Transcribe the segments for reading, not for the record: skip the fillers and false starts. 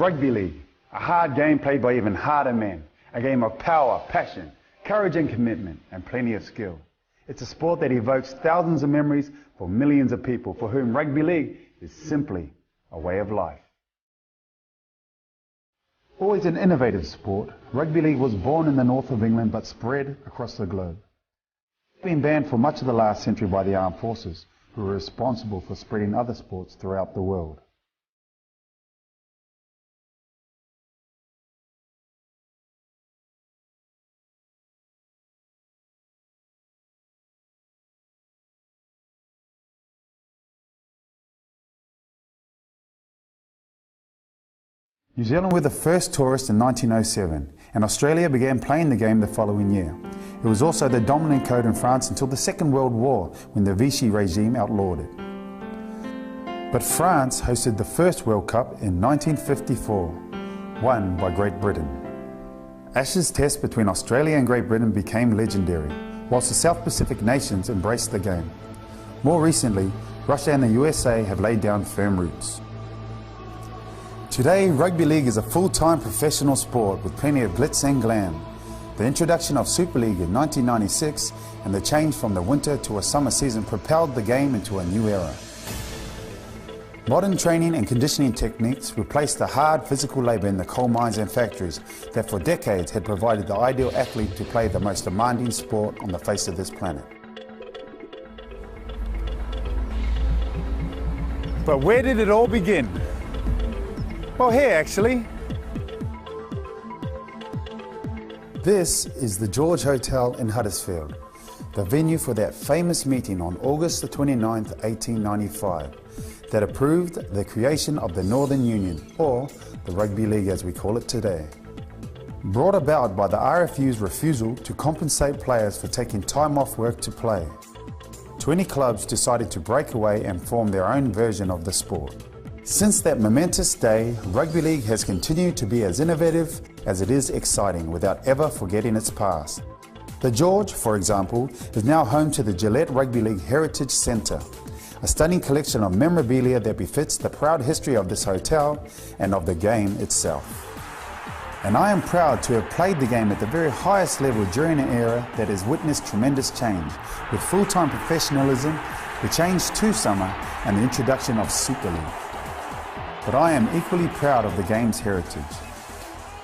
Rugby league, a hard game played by even harder men, a game of power, passion, courage and commitment, and plenty of skill. It's a sport that evokes thousands of memories for millions of people for whom rugby league is simply a way of life. Always an innovative sport, rugby league was born in the north of England but spread across the globe. It's been banned for much of the last century by the armed forces, who were responsible for spreading other sports throughout the world. New Zealand were the first tourists in 1907, and Australia began playing the game the following year. It was also the dominant code in France until the Second World War, when the Vichy regime outlawed it. But France hosted the first World Cup in 1954, won by Great Britain. Ashes Test between Australia and Great Britain became legendary, whilst the South Pacific nations embraced the game. More recently, Russia and the USA have laid down firm roots. Today, rugby league is a full-time professional sport with plenty of glitz and glam. The introduction of Super League in 1996 and the change from the winter to a summer season propelled the game into a new era. Modern training and conditioning techniques replaced the hard physical labour in the coal mines and factories that for decades had provided the ideal athlete to play the most demanding sport on the face of this planet. But where did it all begin? Well, here actually. This is the George Hotel in Huddersfield, the venue for that famous meeting on August the 29th, 1895, that approved the creation of the Northern Union, or the Rugby League as we call it today. Brought about by the RFU's refusal to compensate players for taking time off work to play. 20 clubs decided to break away and form their own version of the sport. Since that momentous day, rugby league has continued to be as innovative as it is exciting without ever forgetting its past. The George, for example, is now home to the Gillette Rugby League Heritage Centre, a stunning collection of memorabilia that befits the proud history of this hotel and of the game itself. And I am proud to have played the game at the very highest level during an era that has witnessed tremendous change, with full-time professionalism, the change to summer, and the introduction of Super League. But I am equally proud of the game's heritage.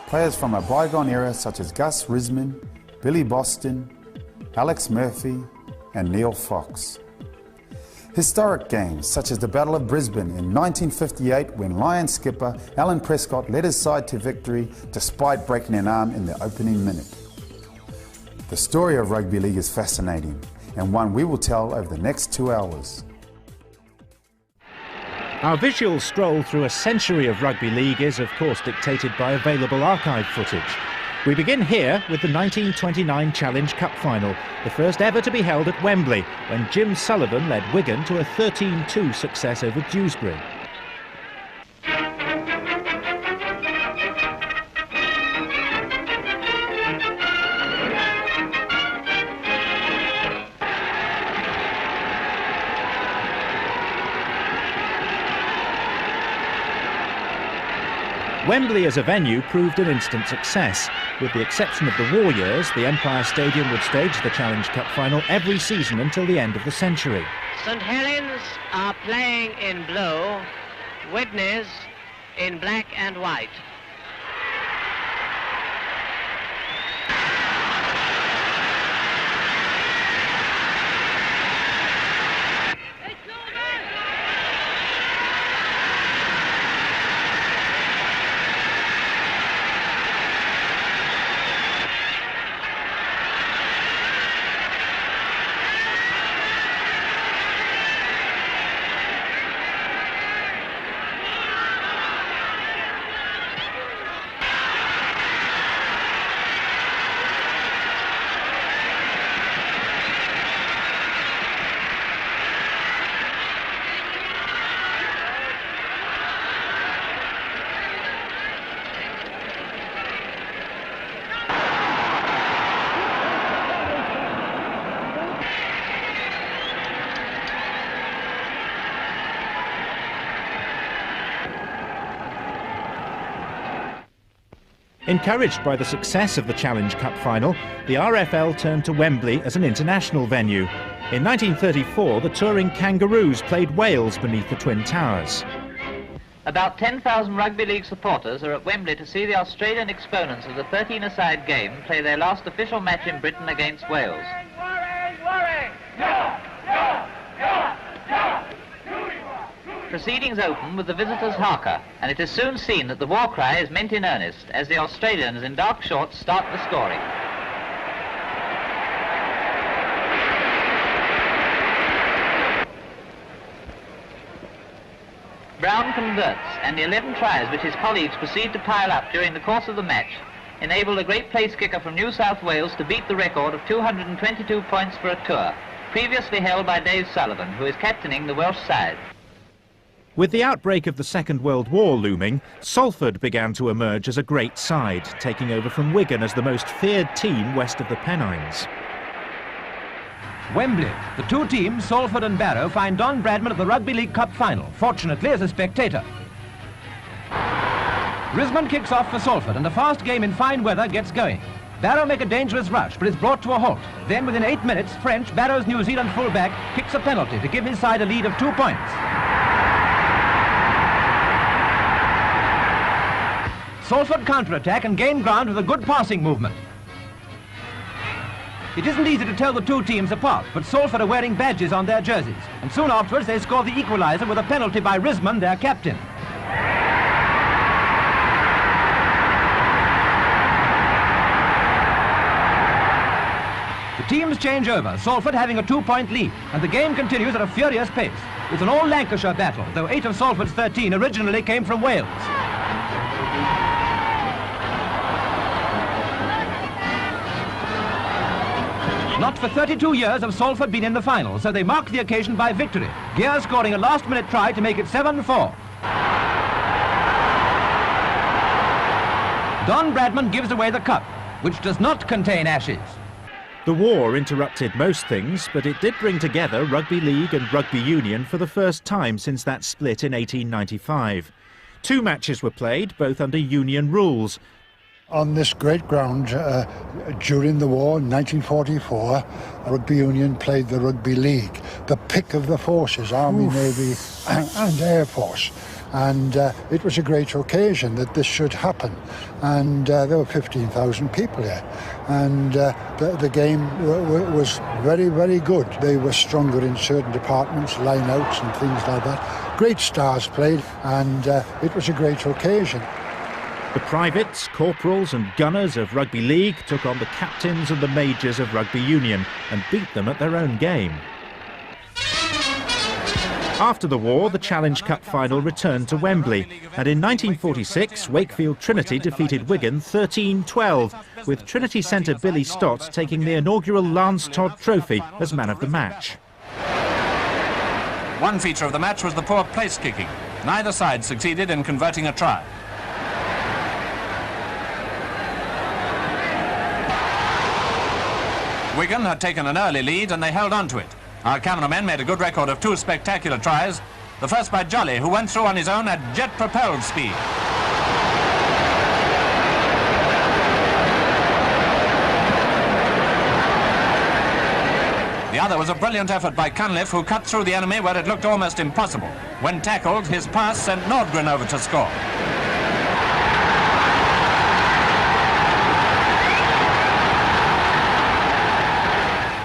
Players from a bygone era such as Gus Risman, Billy Boston, Alex Murphy and Neil Fox. Historic games such as the Battle of Brisbane in 1958 when Lion skipper Alan Prescott led his side to victory despite breaking an arm in the opening minute. The story of rugby league is fascinating and one we will tell over the next 2 hours. Our visual stroll through a century of rugby league is, of course, dictated by available archive footage. We begin here with the 1929 Challenge Cup final, the first ever to be held at Wembley, when Jim Sullivan led Wigan to a 13-2 success over Dewsbury. Wembley as a venue proved an instant success. With the exception of the war years, the Empire Stadium would stage the Challenge Cup final every season until the end of the century. St Helens are playing in blue, Witness in black and white. Encouraged by the success of the Challenge Cup final, the RFL turned to Wembley as an international venue. In 1934, the touring Kangaroos played Wales beneath the Twin Towers. About 10,000 Rugby League supporters are at Wembley to see the Australian exponents of the 13-a-side game play their last official match in Britain against Wales. Proceedings open with the visitors' haka, and it is soon seen that the war cry is meant in earnest as the Australians in dark shorts start the scoring. Brown converts, and the 11 tries which his colleagues proceed to pile up during the course of the match enabled a great place kicker from New South Wales to beat the record of 222 points for a tour, previously held by Dave Sullivan, who is captaining the Welsh side. With the outbreak of the Second World War looming, Salford began to emerge as a great side, taking over from Wigan as the most feared team west of the Pennines. Wembley. The two teams, Salford and Barrow, find Don Bradman at the Rugby League Cup final, fortunately as a spectator. Risman kicks off for Salford and a fast game in fine weather gets going. Barrow make a dangerous rush, but is brought to a halt. Then within 8 minutes, French, Barrow's New Zealand fullback, kicks a penalty to give his side a lead of 2 points. Salford counter-attack and gain ground with a good passing movement. It isn't easy to tell the two teams apart, but Salford are wearing badges on their jerseys, and soon afterwards they score the equaliser with a penalty by Risman, their captain. The teams change over, Salford having a 2-point lead, and the game continues at a furious pace. It's an all-Lancashire battle, though 8 of Salford's 13 originally came from Wales. Not for 32 years have Salford been in the final, so they mark the occasion by victory. Gear scoring a last-minute try to make it 7-4. Don Bradman gives away the cup, which does not contain ashes. The war interrupted most things, but it did bring together Rugby League and Rugby Union for the first time since that split in 1895. 2 matches were played, both under Union rules. On this great ground, during the war in 1944, Rugby Union played the Rugby League, the pick of the forces, Army, Navy and Air Force. And it was a great occasion that this should happen. And there were 15,000 people here. And the game was very, very good. They were stronger in certain departments, line-outs and things like that. Great stars played, and it was a great occasion. The privates, corporals and gunners of Rugby League took on the captains and the majors of Rugby Union and beat them at their own game. After the war, the Challenge Cup final returned to Wembley, and in 1946, Wakefield Trinity defeated Wigan 13-12, with Trinity centre Billy Stott taking the inaugural Lance Todd Trophy as man of the match. One feature of the match was the poor place kicking. Neither side succeeded in converting a try. Wigan had taken an early lead and they held on to it. Our cameramen made a good record of 2 spectacular tries. The first by Jolly, who went through on his own at jet-propelled speed. The other was a brilliant effort by Cunliffe, who cut through the enemy where it looked almost impossible. When tackled, his pass sent Nordgren over to score.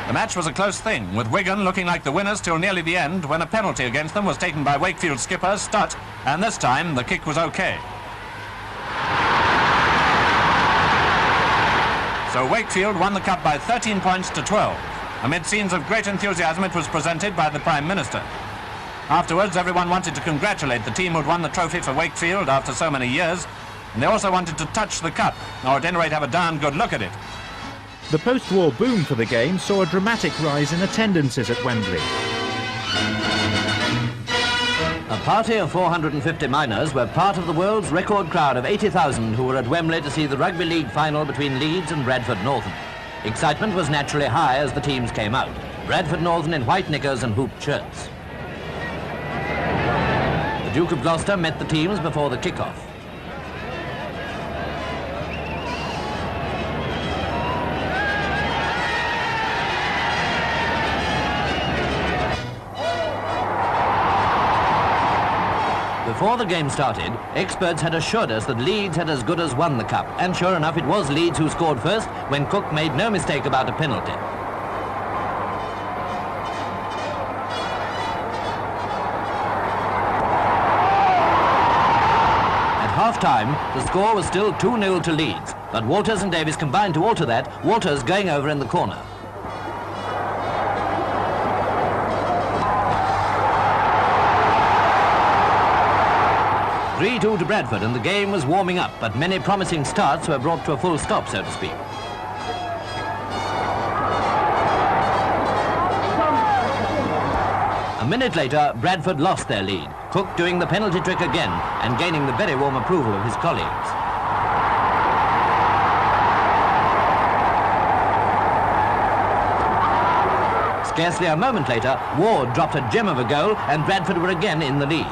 The match was a close thing, with Wigan looking like the winners till nearly the end when a penalty against them was taken by Wakefield skipper Stott, and this time the kick was okay. So Wakefield won the cup by 13 points to 12. Amid scenes of great enthusiasm, it was presented by the Prime Minister. Afterwards, everyone wanted to congratulate the team who'd won the trophy for Wakefield after so many years, and they also wanted to touch the cup, or at any rate have a darn good look at it. The post-war boom for the game saw a dramatic rise in attendances at Wembley. A party of 450 miners were part of the world's record crowd of 80,000 who were at Wembley to see the Rugby League final between Leeds and Bradford Northern. Excitement was naturally high as the teams came out. Bradford Northern in white knickers and hooped shirts. The Duke of Gloucester met the teams before the kick-off. Before the game started, experts had assured us that Leeds had as good as won the cup, and sure enough it was Leeds who scored first when Cook made no mistake about a penalty. At half-time, the score was still 2-0 to Leeds, but Walters and Davies combined to alter that, Walters going over in the corner. (3-2) to Bradford, and the game was warming up, but many promising starts were brought to a full stop, so to speak. A minute later, Bradford lost their lead, Cook doing the penalty trick again and gaining the very warm approval of his colleagues. Scarcely a moment later, Ward dropped a gem of a goal and Bradford were again in the lead.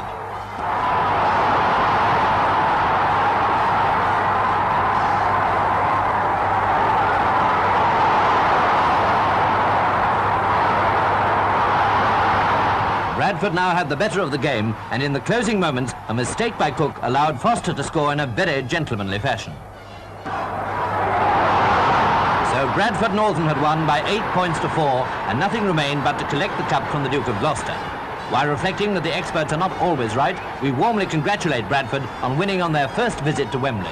Bradford now had the better of the game, and in the closing moments, a mistake by Cook allowed Foster to score in a very gentlemanly fashion. So Bradford Northern had won by 8 points to 4, and nothing remained but to collect the cup from the Duke of Gloucester. While reflecting that the experts are not always right, we warmly congratulate Bradford on winning on their first visit to Wembley.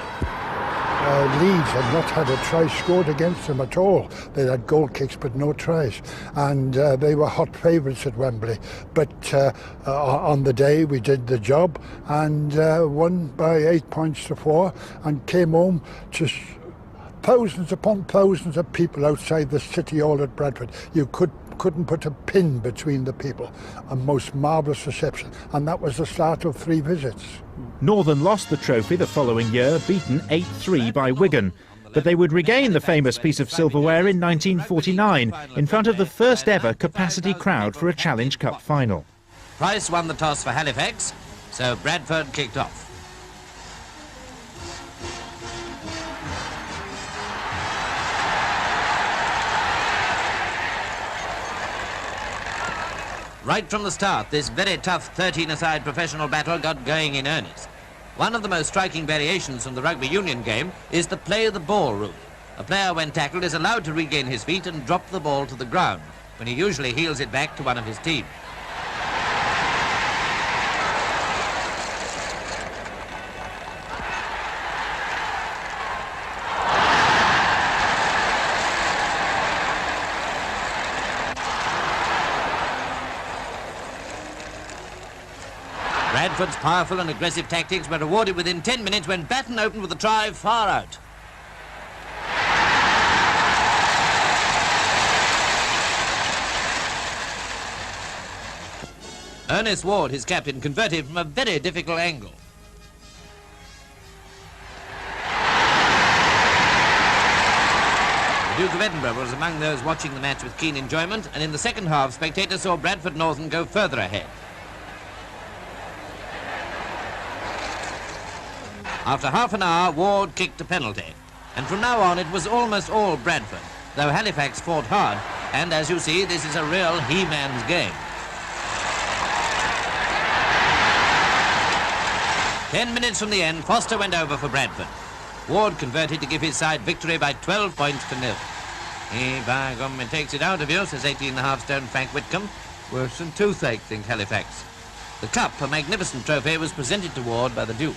Leeds had not had a try scored against them at all. They had goal kicks but no tries, and they were hot favourites at Wembley. But on the day we did the job and won by 8 points to 4 and came home to thousands upon thousands of people outside the city hall at Bradford. You couldn't put a pin between the people. A most marvellous reception, and that was the start of 3 visits. Northern lost the trophy the following year, beaten 8-3 by Wigan. But they would regain the famous piece of silverware in 1949 in front of the first ever capacity crowd for a Challenge Cup final. Price won the toss for Halifax, so Bradford kicked off. Right from the start, this very tough 13-a-side professional battle got going in earnest. One of the most striking variations from the rugby union game is the play of the ball route. A player, when tackled, is allowed to regain his feet and drop the ball to the ground, when he usually heels it back to one of his team. Bradford's powerful and aggressive tactics were rewarded within 10 minutes when Batten opened with a try far out. Ernest Ward, his captain, converted from a very difficult angle. The Duke of Edinburgh was among those watching the match with keen enjoyment, and in the second half, spectators saw Bradford Northern go further ahead. After half an hour, Ward kicked a penalty, and from now on it was almost all Bradford, though Halifax fought hard, and as you see, this is a real he-man's game. 10 minutes from the end, Foster went over for Bradford. Ward converted to give his side victory by 12 points to 0. He, by gum, it takes it out of you, says 18.5 stone Frank Whitcomb. Worse than toothache, think Halifax. The cup, a magnificent trophy, was presented to Ward by the Duke.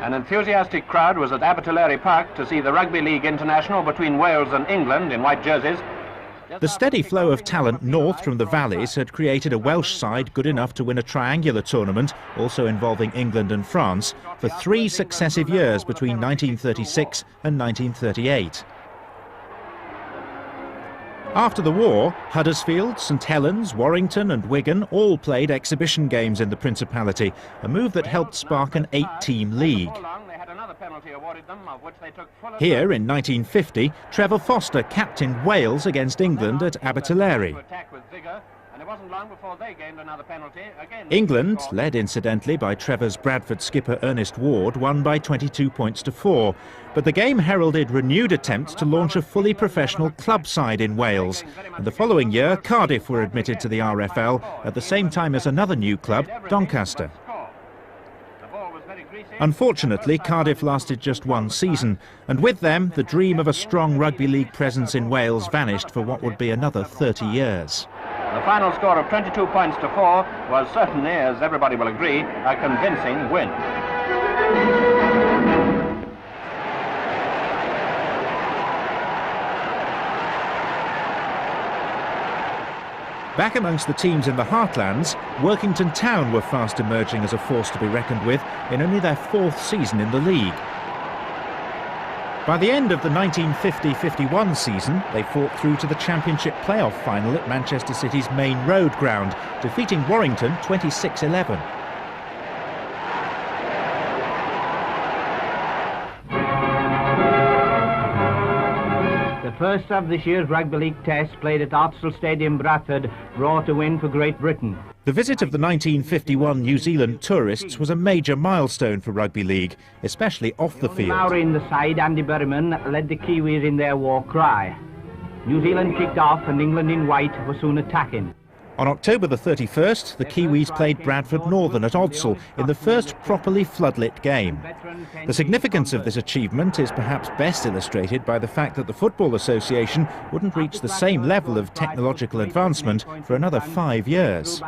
An enthusiastic crowd was at Abertillery Park to see the Rugby League International between Wales and England in white jerseys. The steady flow of talent north from the valleys had created a Welsh side good enough to win a triangular tournament, also involving England and France, for 3 successive years between 1936 and 1938. After the war, Huddersfield, St Helens, Warrington and Wigan all played exhibition games in the Principality, a move that helped spark an 8-team league. Here in 1950, Trevor Foster captained Wales against England at Abertillery. And it wasn't long before they gained another penalty. Again, England, led incidentally by Trevor's Bradford skipper Ernest Ward, won by 22 points to 4. But the game heralded renewed attempts to launch a fully professional club side in Wales. And the following year, Cardiff were admitted to the RFL at the same time as another new club, Doncaster. Unfortunately, Cardiff lasted just one season, and with them, the dream of a strong rugby league presence in Wales vanished for what would be another 30 years. The final score of 22 points to 4 was certainly, as everybody will agree, a convincing win. Back amongst the teams in the heartlands, Workington Town were fast emerging as a force to be reckoned with in only their 4th season in the league. By the end of the 1950-51 season, they fought through to the Championship playoff final at Manchester City's Main Road ground, defeating Warrington 26-11. The first of this year's Rugby League Test, played at Offical Stadium, Bradford, brought a win for Great Britain. The visit of the 1951 New Zealand tourists was a major milestone for Rugby League, especially off the field. Maori in the side, Andy Berryman, led the Kiwis in their war cry. New Zealand kicked off and England in white were soon attacking. On October the 31st, the Kiwis played Bradford Northern at Odsal in the first properly floodlit game. The significance of this achievement is perhaps best illustrated by the fact that the Football Association wouldn't reach the same level of technological advancement for another 5 years.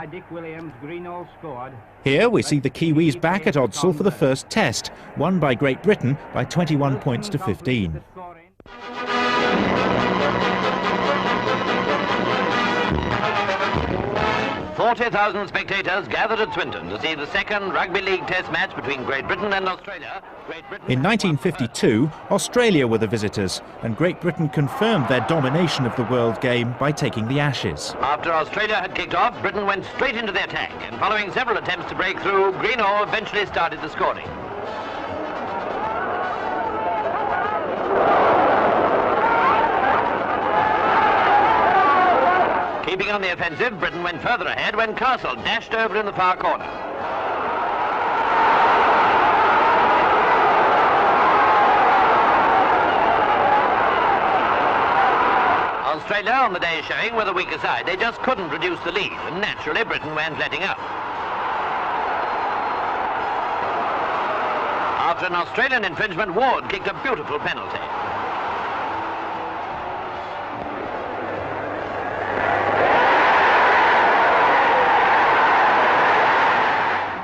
Here we see the Kiwis back at Odsal for the first test, won by Great Britain by 21 points to 15. 40,000 spectators gathered at Swinton to see the second Rugby League Test match between Great Britain and Australia. In 1952, Australia were the visitors, and Great Britain confirmed their domination of the world game by taking the Ashes. After Australia had kicked off, Britain went straight into the attack, and following several attempts to break through, Greenall eventually started the scoring. Keeping on the offensive, Britain went further ahead when Castle dashed over in the far corner. Australia, on the day's showing, were the weaker side. They just couldn't reduce the lead, and naturally Britain weren't letting up. After an Australian infringement, Ward kicked a beautiful penalty.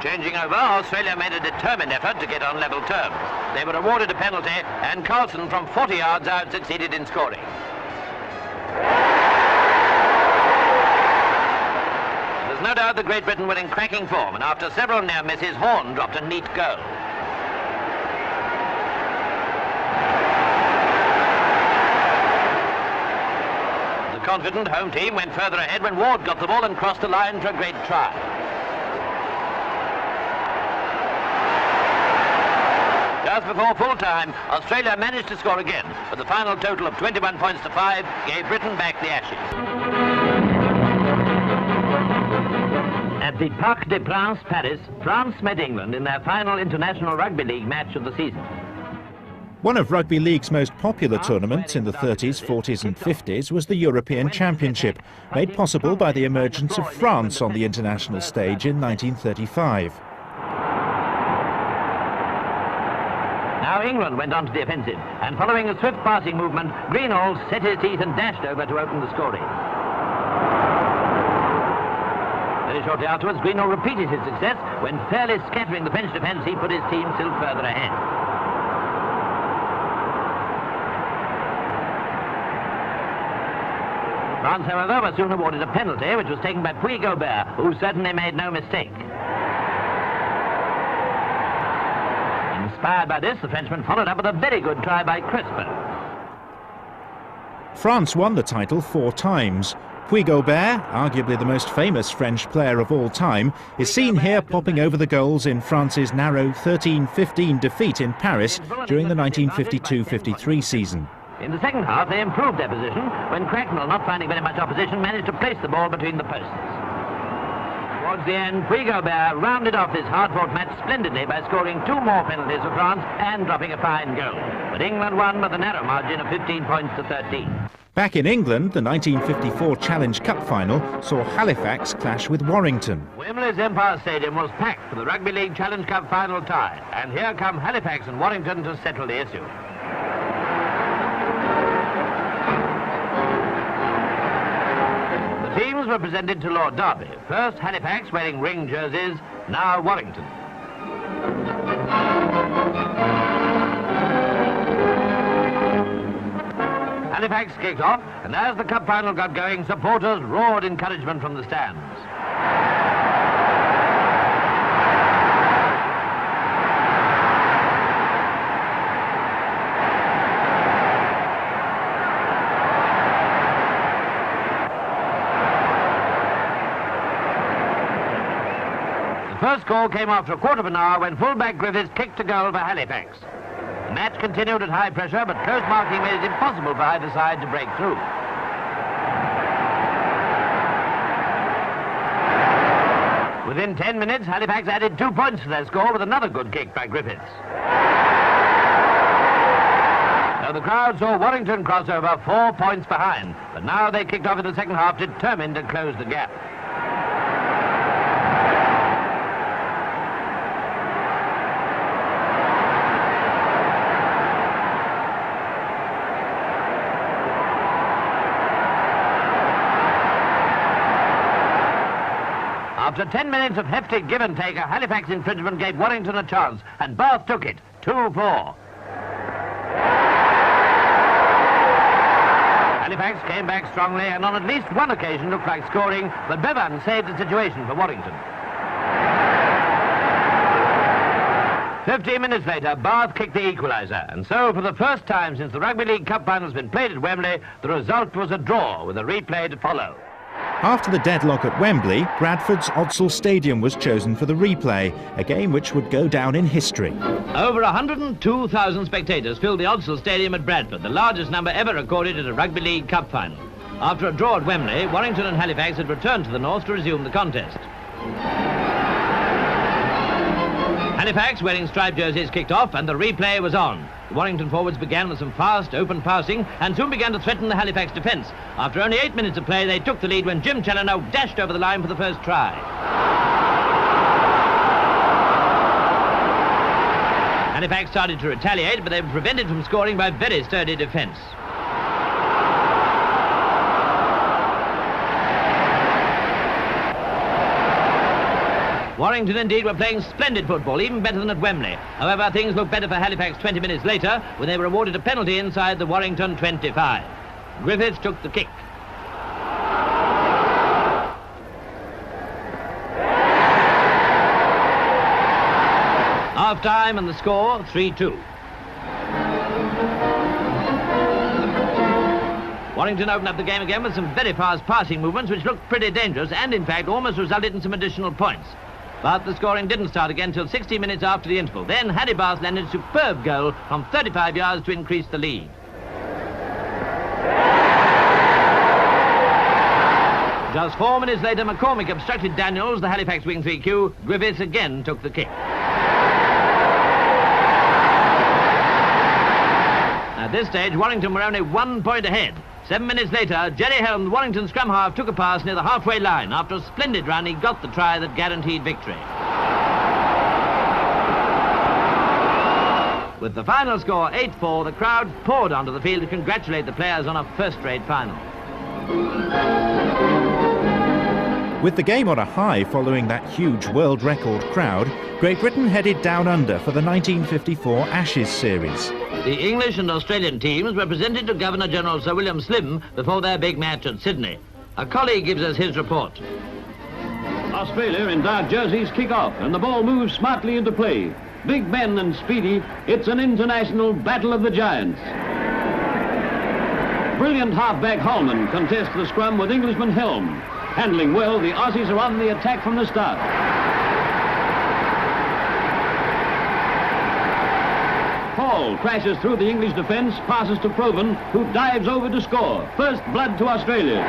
Changing over, Australia made a determined effort to get on level terms. They were awarded a penalty, and Carlson from 40 yards out succeeded in scoring. There's no doubt that Great Britain were in cracking form, and after several near misses, Horn dropped a neat goal. The confident home team went further ahead when Ward got the ball and crossed the line for a great try. Just before full time, Australia managed to score again, but the final total of 21 points to 5 gave Britain back the Ashes. At the Parc des Princes, Paris, France met England in their final International Rugby League match of the season. One of Rugby League's most popular tournaments in the 30s, 40s and 50s was the European Championship, made possible by the emergence of France on the international stage in 1935. Now England went on to the offensive, and following a swift passing movement, Greenall set his teeth and dashed over to open the scoring. Very shortly afterwards, Greenall repeated his success when, fairly scattering the French defence, he put his team still further ahead. France, however, was soon awarded a penalty, which was taken by Puy-Gobert, who certainly made no mistake. Inspired by this, the Frenchman followed up with a very good try by Crisper. France won the title 4 times. Puy-Gobert, arguably the most famous French player of all time, is seen here popping over the goals in France's narrow 13-15 defeat in Paris during the 1952-53 season. In the second half, they improved their position when Cracknell, not finding very much opposition, managed to place the ball between the posts. Towards the end, Puigobert rounded off this hard-fought match splendidly by scoring 2 more penalties for France and dropping a fine goal. But England won by the narrow margin of 15 points to 13. Back in England, the 1954 Challenge Cup final saw Halifax clash with Warrington. Wembley's Empire Stadium was packed for the Rugby League Challenge Cup final tie, and here come Halifax and Warrington to settle the issue. The teams were presented to Lord Derby. First Halifax wearing ring jerseys, now Warrington. Halifax kicked off, and as the cup final got going, supporters roared encouragement from the stands. The first goal came after a quarter of an hour when fullback Griffiths kicked a goal for Halifax. The match continued at high pressure, but close marking made it impossible for either side to break through. Within 10 minutes, Halifax added 2 points to their score with another good kick by Griffiths. So the crowd saw Warrington cross over 4 points behind, but now they kicked off in the second half, determined to close the gap. After 10 minutes of hefty give and take, a Halifax infringement gave Warrington a chance, and Bath took it, 2-4. Halifax came back strongly and on at least one occasion looked like scoring, but Bevan saved the situation for Warrington. 15 minutes later, Bath kicked the equaliser, and so for the first time since the Rugby League Cup final has been played at Wembley, the result was a draw with a replay to follow. After the deadlock at Wembley, Bradford's Offical Stadium was chosen for the replay, a game which would go down in history. Over 102,000 spectators filled the Offical Stadium at Bradford, the largest number ever recorded at a Rugby League Cup final. After a draw at Wembley, Warrington and Halifax had returned to the north to resume the contest. Halifax, wearing striped jerseys, kicked off and the replay was on. The Warrington forwards began with some fast, open passing and soon began to threaten the Halifax defence. After only 8 minutes of play, they took the lead when Jim Challoner dashed over the line for the first try. Halifax started to retaliate, but they were prevented from scoring by very sturdy defence. Warrington indeed were playing splendid football, even better than at Wembley. However, things looked better for Halifax 20 minutes later when they were awarded a penalty inside the Warrington 25. Griffiths took the kick. Half-time and the score 3-2. Warrington opened up the game again with some very fast passing movements which looked pretty dangerous and in fact almost resulted in some additional points. But the scoring didn't start again until 60 minutes after the interval. Then Harry Bath landed a superb goal from 35 yards to increase the lead. Just 4 minutes later, McCormick obstructed Daniels, the Halifax wing 3Q. Griffiths again took the kick. At this stage, Warrington were only 1 point ahead. 7 minutes later, Jerry Helm, the Warrington scrum half, took a pass near the halfway line. After a splendid run, he got the try that guaranteed victory. With the final score 8-4, the crowd poured onto the field to congratulate the players on a first-rate final. With the game on a high following that huge world record crowd, Great Britain headed down under for the 1954 Ashes series. The English and Australian teams were presented to Governor-General Sir William Slim before their big match at Sydney. A colleague gives us his report. Australia in dark jerseys kick off and the ball moves smartly into play. Big men and speedy, it's an international battle of the giants. Brilliant halfback Holman contests the scrum with Englishman Helm. Handling well, the Aussies are on the attack from the start. Paul crashes through the English defence, passes to Proven, who dives over to score. First blood to Australia.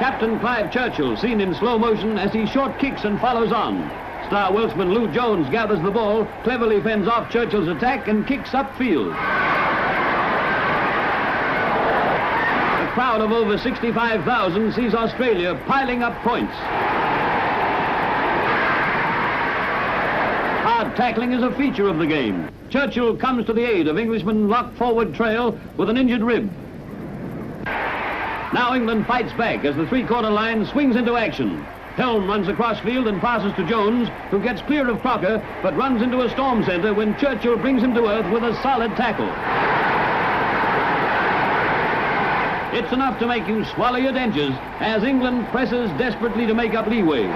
Captain Clive Churchill seen in slow motion as he short kicks and follows on. Star Welshman Lou Jones gathers the ball, cleverly fends off Churchill's attack and kicks upfield. A crowd of over 65,000 sees Australia piling up points. Hard tackling is a feature of the game. Churchill comes to the aid of Englishman lock forward Trail with an injured rib. Now England fights back as the three-quarter line swings into action. Helm runs across field and passes to Jones, who gets clear of Crocker, but runs into a storm centre when Churchill brings him to earth with a solid tackle. It's enough to make you swallow your dentures as England presses desperately to make up leeway.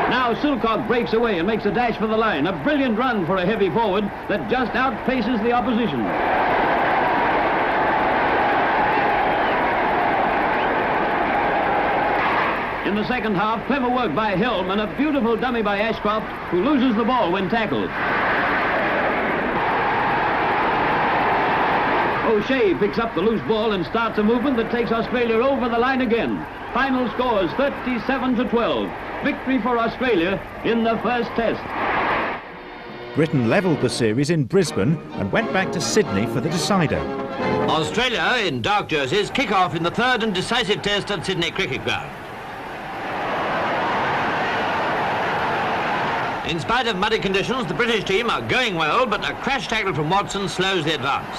Now Silcock breaks away and makes a dash for the line. A brilliant run for a heavy forward that just outpaces the opposition. In the second half, clever work by Helm and a beautiful dummy by Ashcroft, who loses the ball when tackled. O'Shea picks up the loose ball and starts a movement that takes Australia over the line again. Final score is 37-12. Victory for Australia in the first test. Britain levelled the series in Brisbane and went back to Sydney for the decider. Australia, in dark jerseys, kick off in the third and decisive test at Sydney Cricket Ground. In spite of muddy conditions, the British team are going well, but a crash tackle from Watson slows the advance.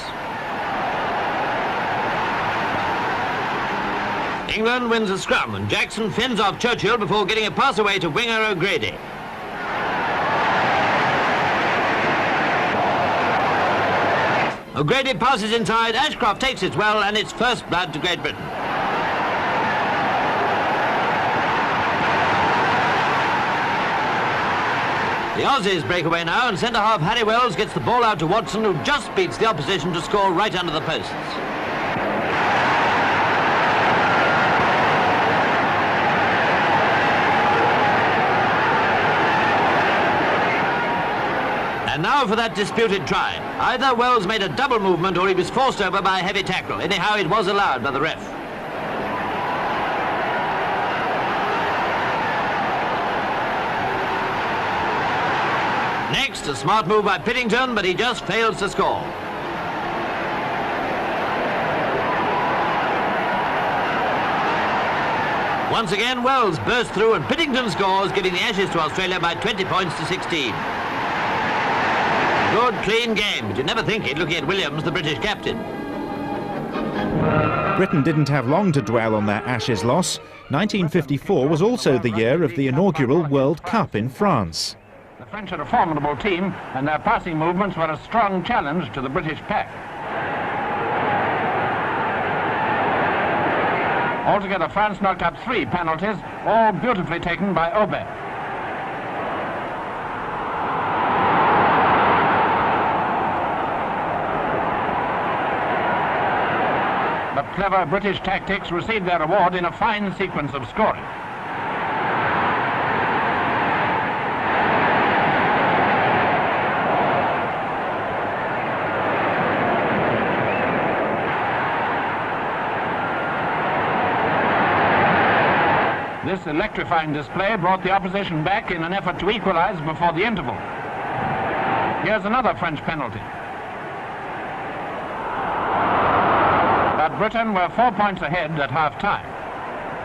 England wins a scrum and Jackson fends off Churchill before getting a pass away to winger O'Grady. O'Grady passes inside, Ashcroft takes it well, and it's first blood to Great Britain. The Aussies break away now, and centre-half Harry Wells gets the ball out to Watson, who just beats the opposition to score right under the posts. And now for that disputed try. Either Wells made a double movement or he was forced over by a heavy tackle. Anyhow, it was allowed by the ref. Next, a smart move by Pittington, but he just fails to score. Once again, Wells bursts through and Pittington scores, giving the Ashes to Australia by 20 points to 16. Good, clean game, but you never think it looking at Williams, the British captain. Britain didn't have long to dwell on their Ashes loss. 1954 was also the year of the inaugural World Cup in France. The French are a formidable team, and their passing movements were a strong challenge to the British pack. Altogether, France knocked up 3 penalties, all beautifully taken by Aubert. But clever British tactics received their reward in a fine sequence of scoring. This electrifying display brought the opposition back in an effort to equalize before the interval. Here's another French penalty. But Britain were 4 points ahead at half-time.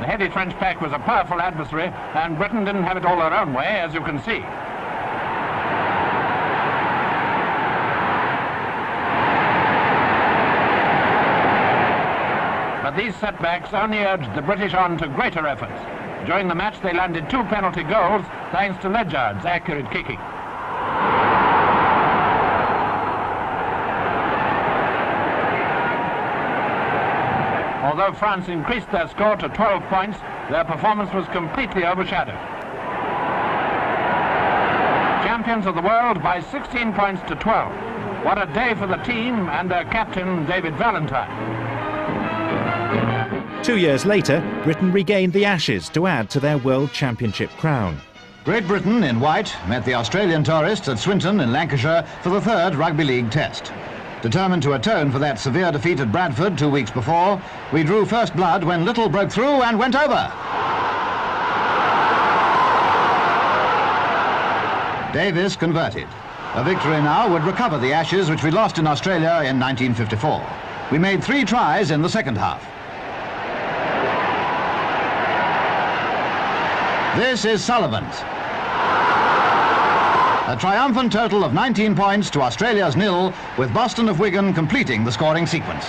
The heavy French pack was a powerful adversary, and Britain didn't have it all their own way, as you can see. But these setbacks only urged the British on to greater efforts. During the match, they landed 2 penalty goals, thanks to Ledyard's accurate kicking. Although France increased their score to 12 points, their performance was completely overshadowed. Champions of the world by 16 points to 12. What a day for the team and their captain, David Valentine. 2 years later, Britain regained the Ashes to add to their World Championship crown. Great Britain, in white, met the Australian tourists at Swinton in Lancashire for the 3rd Rugby League Test. Determined to atone for that severe defeat at Bradford 2 weeks before, we drew first blood when Little broke through and went over. Davis converted. A victory now would recover the Ashes which we lost in Australia in 1954. We made 3 tries in the second half. This is Sullivan's. A triumphant total of 19 points to Australia's 0, with Boston of Wigan completing the scoring sequence.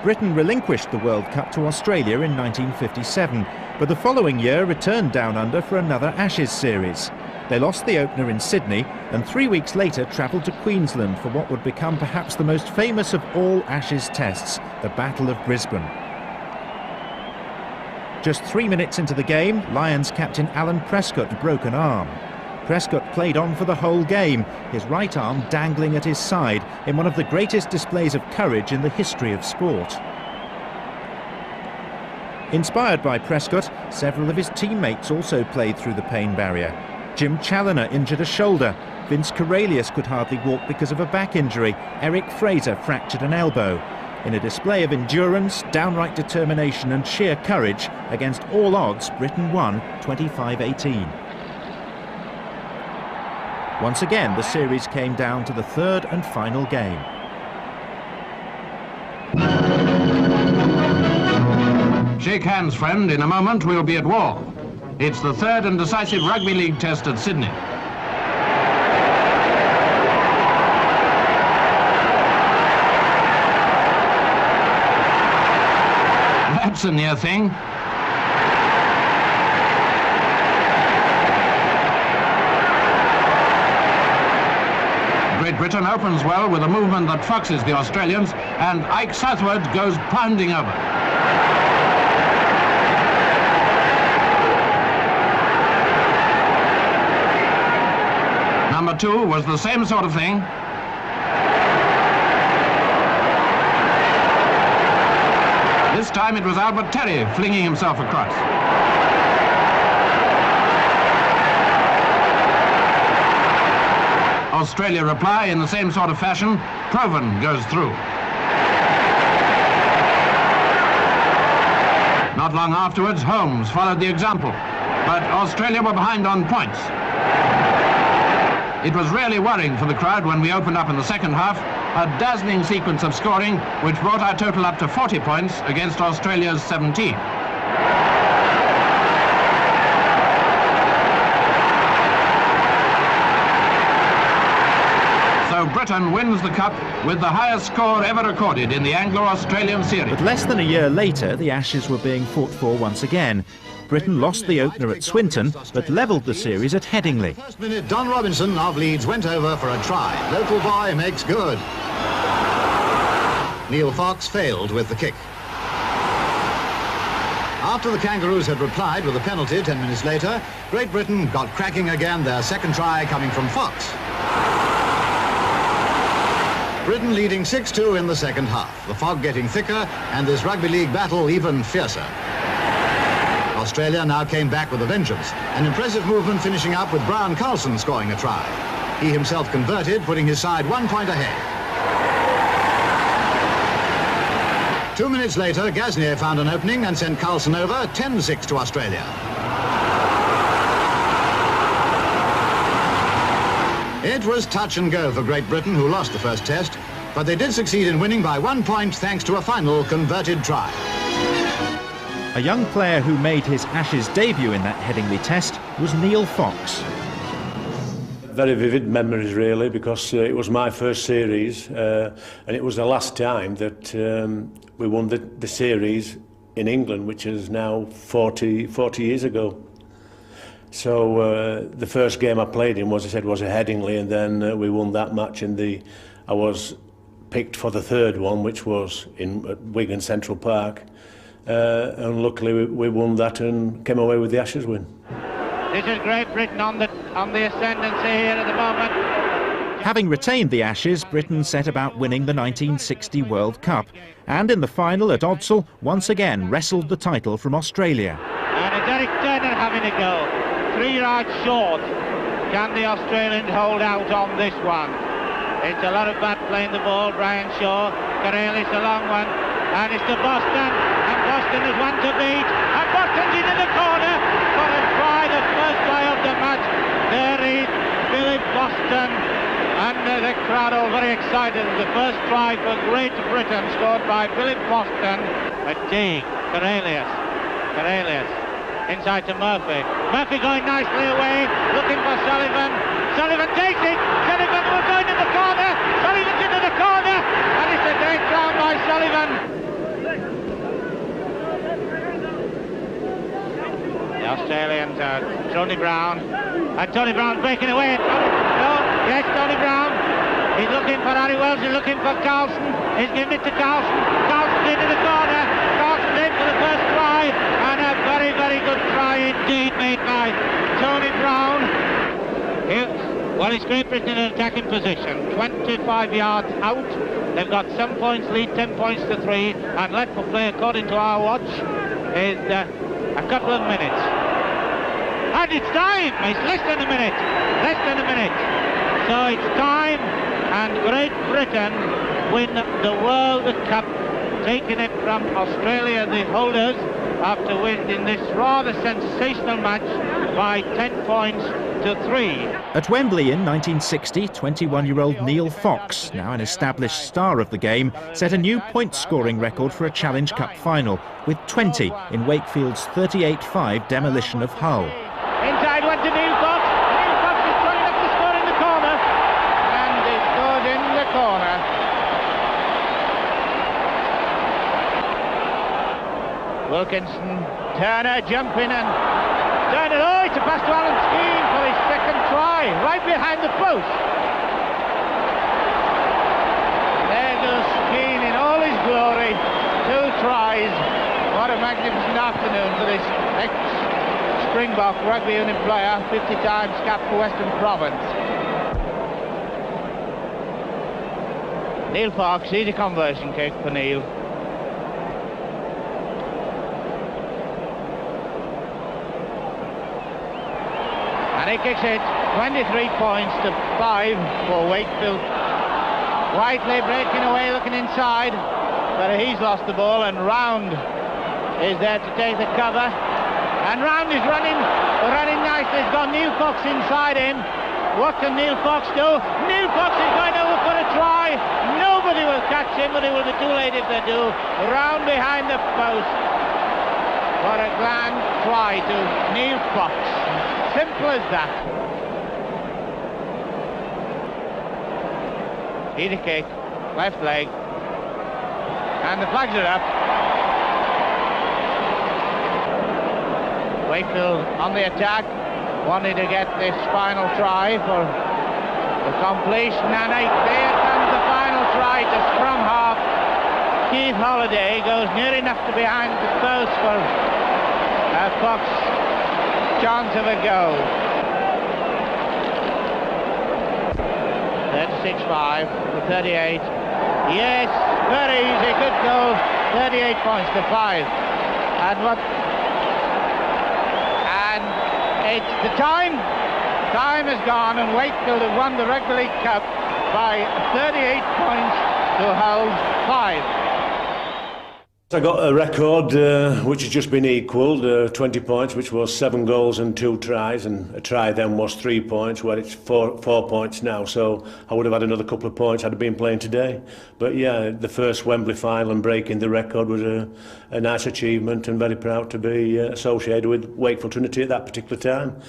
Britain relinquished the World Cup to Australia in 1957, but the following year returned down under for another Ashes series. They lost the opener in Sydney and 3 weeks later travelled to Queensland for what would become perhaps the most famous of all Ashes tests, the Battle of Brisbane. Just 3 minutes into the game, Lions captain Alan Prescott broke an arm. Prescott played on for the whole game, his right arm dangling at his side in one of the greatest displays of courage in the history of sport. Inspired by Prescott, several of his teammates also played through the pain barrier. Jim Challoner injured a shoulder, Vince Corelius could hardly walk because of a back injury, Eric Fraser fractured an elbow. In a display of endurance, downright determination and sheer courage, against all odds, Britain won 25-18. Once again, the series came down to the third and final game. Shake hands, friend. In a moment, we'll be at war. It's the third and decisive Rugby League test at Sydney. That's a near thing. Great Britain opens well with a movement that foxes the Australians, and Ike Southwood goes pounding over. Number 2 was the same sort of thing. This time it was Albert Terry flinging himself across. Australia reply in the same sort of fashion. Provan goes through. Not long afterwards, Holmes followed the example, but Australia were behind on points. It was really worrying for the crowd when we opened up in the second half, a dazzling sequence of scoring which brought our total up to 40 points against Australia's 17. So Britain wins the Cup with the highest score ever recorded in the Anglo-Australian series. But less than a year later, the Ashes were being fought for once again. Britain lost the opener at Swinton, but levelled the series at Headingley. First minute, Don Robinson of Leeds went over for a try. Local boy makes good. Neil Fox failed with the kick. After the Kangaroos had replied with a penalty 10 minutes later, Great Britain got cracking again, their second try coming from Fox. Britain leading 6-2 in the second half, the fog getting thicker and this rugby league battle even fiercer. Australia now came back with a vengeance, an impressive movement finishing up with Brian Carlson scoring a try. He himself converted, putting his side 1 point ahead. 2 minutes later, Gasnier found an opening and sent Carlson over 10-6 to Australia. It was touch and go for Great Britain, who lost the first test, but they did succeed in winning by 1 point thanks to a final converted try. A young player who made his Ashes debut in that Headingley test was Neil Fox. Very vivid memories, really, because it was my first series and it was the last time that we won the series in England, which is now 40 years ago. So the first game I played in, as I said, was at Headingley, and then we won that match, and I was picked for the third one, which was at Wigan Central Park. And luckily we won that and came away with the Ashes win. This is Great Britain on the ascendancy here at the moment. Having retained the Ashes, Britain set about winning the 1960 World Cup, and in the final at Odsal, once again wrestled the title from Australia. And Derek Turner having a go. 3 yards short. Can the Australians hold out on this one? It's a lot of bat playing the ball. Brian Shaw, Corellis, a long one, and it's to Boston, and Boston is one to beat, and Boston's into the corner for a try, the first try of the match. There is Billy Boston, and the crowd all very excited. The first try for Great Britain scored by Billy Boston. McTeague, Corellis, inside to Murphy. Murphy going nicely away, looking for Sullivan. Sullivan takes it. Sullivan will go into the corner. Sullivan's into the corner, and it's a great ground by Sullivan. The Australians are Tony Brown, and Tony Brown breaking away. Yes, Tony Brown. He's looking for Harry Wells. He's looking for Carlson. He's giving it to Carlson. Carlson's into the corner. Carlson's in for the first try, and a very, very good try indeed made by Tony Brown. Well, it's Great Britain in an attacking position. 25 yards out. They've got 7 points lead, 10 points to 3, and left for play, according to our watch, is a couple of minutes. And it's time. It's less than a minute. Less than a minute. So it's time, and Great Britain win the World Cup, taking it from Australia, the holders, after winning this rather sensational match by 10 points to 3. At Wembley in 1960, 21-year-old Neil Fox, now an established star of the game, set a new point-scoring record for a Challenge Cup final, with 20 in Wakefield's 38-5 demolition of Hull. Inside one to Neil Fox. Neil Fox is strong enough to score in the corner, and he scores in the corner. Wilkinson, Turner jumping, and Turner, oh, it's a pass to Alan Skeen for his second try, right behind the post. There goes Skeen in all his glory, 2 tries. What a magnificent afternoon for this ex-Springbok rugby union player, 50 times cap for Western Province. Neil Fox, easy conversion kick for Neil. And he kicks it 23 points to 5 for Wakefield. Whiteley breaking away, looking inside, but he's lost the ball, and Round is there to take the cover. And Round is running nicely. He's got Neil Fox inside him. What can Neil Fox do? Neil Fox is going over for a try. Nobody will catch him, but it will be too late if they do. Round behind the post. What a grand try to Neil Fox. Simple as that. Easy kick, left leg, and the flags are up. Wakefield on the attack, wanting to get this final try for the completion, and there comes the final try to scrum half. Keith Holliday goes near enough to behind the post for Fox. Chance of a go. 36-5 for 38. Yes, very easy, good goal. 38 points to 5. And it's the time. Time has gone, and Wakefield have won the Rugby League Cup by 38 points to Hull's 5. I got a record which has just been equalled, 20 points, which was 7 goals and 2 tries, and a try then was 3 points, where it's 4 points now, so I would have had another couple of points had I been playing today. But yeah, the first Wembley final and breaking the record was a nice achievement, and very proud to be associated with Wakefield Trinity at that particular time.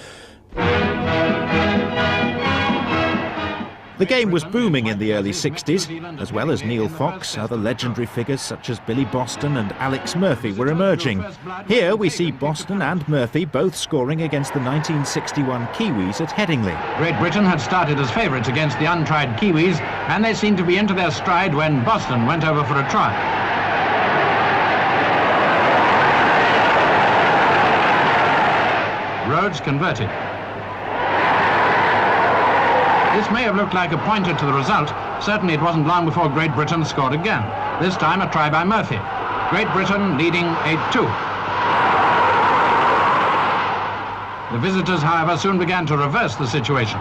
The game was booming in the early 60s. As well as Neil Fox, other legendary figures such as Billy Boston and Alex Murphy were emerging. Here we see Boston and Murphy both scoring against the 1961 Kiwis at Headingley. Great Britain had started as favourites against the untried Kiwis, and they seemed to be into their stride when Boston went over for a try. Rhodes converted. This may have looked like a pointer to the result. Certainly it wasn't long before Great Britain scored again. This time a try by Murphy. Great Britain leading 8-2. The visitors, however, soon began to reverse the situation.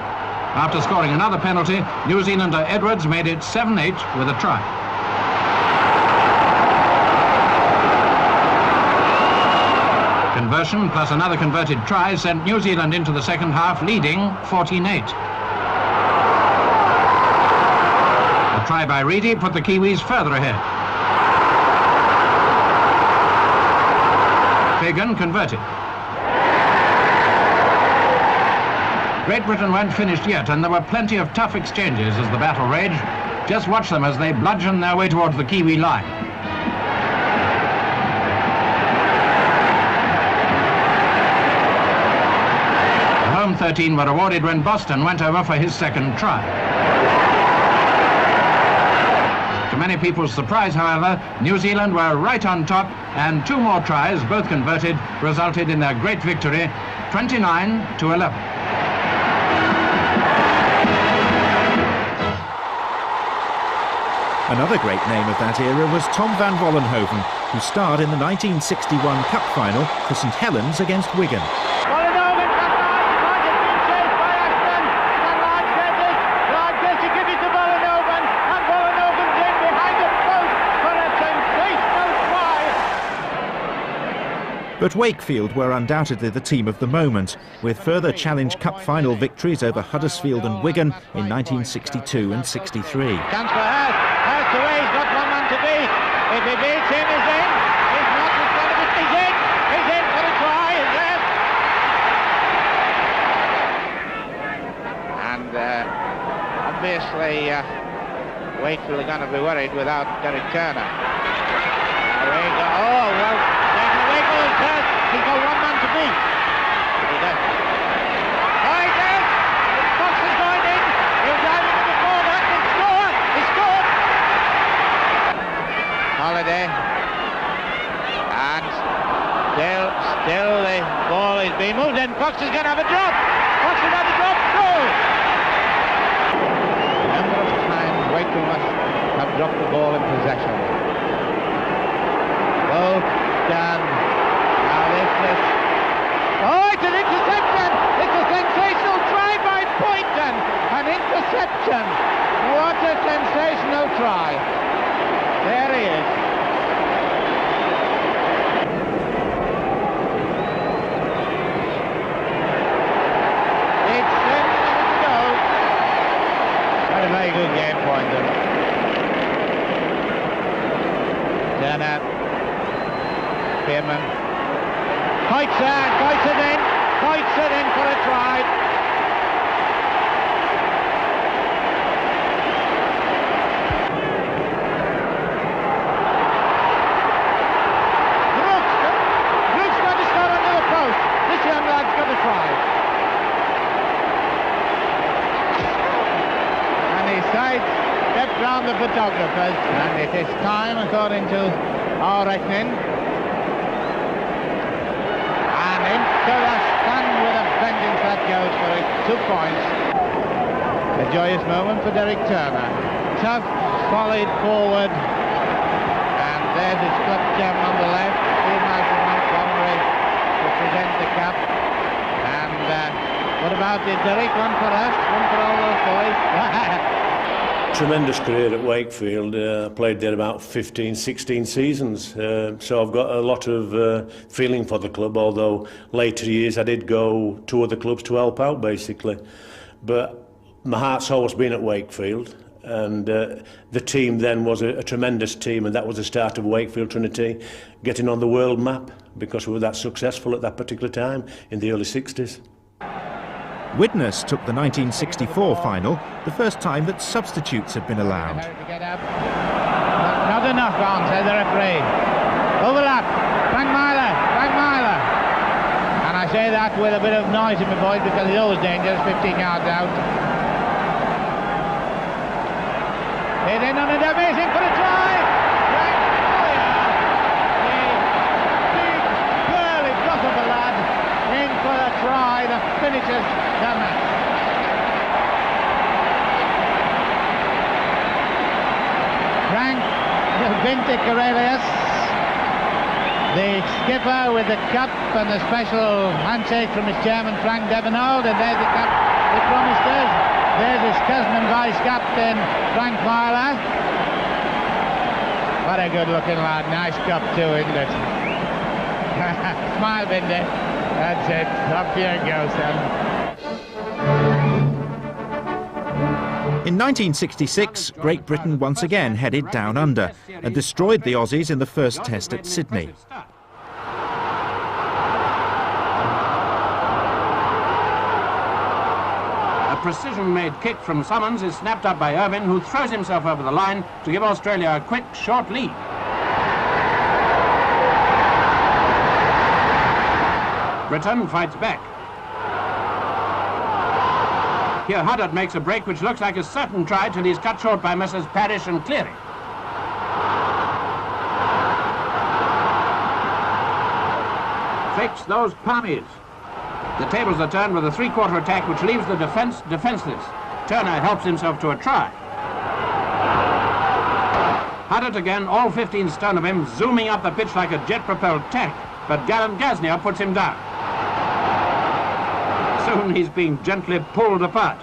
After scoring another penalty, New Zealander Edwards made it 7-8 with a try. Conversion plus another converted try sent New Zealand into the second half leading 14-8. A try by Reedy put the Kiwis further ahead. Fagan converted. Great Britain weren't finished yet, and there were plenty of tough exchanges as the battle raged. Just watch them as they bludgeon their way towards the Kiwi line. The home 13 were awarded when Boston went over for his second try. To many people's surprise, however, New Zealand were right on top, and two more tries, both converted, resulted in their great victory, 29-11. Another great name of that era was Tom van Vollenhoven, who starred in the 1961 Cup final for St Helens against Wigan. Vollenhoven can ride, has been chased by Ashton, and Large gets it, Large gets to give it to Vollenhoven, and Vollenhoven's in behind the post for a sensational try. But Wakefield were undoubtedly the team of the moment, with further Challenge Cup final victories over Huddersfield and Wigan in 1962 and 63. Chance for Hurst away, he's got one man to beat. If he beats him, he's in. If not, he's going to be, he's in. He's in for the try, is there? And obviously Wakefield are going to be worried without Derek Turner. Away he goes. Oh, well, away goes Hurst. He's got one man to beat. He does. Oh, he does! Fox is going in. He's driving in the corner. He scored! He scored! Holiday. And still the ball is being moved, and Fox is going to have a drop. Fox is going to have a drop. Goal! A number of times Wakefield must have dropped the ball in possession. Well done. Now this is... Oh, it's an interception! It's a sensational try by Poynton! An interception! What a sensational try! There he is. It's 10 minutes to go. Had a very good game, Poynton. Turner. Spearman. Coits it in for a try. Brooks got to score under the post. This young lad's got to try. And he side-stepped round the photographers, and it is time, according to our reckoning. So the stand with a vengeance that goes for it. 2 points. A joyous moment for Derek Turner. Tough, solid forward. And there's his club gem on the left. Steve Marshall Montgomery to present the cup. And what about it, Derek? One for us, one for all those boys. Tremendous career at Wakefield. I played there about 15, 16 seasons, so I've got a lot of feeling for the club, although later years I did go to other clubs to help out, basically. But my heart's always been at Wakefield, and the team then was a tremendous team, and that was the start of Wakefield Trinity getting on the world map, because we were that successful at that particular time in the early 60s. Widnes took the 1964 final, the first time that substitutes had been allowed. Not enough on, says the referee. Overlap. Frank Myler. And I say that with a bit of noise in my voice because it's always dangerous, 15 yards out. He's in on it, amazing for a try. Frank Myler. The big, burly, possible lad, in for a try that finishes the match. Frank Vintic Aurelius, the skipper with the cup and the special handshake from his chairman Frank Devonald, and there's the cup he promised us. There's his cousin and vice-captain, Frank Myler. What a good-looking lad. Nice cup too, isn't it? Smile, Bindi. That's it. Up you go, son. In 1966, Great Britain once again headed down under and destroyed the Aussies in the first test at Sydney. A precision-made kick from Summons is snapped up by Irvine, who throws himself over the line to give Australia a quick, short lead. Britain fights back. Here Huddard makes a break which looks like a certain try till he's cut short by Messrs. Parrish and Cleary. Fix those palmies. The tables are turned with a three-quarter attack which leaves the defence defenceless. Turner helps himself to a try. Huddard again, all 15 stone of him, zooming up the pitch like a jet-propelled tank, but gallant Gasnier puts him down. Soon he's being gently pulled apart.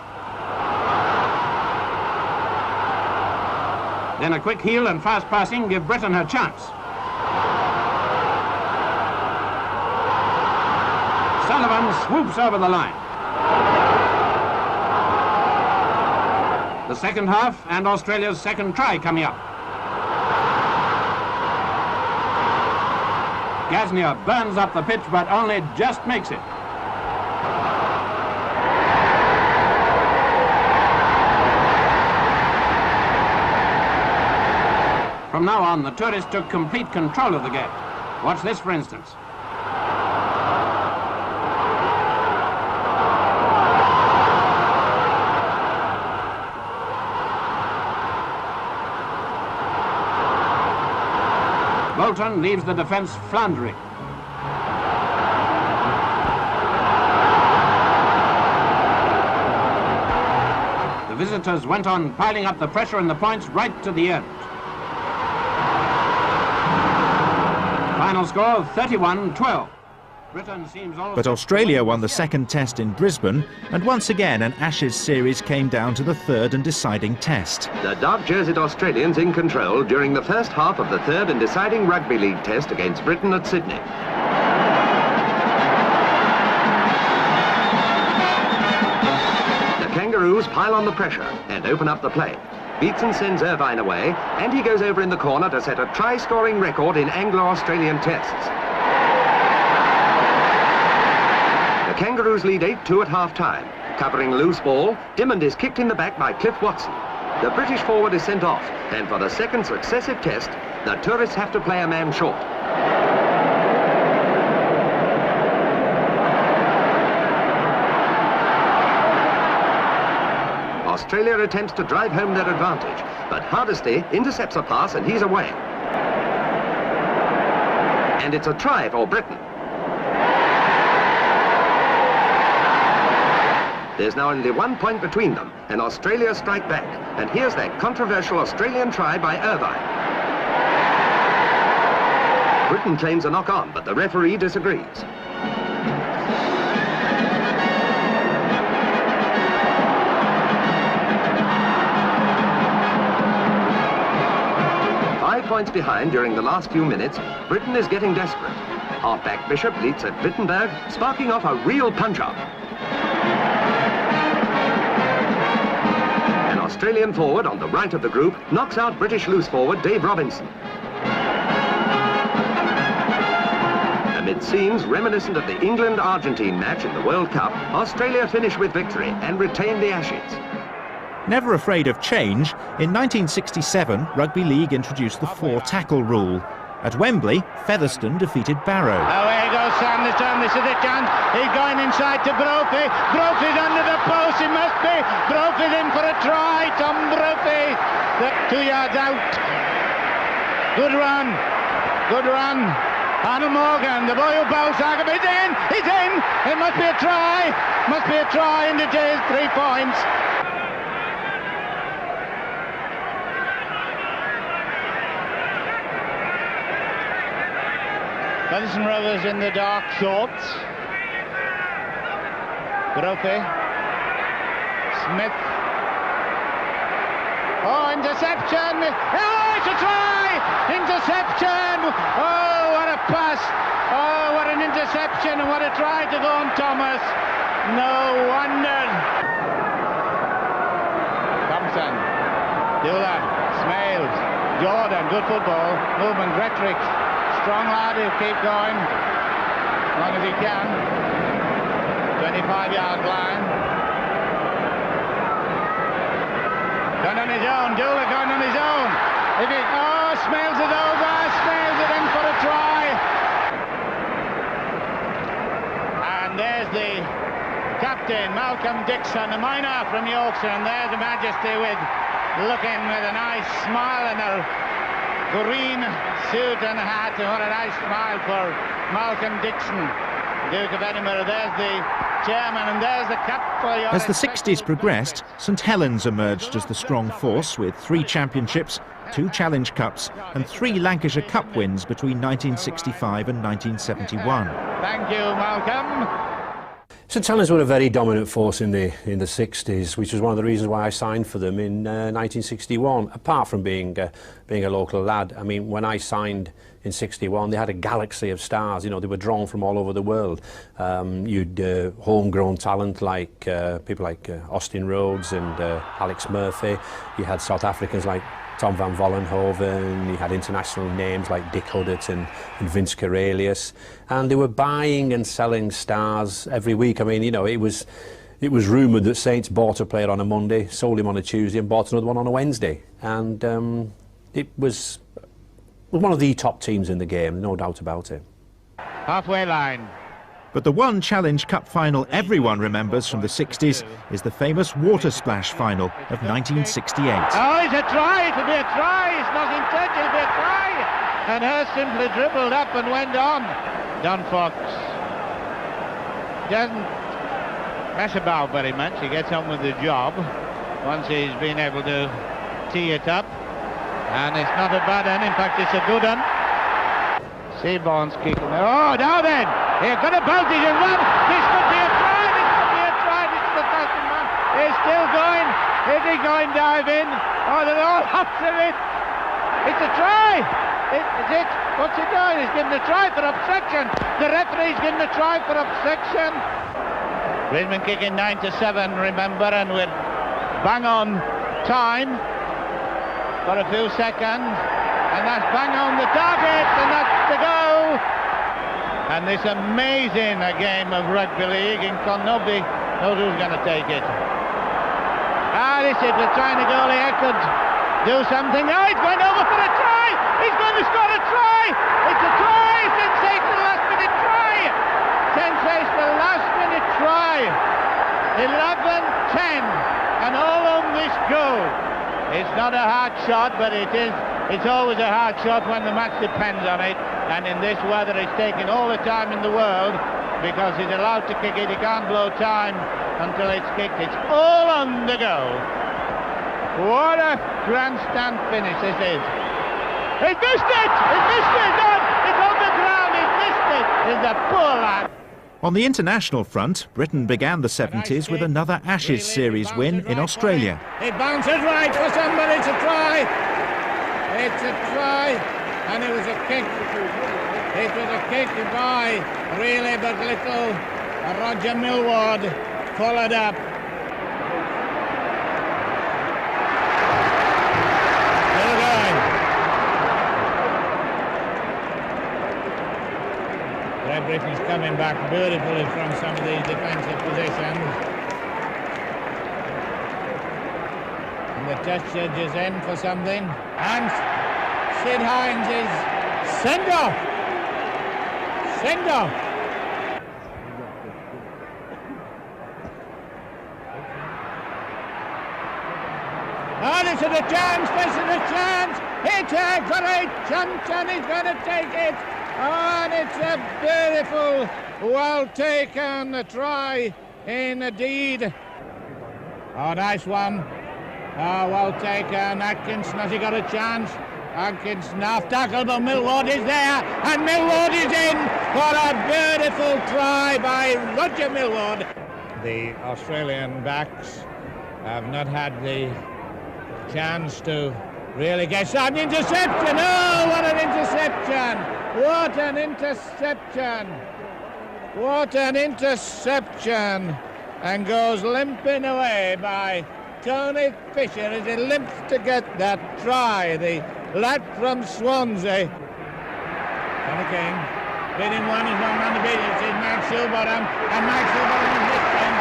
Then a quick heel and fast passing give Britain her chance. Sullivan swoops over the line. The second half and Australia's second try coming up. Gasnier burns up the pitch but only just makes it. From now on, the tourists took complete control of the game. Watch this, for instance. Bolton leaves the defence floundering. The visitors went on piling up the pressure and the points right to the end. Final score 31-12. Britain seems all. But Australia won the second test in Brisbane, and once again an Ashes series came down to the third and deciding test. The dark-jerseyed Australians in control during the first half of the third and deciding Rugby League test against Britain at Sydney. The Kangaroos pile on the pressure and open up the play. Beatson sends Irvine away, and he goes over in the corner to set a try-scoring record in Anglo-Australian tests. The Kangaroos lead 8-2 at half-time. Covering loose ball, Diamond is kicked in the back by Cliff Watson. The British forward is sent off, and for the second successive test, the tourists have to play a man short. Australia attempts to drive home their advantage, but Hardesty intercepts a pass and he's away. And it's a try for Britain. There's now only 1 point between them, and Australia strike back. And here's that controversial Australian try by Irvine. Britain claims a knock-on, but the referee disagrees. Points behind during the last few minutes, Britain is getting desperate. Halfback Bishop leads at Wittenberg, sparking off a real punch-up. An Australian forward on the right of the group knocks out British loose forward Dave Robinson. Amid scenes reminiscent of the England-Argentine match in the World Cup, Australia finish with victory and retain the Ashes. Never afraid of change, in 1967, Rugby League introduced the four-tackle rule. At Wembley, Featherstone defeated Barrow. Away goes Sam this time, this is the chance. He's going inside to Brophy. Brophy's under the post, he must be. Brophy's in for a try, Tom Brophy. 2 yards out. Good run, good run. Arnold Morgan, the boy who bowls Agam, he's in, he's in. It must be a try, and it is 3 points. Featherstone Rovers in the dark shorts. Brophy, Smith, Oh, interception! Oh, it's a try! Interception! Oh, what a pass! Oh, what an interception and what a try to go on Thomas! No wonder! Thompson, Dula, Smales, Jordan, good football, movement, Gretrick, strong lad, he'll keep going as long as he can. 25-yard line. Going on his own, Dula going on his own. Smales it over, Smales it in for a try. And there's the captain, Malcolm Dixon, a miner from Yorkshire, and there's the Majesty looking with a nice smile and a green suit and hat, and what a nice smile for Malcolm Dixon, Duke of Edinburgh. There's the chairman, and there's the cup for your... As the 60s progressed, St Helens emerged as the strong force, with 3 championships, 2 Challenge Cups and 3 Lancashire Cup wins between 1965 and 1971. Thank you, Malcolm. St Helens were a very dominant force in the 60s, which was one of the reasons why I signed for them in 1961. Apart from being a local lad, I mean, when I signed in 61, they had a galaxy of stars. You know, they were drawn from all over the world. You'd homegrown talent like people like Austin Rhodes and Alex Murphy. You had South Africans like Tom van Vollenhoven. You had international names like Dick Huddart and Vince Corelius, and they were buying and selling stars every week. I mean, you know, it was rumoured that Saints bought a player on a Monday, sold him on a Tuesday, and bought another one on a Wednesday, and it was one of the top teams in the game, no doubt about it. Halfway line. But the one Challenge Cup final everyone remembers from the 60s is the famous water splash final of 1968. Oh, it's a try, it'll be a try, it's not in touch, it'll be a try. And Hurst simply dribbled up and went on. Don Fox doesn't mess about very much, he gets on with the job once he's been able to tee it up. And it's not a bad one, in fact it's a good one. Seaborn's kicking. Oh, now then! He's got a bounty and run! This could be a try! This could be a try! This is the passing man. He's still going. Is he going dive in? Oh, they're all after it. It's a try! Is it? What's he doing? He's given a try for obstruction. The referee's given a try for obstruction. Brisbane kicking 9-7, remember, and we're bang on time for a few seconds. And that's bang on the target, and that's the goal. And this amazing game of rugby league in Connobby. Knows who's going to take it. This is the trying to goalie. He could do something. Oh, he's going over for a try. He's going to score a try. It's a try. Sensational last-minute try. Sensational last-minute try. 11-10, and all on this goal. It's not a hard shot, but it is. It's always a hard shot when the match depends on it, and in this weather it's taking all the time in the world because he's allowed to kick it. He can't blow time until it's kicked. It's all on the go. What a grandstand finish this is. He's missed it! He's missed it! It's on the ground! He's missed it! He's a poor lad. On the international front, Britain began the 70s with another Ashes series win in Australia. It bounces right for somebody. It's a try. It's a try, and it was a kick. It was a kick by really but little Roger Millward, followed up. Still going. Great Britain's coming back beautifully from some of these defensive positions. And the touch edge is in for something. And Sid Hines is send off. Send off. Oh, this is a chance. This is a chance. He takes a great chance and he's going to take it. Oh, and it's a beautiful, well taken try indeed. Oh, nice one. Oh, well taken. Atkinson, has he got a chance? Atkinson half tackle, but Millward is there, and Millward is in for a beautiful try by Roger Millward. The Australian backs have not had the Chance to really get some interception. Oh, what an interception! What an interception! What an interception! And goes limping away by Tony Fisher as he limps to get that try. The lad from Swansea. Connor King. Beating one is one man to beat. It's Mike Shilbottom. And Mike Shilbottom is missing.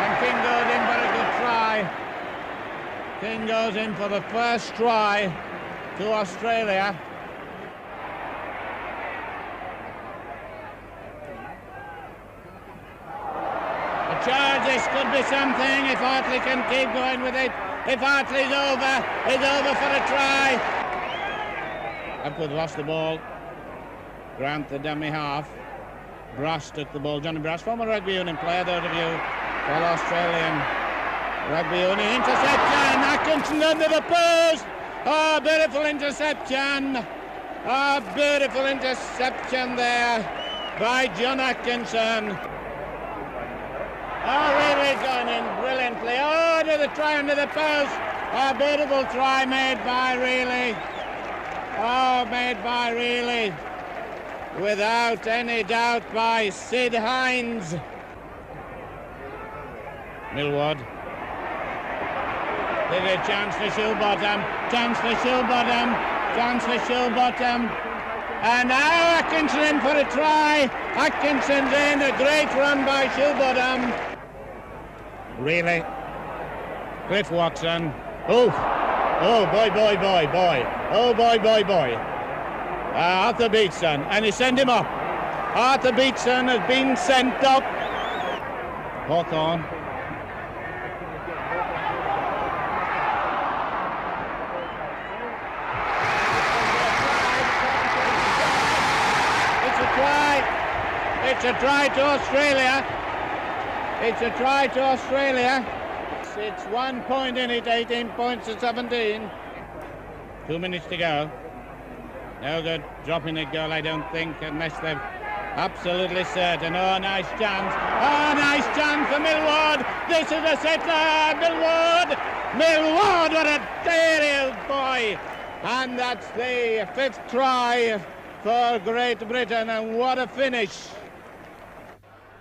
And King goes in for a good try. King goes in for the first try to Australia. The charge, this could be something if Hartley can keep going with it. If Hartley's over, it's over for a try. Upwood lost the ball. Grant the dummy half. Brass took the ball. Johnny Brass, former rugby union player, those of you, well, Australian rugby union interception. Atkinson under the post. Oh, beautiful interception. Oh, beautiful interception there by John Atkinson. Oh, really going in brilliantly. Oh, to the try under the post. Oh, beautiful try made by Reilly. Oh, made by Reilly. Without any doubt by Sid Hines. Millward. There's a chance for Shilbottom. Chance for Shilbottom. Chance for Shilbottom. And now Atkinson in for a try. Atkinson's in. A great run by Shilbottom. Really? Cliff Watson. Oof. Oh, boy, boy, boy, boy. Oh, boy, boy, boy. Arthur Beetson. And he sent him up. Arthur Beetson has been sent up. Hawthorne. It's a try to Australia. It's a try to Australia. It's 1 point in it, 18 points to 17. 2 minutes to go. No good dropping a goal, I don't think, unless they're absolutely certain. Oh, nice chance. Oh, nice chance for Millward. This is a setter. Millward. Millward, what a daring boy. And that's the 5th try for Great Britain, and what a finish.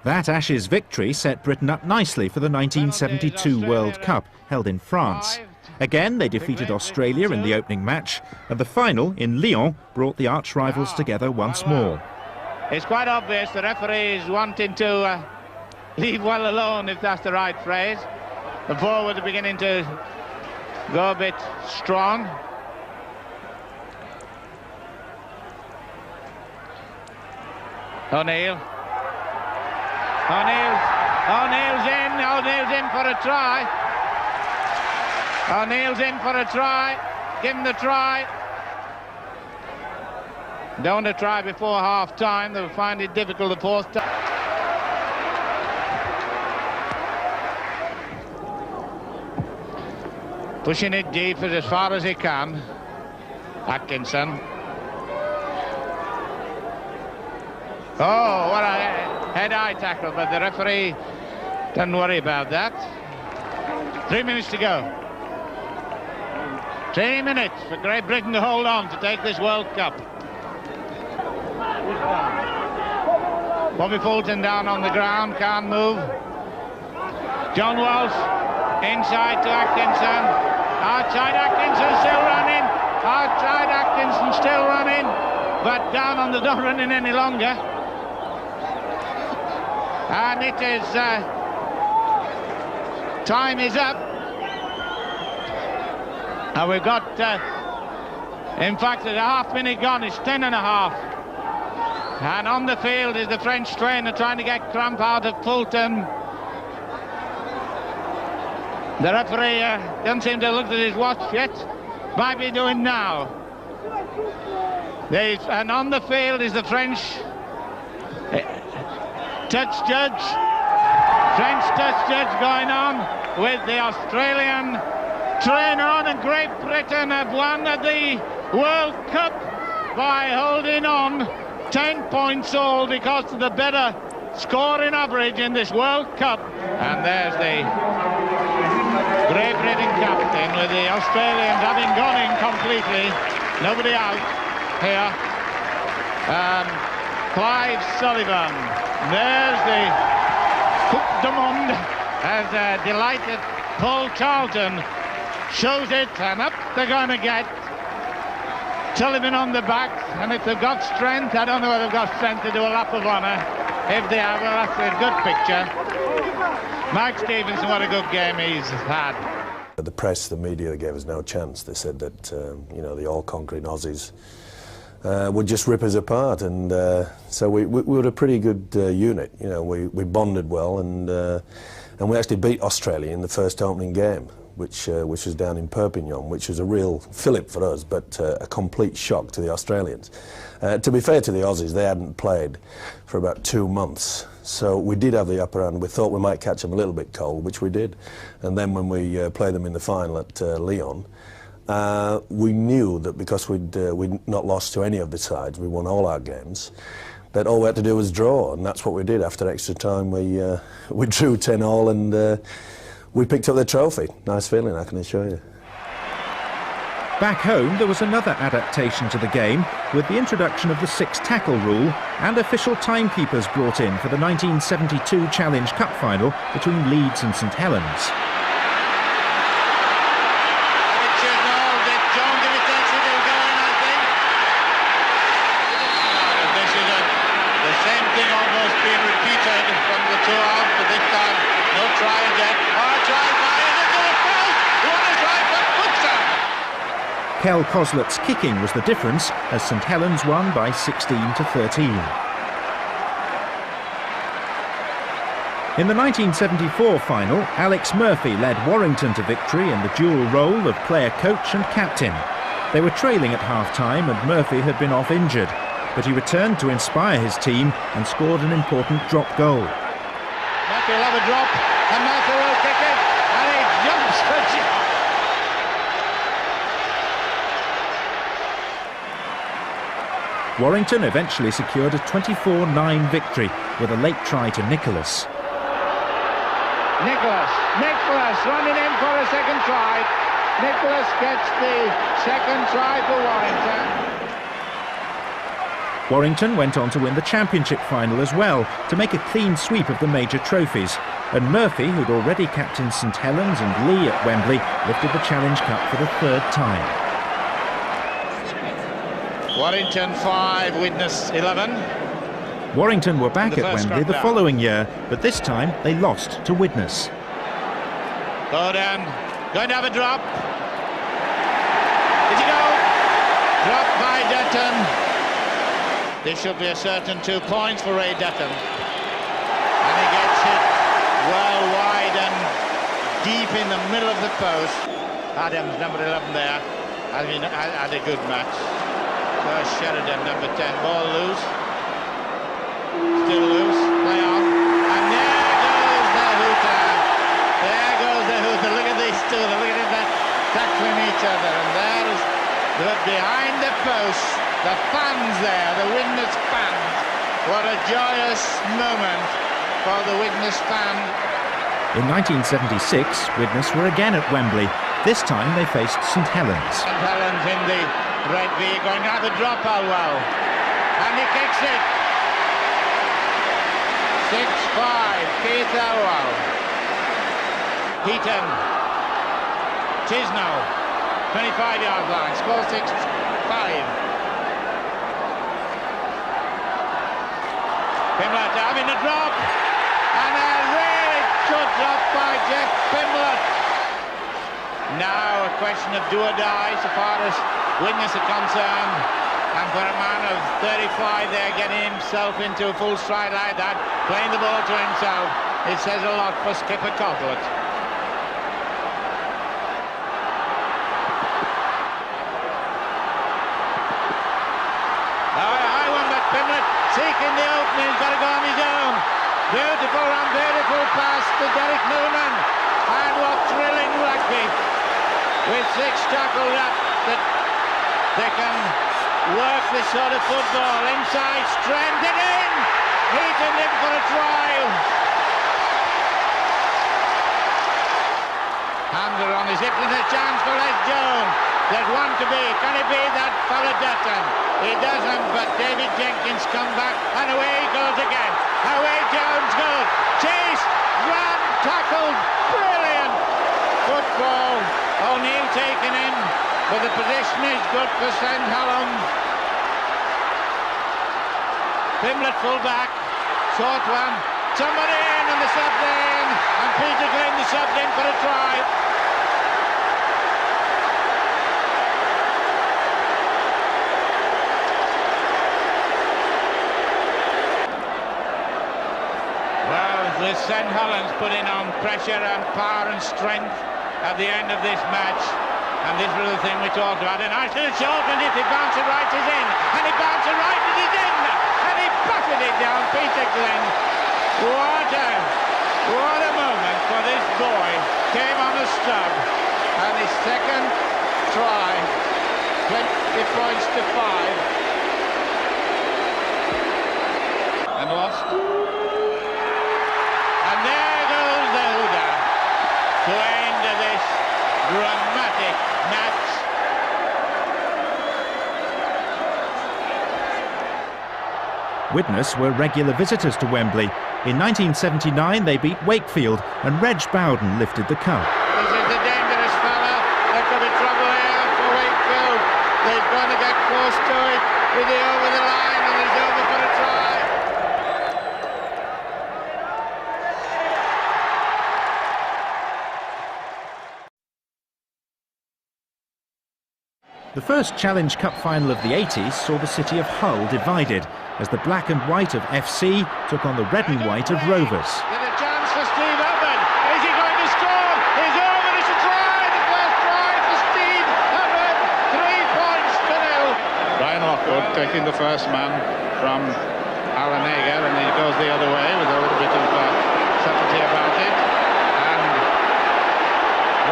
That Ashes victory set Britain up nicely for the 1972 World Cup, held in France. Again, they defeated Australia in the opening match, and the final in Lyon brought the arch-rivals together once more. It's quite obvious the referee is wanting to leave well alone, if that's the right phrase. The forwards are beginning to go a bit strong. O'Neill. O'Neill's in for a try. O'Neill's in for a try. Give him the try. Don't want to try before half-time. They'll find it difficult the 4th time. Pushing it deep as far as he can. Atkinson. Oh, what a head-eye tackle, but the referee doesn't worry about that. 3 minutes to go. 3 minutes for Great Britain to hold on to take this World Cup. Bobby Fulton down on the ground, can't move. John Walsh inside to Atkinson. Outside Atkinson still running. Outside Atkinson still running. But down on the not running any longer. And it is, time is up. And we've got, in fact, there's a half-minute gone, it's 10 and a half. And on the field is the French trainer trying to get cramp out of Fulton. The referee doesn't seem to have looked at his watch yet. Might be doing now. And on the field is the French touch judge. French touch judge going on with the Australian trainer on, and Great Britain have won the World Cup by holding on 10 points all because of the better scoring average in this World Cup. And there's the Great Britain captain, with the Australians having gone in completely. Nobody out here. Clive Sullivan. There's the Coupe du Monde as delighted Paul Charlton shows it, and up they're going to get. Sullivan on the back, and if they've got strength, I don't know whether they've got strength to do a lap of honour. If they have, well, that's a good picture. Mike Stevenson, what a good game he's had. The press, the media, gave us no chance. They said that, you know, the all-conquering Aussies would just rip us apart, and so we were a pretty good unit. You know, we bonded well, and we actually beat Australia in the first opening game, which was down in Perpignan, which was a real fillip for us, but a complete shock to the Australians. To be fair to the Aussies, they hadn't played for about 2 months, so we did have the upper hand. We thought we might catch them a little bit cold, which we did, and then when we played them in the final at Lyon, we knew that because we'd not lost to any of the sides, we won all our games, that all we had to do was draw, and that's what we did. After extra time, we drew 10-all, and we picked up the trophy. Nice feeling, I can assure you. Back home, there was another adaptation to the game with the introduction of the 6-tackle rule and official timekeepers brought in for the 1972 Challenge Cup final between Leeds and St Helens. Kel Coslett's kicking was the difference as St Helens won by 16-13. In the 1974 final, Alex Murphy led Warrington to victory in the dual role of player coach and captain. They were trailing at half-time and Murphy had been off injured, but he returned to inspire his team and scored an important drop goal. Murphy will have a drop, and Murphy will kick it, and he jumps for joy. Warrington eventually secured a 24-9 victory with a late try to Nicholas. Nicholas running in for a second try. Nicholas gets the second try for Warrington. Warrington went on to win the championship final as well, to make a clean sweep of the major trophies. And Murphy, who'd already captained St Helens and Lee at Wembley, lifted the Challenge Cup for the third time. Warrington 5, Widnes 11. Warrington were back at Wembley the following year, but this time they lost to Widnes. Bowden going to have a drop. Did he go? Dropped by Dutton. This should be a certain 2 points for Ray Dutton. And he gets it well wide and deep in the middle of the post. Adams, number 11 there, had a good match. Sheridan, number 10, ball loose. Still loose, play on. And there goes the hooter. There goes the hooter. Look at these two, look at that tackling each other. And there's behind the post, the fans there, the Widnes fans. What a joyous moment for the Widnes fans. In 1976, Widnes were again at Wembley. This time they faced St Helens. St Helens in the red V, going to have a drop, Alwell. And he kicks it. 6-5, Keith Alwell. Heaton. Tisno. 25-yard line, score 6-5. Pimlett having a drop. And a really good drop by Jeff Pimlett. Now a question of do or die so far as Widnes are concerned, and for a man of 35 there getting himself into a full stride like that, playing the ball to himself, it says a lot for skipper Coslet. High one, but Pimlett seeking the opening, he's got to go on his own. Beautiful run, beautiful pass to Derek Noonan, and what thrilling rugby. With 6 tackled up, that they can work this sort of football. Inside, strength it in! Heaton in for a try. Hander on his hip, and a chance for Les Jones. There's one to be. Can he be that fella Dutton? He doesn't, but David Jenkins come back, and away he goes again. Away Jones goes. Chase, run, tackled, brilliant. Football. O'Neill taken in, but the position is good for St Helens. Pimblett full back. Short one. Somebody in, and the sub in, and Peter Glynn the subbed in for a try. Well, the St Helens putting on pressure and power and strength at the end of this match, and this was the thing we talked about. And I should have shortened it. He bounced it right, is in, and he bounced it right, and he's in, and he battered it down. Peter Glynn. What a moment for this boy. Came on a stub, and his second try, 20 points to 5, and lost. And there goes the hooter to end this dramatic match. Widnes were regular visitors to Wembley. In 1979 they beat Wakefield, and Reg Bowden lifted the cup. This is a dangerous fella. There could be trouble here for Wakefield. They're going to get close to it. Is he over the line, and he's over for a try? The first Challenge Cup final of the 80s saw the city of Hull divided as the black and white of FC took on the red and white of Rovers. There's a chance for Steve Hubbard. Is he going to score? He's over. It's a try. The first try for Steve Hubbard. 3 points to 0. Brian Lockwood taking the first man from Alan Hager, and he goes the other way with a little bit of subtlety about it. And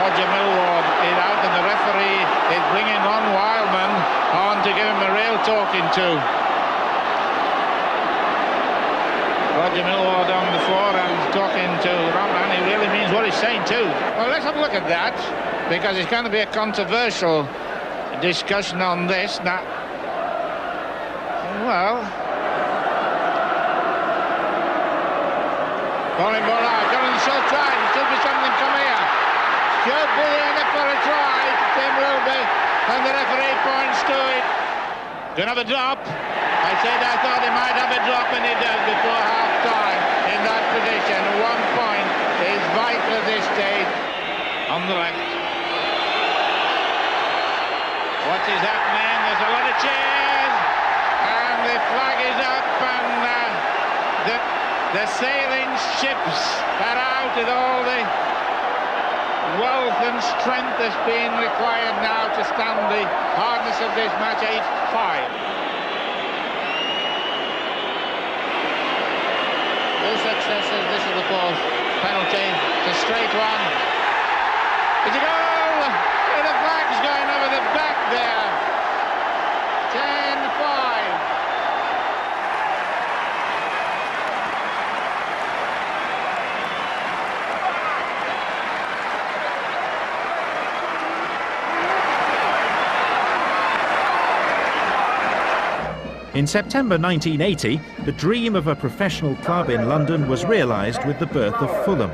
Roger Millward is out, and the referee is bringing Ron Wildman on to give him a real talking to. Roger Millward on the floor and talking to Ron, and he really means what he's saying too. Well, let's have a look at that, because it's going to be a controversial discussion on this. Now, well, Colin Bollard, Colin so tried. It should be something come here. Should be enough for a try to Tim Ruby, and the referee points to it. Gonna have a drop. I said I thought he might have a drop, and he does before half-time in that position. 1 point is vital at this stage. On the left. What is happening? There's a lot of cheers, and the flag is up, and the sailing ships are out with all the wealth and strength that's been required now to stand the hardness of this match. 8-5. Two successes. This is the fourth penalty. It's a straight one. It's a goal! And the flag's going over the back there. 10-5. In September 1980, the dream of a professional club in London was realised with the birth of Fulham.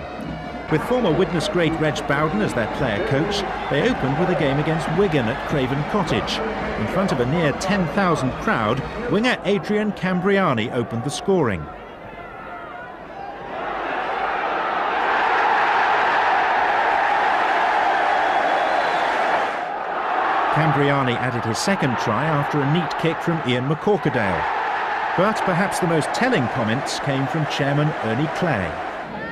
With former Widnes great Reg Bowden as their player coach, they opened with a game against Wigan at Craven Cottage. In front of a near 10,000 crowd, winger Adrian Cambriani opened the scoring. Cambriani added his second try after a neat kick from Ian McCorkadale. But perhaps the most telling comments came from chairman Ernie Clay.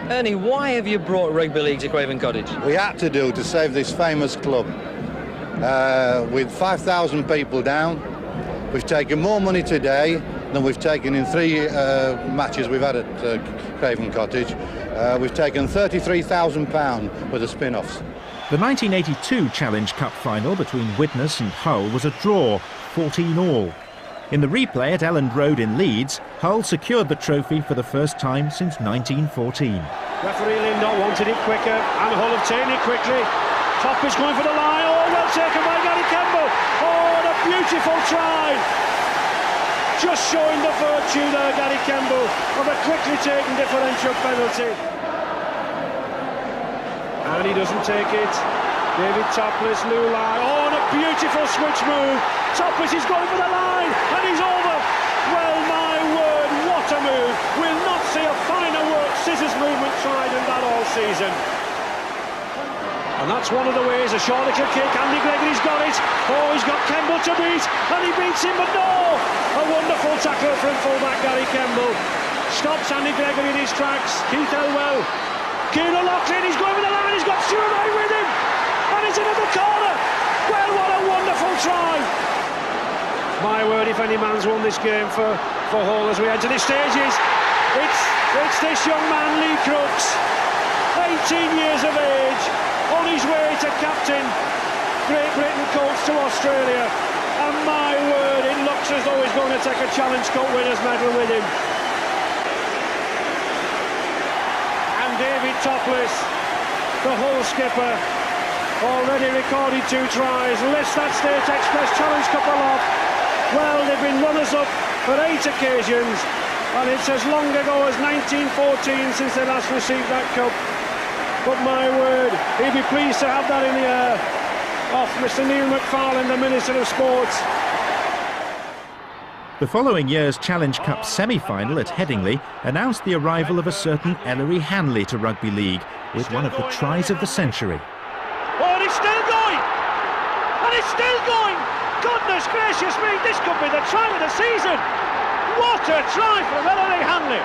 Ernie, why have you brought Rugby League to Craven Cottage? We had to do to save this famous club. With 5,000 people down, we've taken more money today than we've taken in 3 matches we've had at Craven Cottage. We've taken £33,000 with the spin-offs. The 1982 Challenge Cup final between Widnes and Hull was a draw, 14-all. In the replay at Elland Road in Leeds, Hull secured the trophy for the first time since 1914. Referee Lindott wanted it quicker, and Hull have taken it quickly. Top is going for the line. Oh, well taken by Gary Campbell. Oh, the beautiful try. Just showing the virtue there, Gary Campbell, of a quickly taken differential penalty. And he doesn't take it. David Topless, Lulai. Oh, and a beautiful switch move. Topless is going for the line, and he's over. Well, my word, what a move. We'll not see a finer work scissors movement tried than that all season. And that's one of the ways, a short little kick. Andy Gregory's got it. Oh, he's got Campbell to beat, and he beats him, but no! A wonderful tackle from fullback Gary Campbell. Stops Andy Gregory in his tracks. Keith Elwell. Kieran O'Loughlin, he's going for the line, he's got Stuart Wright with him. And it's into the corner. Well, what a wonderful try. My word, if any man's won this game for Hull as we enter this stages, it's this young man, Lee Crooks, 18 years of age, on his way to captain Great Britain Colts to Australia. And my word, it looks as though he's going to take a Challenge Cup winners medal with him. And David Topless, the Hull skipper, already recorded 2 tries, lifts that State Express Challenge Cup aloft. Well, they've been runners-up for 8 occasions, and it's as long ago as 1914 since they last received that cup. But my word, he'd be pleased to have that in the air off Mr. Neil McFarlane, the Minister of Sports. The following year's Challenge Cup semi-final at Headingley announced the arrival of a certain Ellery Hanley to Rugby League with one of the tries of the century. Oh, and it's still going! And it's still going! Goodness gracious me, this could be the try of the season! What a try from Ellery Hanley!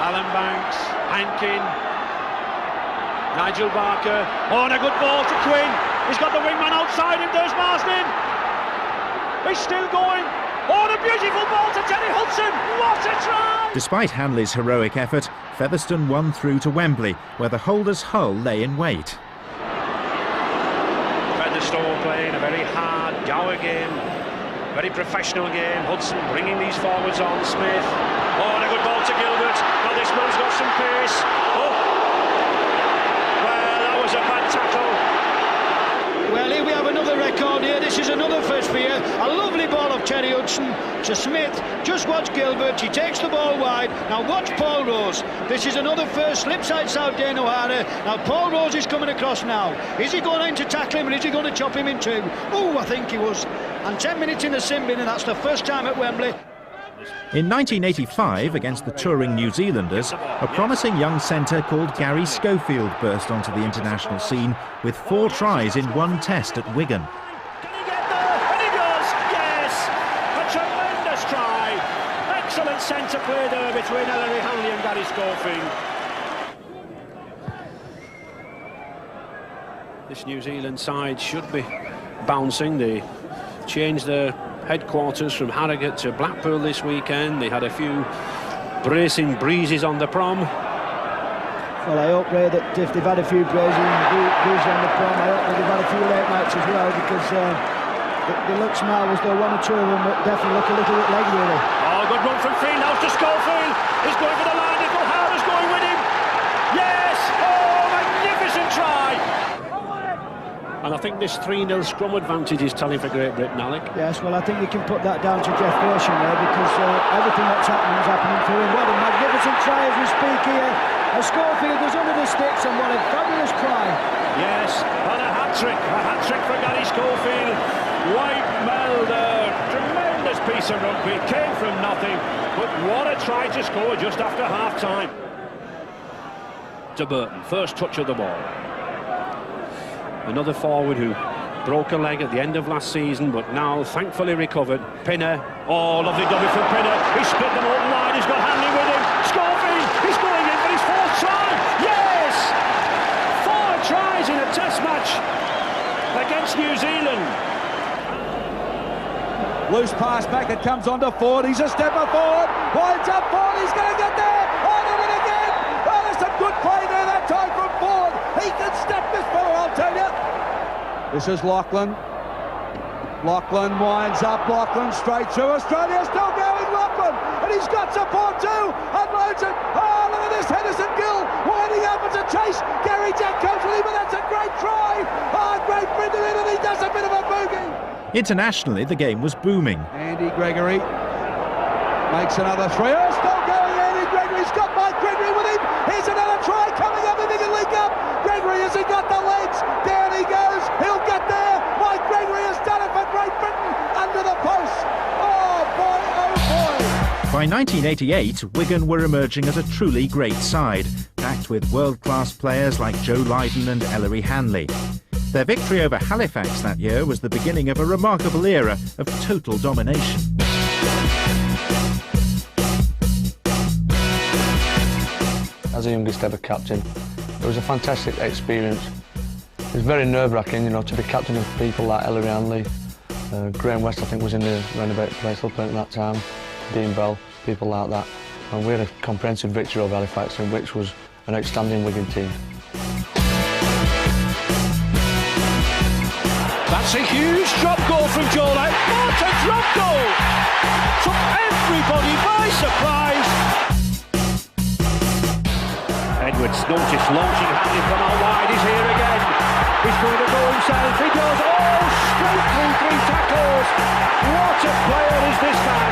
Alan Banks, Hankin, Nigel Barker. Oh, and a good ball to Quinn. He's got the wingman outside him, there's Marsden. He's still going. Oh, and a beautiful ball to Terry Hudson. What a try! Despite Hanley's heroic effort, Featherstone won through to Wembley, where the holders Hull lay in wait. Featherstone playing a very hard, dour game, very professional game. Hudson bringing these forwards on. Smith. Oh, and a good ball to Gilbert. Now this man's got some pace. Oh, well, that was a bad tackle. Well, here we have another record here. This is another first for you. A lovely ball of Terry Hudson to Smith. Just watch Gilbert. He takes the ball wide. Now watch Paul Rose. This is another first. Slipside South Dane O'Hara. Now Paul Rose is coming across now. Is he going in to tackle him, or is he going to chop him in two? Oh, I think he was. And 10 minutes in the sin bin, and that's the first time at Wembley. In 1985, against the touring New Zealanders, a promising young centre called Gary Schofield burst onto the international scene with 4 tries in 1 test at Wigan. Can he get there? And he does! Yes! A tremendous try! Excellent centre play there between Ellery Hanley and Gary Schofield. This New Zealand side should be bouncing. They changed their headquarters from Harrogate to Blackpool this weekend. They had a few bracing breezes on the prom. Well, I hope, Ray, that if they've had a few bracing breezes on the prom, I hope that they've had a few late nights as well, because it looks now as though 1 or 2 of them definitely look a little bit leggy, really. Oh, good run from Fieldhouse to Schofield. He's going for the line. O'Hara's going with him. Yes! Oh, magnificent try! And I think this 3-0 scrum advantage is telling for Great Britain, Alec. Yes, well, I think you can put that down to Jeff Gresham there, because everything that's happening is happening for him. What a magnificent try as we speak here. Schofield was under the sticks, and what a fabulous try. Yes, and a hat-trick for Gary Schofield. White Mel there, tremendous piece of rugby, came from nothing, but what a try to score just after half-time. To Burton, first touch of the ball. Another forward who broke a leg at the end of last season, but now thankfully recovered. Pinner. Oh, lovely dummy from Pinner. He split them open wide. He's got Hanley with him. Schofield, he's going in for his 4th try. Yes! 4 tries in a test match against New Zealand. Loose pass back, it comes on to Ford. He's a stepper forward. Winds up Ford. He's going to get there. Oh, did it again. Oh, there's some good play there that time from Ford. He can step this fella, I'll tell you. This is Lachlan. Lachlan winds up. Lachlan straight through. Australia still going. Lachlan. one, and he's got support too, and loads of, oh, look at this, Henderson Gill winding up as a chase. Gary Jack comes with him, but that's a great try. Oh, Great Britain in, and he does a bit of a boogie. Internationally, the game was booming. Andy Gregory makes another three. Oh, still going, Andy Gregory's got Mike Gregory with him. Here's another try coming up, if he can link up. Gregory, has he got the legs? Down he goes, he'll get there. Mike Gregory has done it for Great Britain under the post. Oh boy, oh boy. By 1988, Wigan were emerging as a truly great side, backed with world-class players like Joe Lydon and Ellery Hanley. Their victory over Halifax that year was the beginning of a remarkable era of total domination. As the youngest ever captain, it was a fantastic experience. It was very nerve-wracking, you know, to be captain of people like Ellery Hanley. Graham West, I think, was in the roundabout place up at that time. Dean Bell, people like that. And we had a comprehensive victory over Halifax, which was an outstanding Wigan team. That's a huge drop goal from Joe Lydon. What a drop goal! Took everybody by surprise. Edwards noticed launching Hanley from out wide. He's here again. He's going to go himself. He goes, oh, straight through 3 tackles. What a player is this man?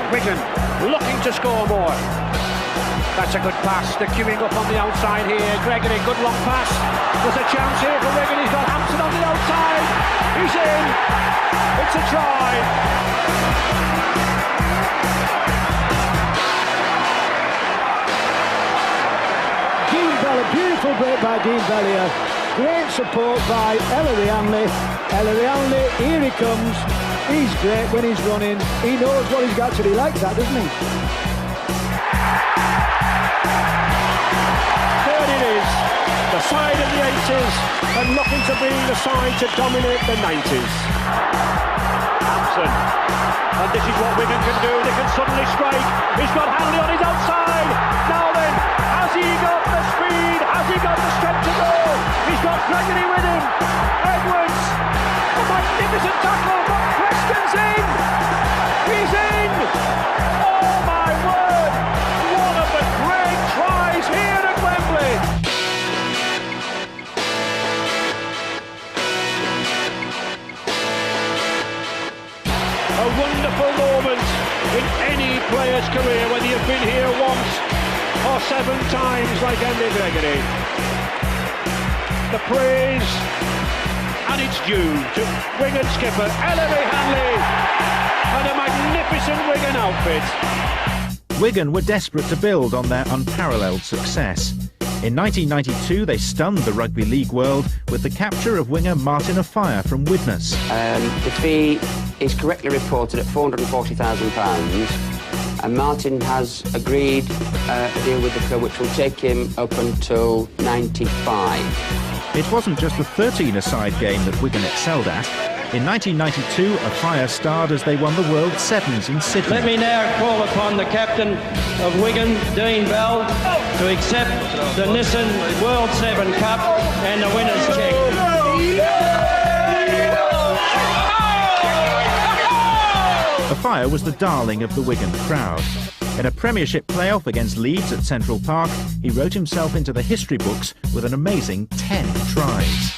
Wigan looking to score more. That's a good pass. They're queuing up on the outside here. Gregory, good long pass. There's a chance here for Wigan. He's got Hampson on the outside. He's in. It's a try. Dean Bell, a beautiful break by Dean Bell here. Great support by Ellery Hanley. Ellery Hanley, here he comes. He's great when he's running. He knows what he's got to. He likes that, doesn't he? There it is. The side of the 80s and looking to be the side to dominate the 90s. Hampson. And this is what Wigan can do. They can suddenly strike. He's got Hanley on his outside. Now then, has he got the speed? Has he got the strength to go? He's got Gregory with him. Edwards. A magnificent tackle, but Preston's in. He's in. Oh my word. One of the great tries here at Wembley. A wonderful moment in any player's career, whether you've been here once or 7 times like Andy Gregory. The praise, and it's due to Wigan skipper Ellery Hanley and a magnificent Wigan outfit. Wigan were desperate to build on their unparalleled success. In 1992, they stunned the Rugby League world with the capture of winger Martin Offiah from Widnes. The fee is correctly reported at £440,000, and Martin has agreed a deal with the club which will take him up until 95. It wasn't just the 13-a-side game that Wigan excelled at. In 1992, Offiah starred as they won the World Sevens in Sydney. Let me now call upon the captain of Wigan, Dean Bell, to accept the Nissan World 7 Cup and the winner's cheque. Offiah was the darling of the Wigan crowd. In a Premiership playoff against Leeds at Central Park, he wrote himself into the history books with an amazing 10 tries.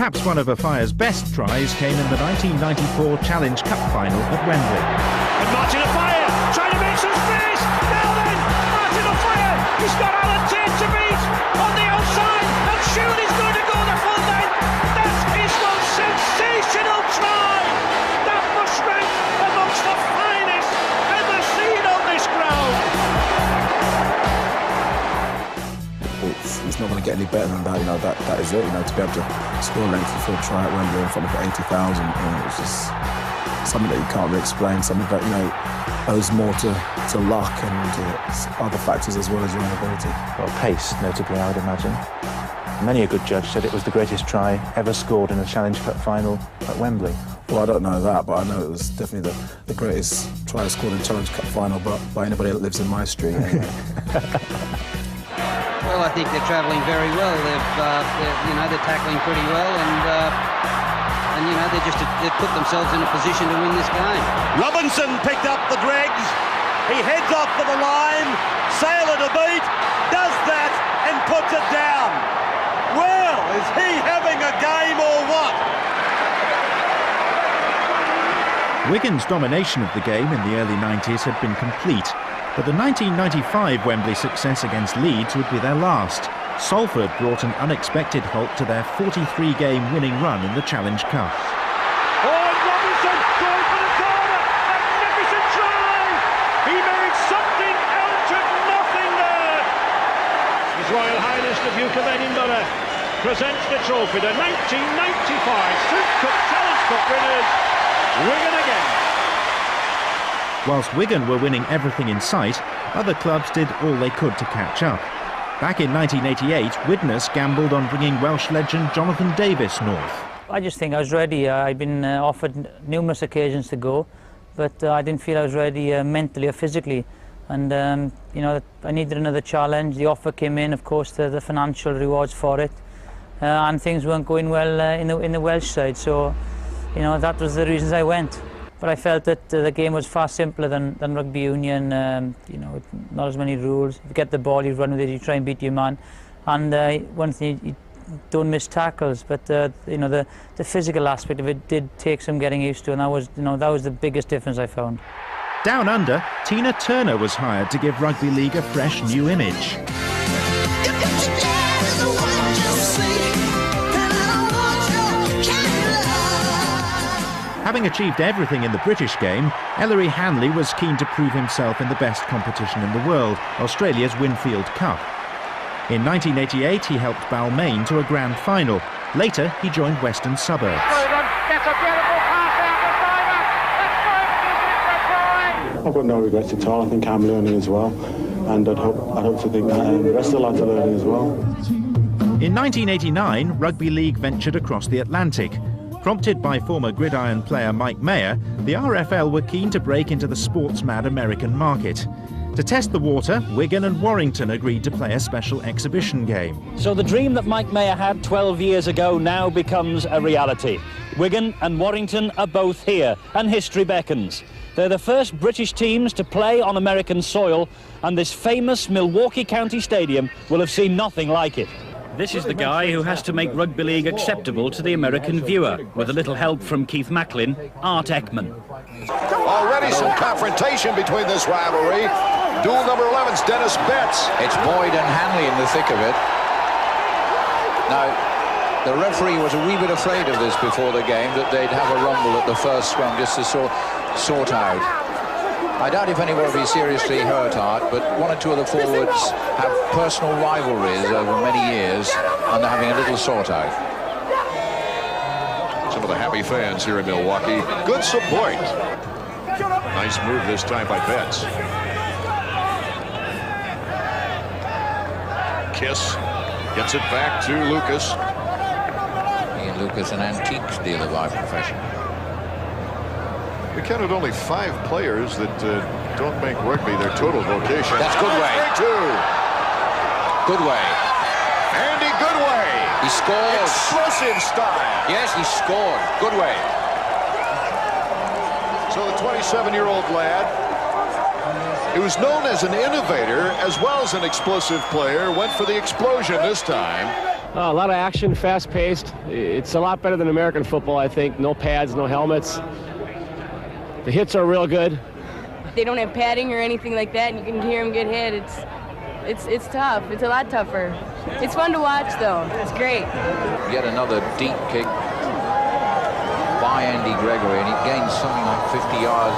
Perhaps one of Afaya's best tries came in the 1994 Challenge Cup final at Wembley. And Martin Afaya trying to make some space. Now then, Martin Afaya, he's got Alan Tate to beat on the outside, and Shaun is going to go the full length. That is one sensational try. That must rank amongst the finest ever seen on this ground. It's not going to get any better than that. You know, that is it. You know, to be able to score a lengthy full try at Wembley in front of 80,000, you know, it's just something that you can't really explain. Something that, you know, owes more to luck and other factors as well as your own ability. Well, pace, notably, I would imagine. Many a good judge said it was the greatest try ever scored in a Challenge Cup final at Wembley. Well, I don't know that, but I know it was definitely the greatest try scored in a Challenge Cup final, but by anybody that lives in my street. Anyway. Well, I think they're travelling very well. They're tackling pretty well, and you know, they've put themselves in a position to win this game. Robinson picked up the dregs. He heads off for the line. Sailor to beat. Does that and puts it down. Well, is he having a game or what? Wigan's domination of the game in the early 90s had been complete, but the 1995 Wembley success against Leeds would be their last. Salford brought an unexpected halt to their 43-game winning run in the Challenge Cup. Oh, and Robinson going for the corner. Magnificent try. He made something out of nothing there. His Royal Highness the Duke of Edinburgh presents the trophy, the 1995 Soup Cup Challenge Cup winners, Wigan again. Whilst Wigan were winning everything in sight, other clubs did all they could to catch up. Back in 1988, Widnes gambled on bringing Welsh legend Jonathan Davis north. I just think I was ready. I'd been offered numerous occasions to go, but I didn't feel I was ready mentally or physically. And you know, I needed another challenge. The offer came in, of course, the financial rewards for it, and things weren't going well in the Welsh side. So, you know, that was the reasons I went. But I felt that the game was far simpler than rugby union. You know, not as many rules. If you get the ball, you run with it, you try and beat your man. And one thing, you don't miss tackles. But you know, the physical aspect of it did take some getting used to, and that was the biggest difference I found. Down under, Tina Turner was hired to give rugby league a fresh new image. Having achieved everything in the British game, Ellery Hanley was keen to prove himself in the best competition in the world, Australia's Winfield Cup. In 1988, he helped Balmain to a grand final. Later, he joined Western Suburbs. I've got no regrets at all. I think I'm learning as well, and I'd hope to think the rest of the lads are learning as well. In 1989, Rugby League ventured across the Atlantic. Prompted by former gridiron player Mike Mayer, the RFL were keen to break into the sports-mad American market. To test the water, Wigan and Warrington agreed to play a special exhibition game. So the dream that Mike Mayer had 12 years ago now becomes a reality. Wigan and Warrington are both here, and history beckons. They're the first British teams to play on American soil, and this famous Milwaukee County Stadium will have seen nothing like it. This is the guy who has to make rugby league acceptable to the American viewer, with a little help from Keith Macklin, Art Ekman. Already some confrontation between this rivalry. Duel number 11's Dennis Betts. It's Boyd and Hanley in the thick of it. Now, the referee was a wee bit afraid of this before the game, that they'd have a rumble at the first scrum just to sort out. I doubt if anyone will be seriously hurt, Art, but one or two of the forwards have personal rivalries over many years, and they're having a little sort out. Some of the happy fans here in Milwaukee. Good support. Nice move this time by Betts. Kiss gets it back to Lucas. Ian Lucas, an antiques deal of our profession. We counted only 5 players that don't make rugby their total vocation. That's Goodway. Goodway. Andy Goodway. He scored. Explosive style. Yes, he scored. Goodway. So the 27-year-old lad, who was known as an innovator as well as an explosive player, went for the explosion this time. A lot of action, fast-paced. It's a lot better than American football, I think. No pads, no helmets. The hits are real good. They don't have padding or anything like that, and you can hear them get hit. It's tough. It's a lot tougher. It's fun to watch, though. It's great. Yet another deep kick by Andy Gregory, and he gains something like 50 yards.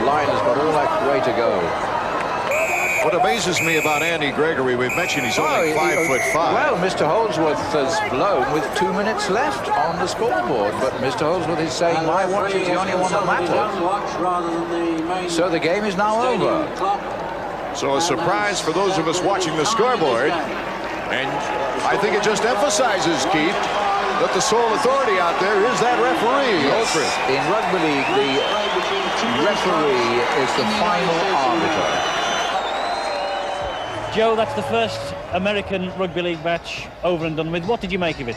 Lyon has got all that way to go. What amazes me about Andy Gregory, we've mentioned he's only 5'5". Well, Mr. Holdsworth has blown with 2 minutes left on the scoreboard, but Mr. Holdsworth is saying my watch is the only one that matters. So the game is now over. So a surprise for those of us watching the scoreboard, and I think it just emphasizes, Keith, that the sole authority out there is that referee. Yes. In Rugby League, the referee is the final arbiter. Joe, that's the first American Rugby League match over and done with. What did you make of it?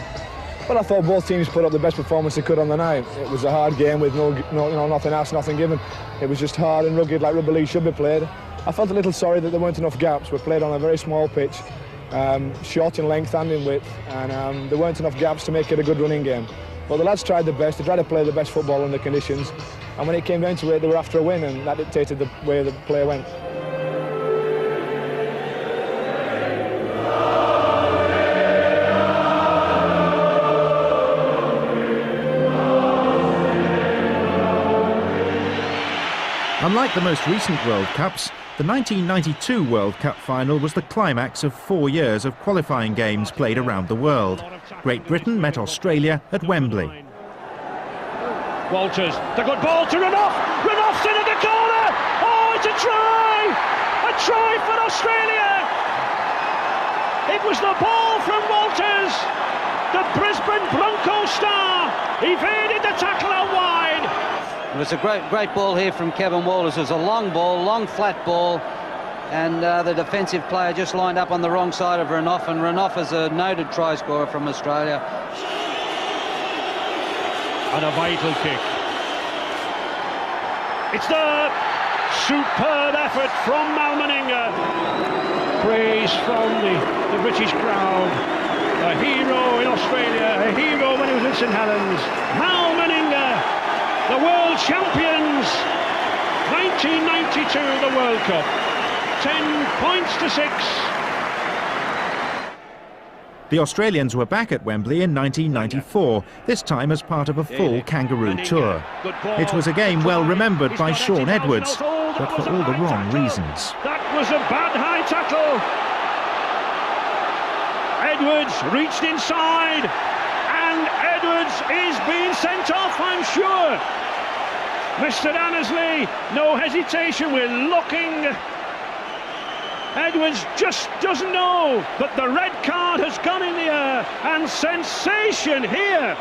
Well, I thought both teams put up the best performance they could on the night. It was a hard game with nothing asked, nothing given. It was just hard and rugged like rugby league should be played. I felt a little sorry that there weren't enough gaps. We played on a very small pitch, short in length and in width, and there weren't enough gaps to make it a good running game. But the lads tried their best. They tried to play the best football under conditions, and when it came down to it, they were after a win, and that dictated the way the play went. Unlike the most recent World Cups, the 1992 World Cup final was the climax of 4 years of qualifying games played around the world. Great Britain met Australia at Wembley. Walters, the good ball to Renouf. Renouf's in at the corner. Oh, it's a try! A try for Australia! It was the ball from Walters. The Brisbane Broncos star evaded the tackle out wide. It was a great ball here from Kevin Walters. It was a long ball, long flat ball, and the defensive player just lined up on the wrong side of Renouf, and Renouf is a noted try scorer from Australia. And a vital kick. It's the superb effort from Mal Meninga. Praise from the British crowd. A hero in Australia, a hero when he was in St Helens. Mal Meninga, the world champions. 1992, the World Cup. 10 points to 6. The Australians were back at Wembley in 1994, this time as part of a full Kangaroo tour. It was a game well remembered by Shaun Edwards, but for all the wrong reasons. That was a bad high tackle. Edwards reached inside, and Edwards is being sent off, I'm sure. Mr. Annesley, no hesitation, we're looking. Edwards just doesn't know, but the red card has gone in the air, and sensation here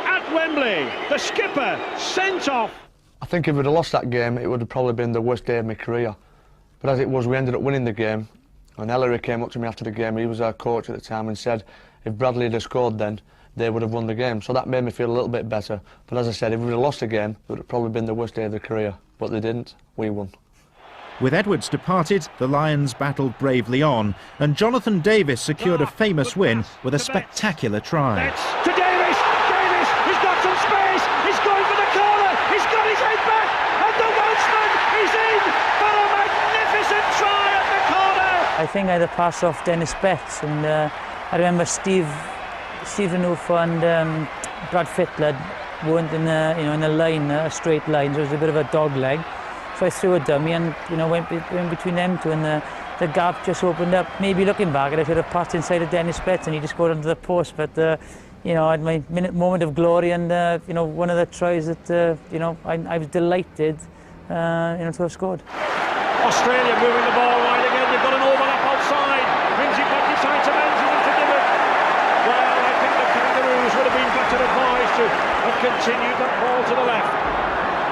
at Wembley. The skipper sent off. I think if we'd have lost that game, it would have probably been the worst day of my career. But as it was, we ended up winning the game. And Ellery came up to me after the game, he was our coach at the time, and said if Bradley had scored then, they would have won the game. So that made me feel a little bit better. But as I said, if we'd have lost the game, it would have probably been the worst day of the career. But they didn't, we won. With Edwards departed, the Lions battled bravely on, and Jonathan Davis secured a famous win with a spectacular try. To Davis! Davis! He's got some space! He's going for the corner! He's got his head back! And the Welshman is in for a magnificent try at the corner! I think I had a pass off Dennis Betts, and I remember Steve Renouf and Brad Fittler weren't in a line, a straight line, so it was a bit of a dog leg. So I threw a dummy and went between them two, and the gap just opened up. Maybe looking back, I should have passed inside of Dennis Betts and he just got under the post. But I had my moment of glory, and one of the tries that I was delighted to have scored. Australia moving the ball wide again. They've got an overlap outside. Brings it back inside to Menzies and to Dimmock. Well, I think the Kangaroos would have been better advised to have continued that ball to the left.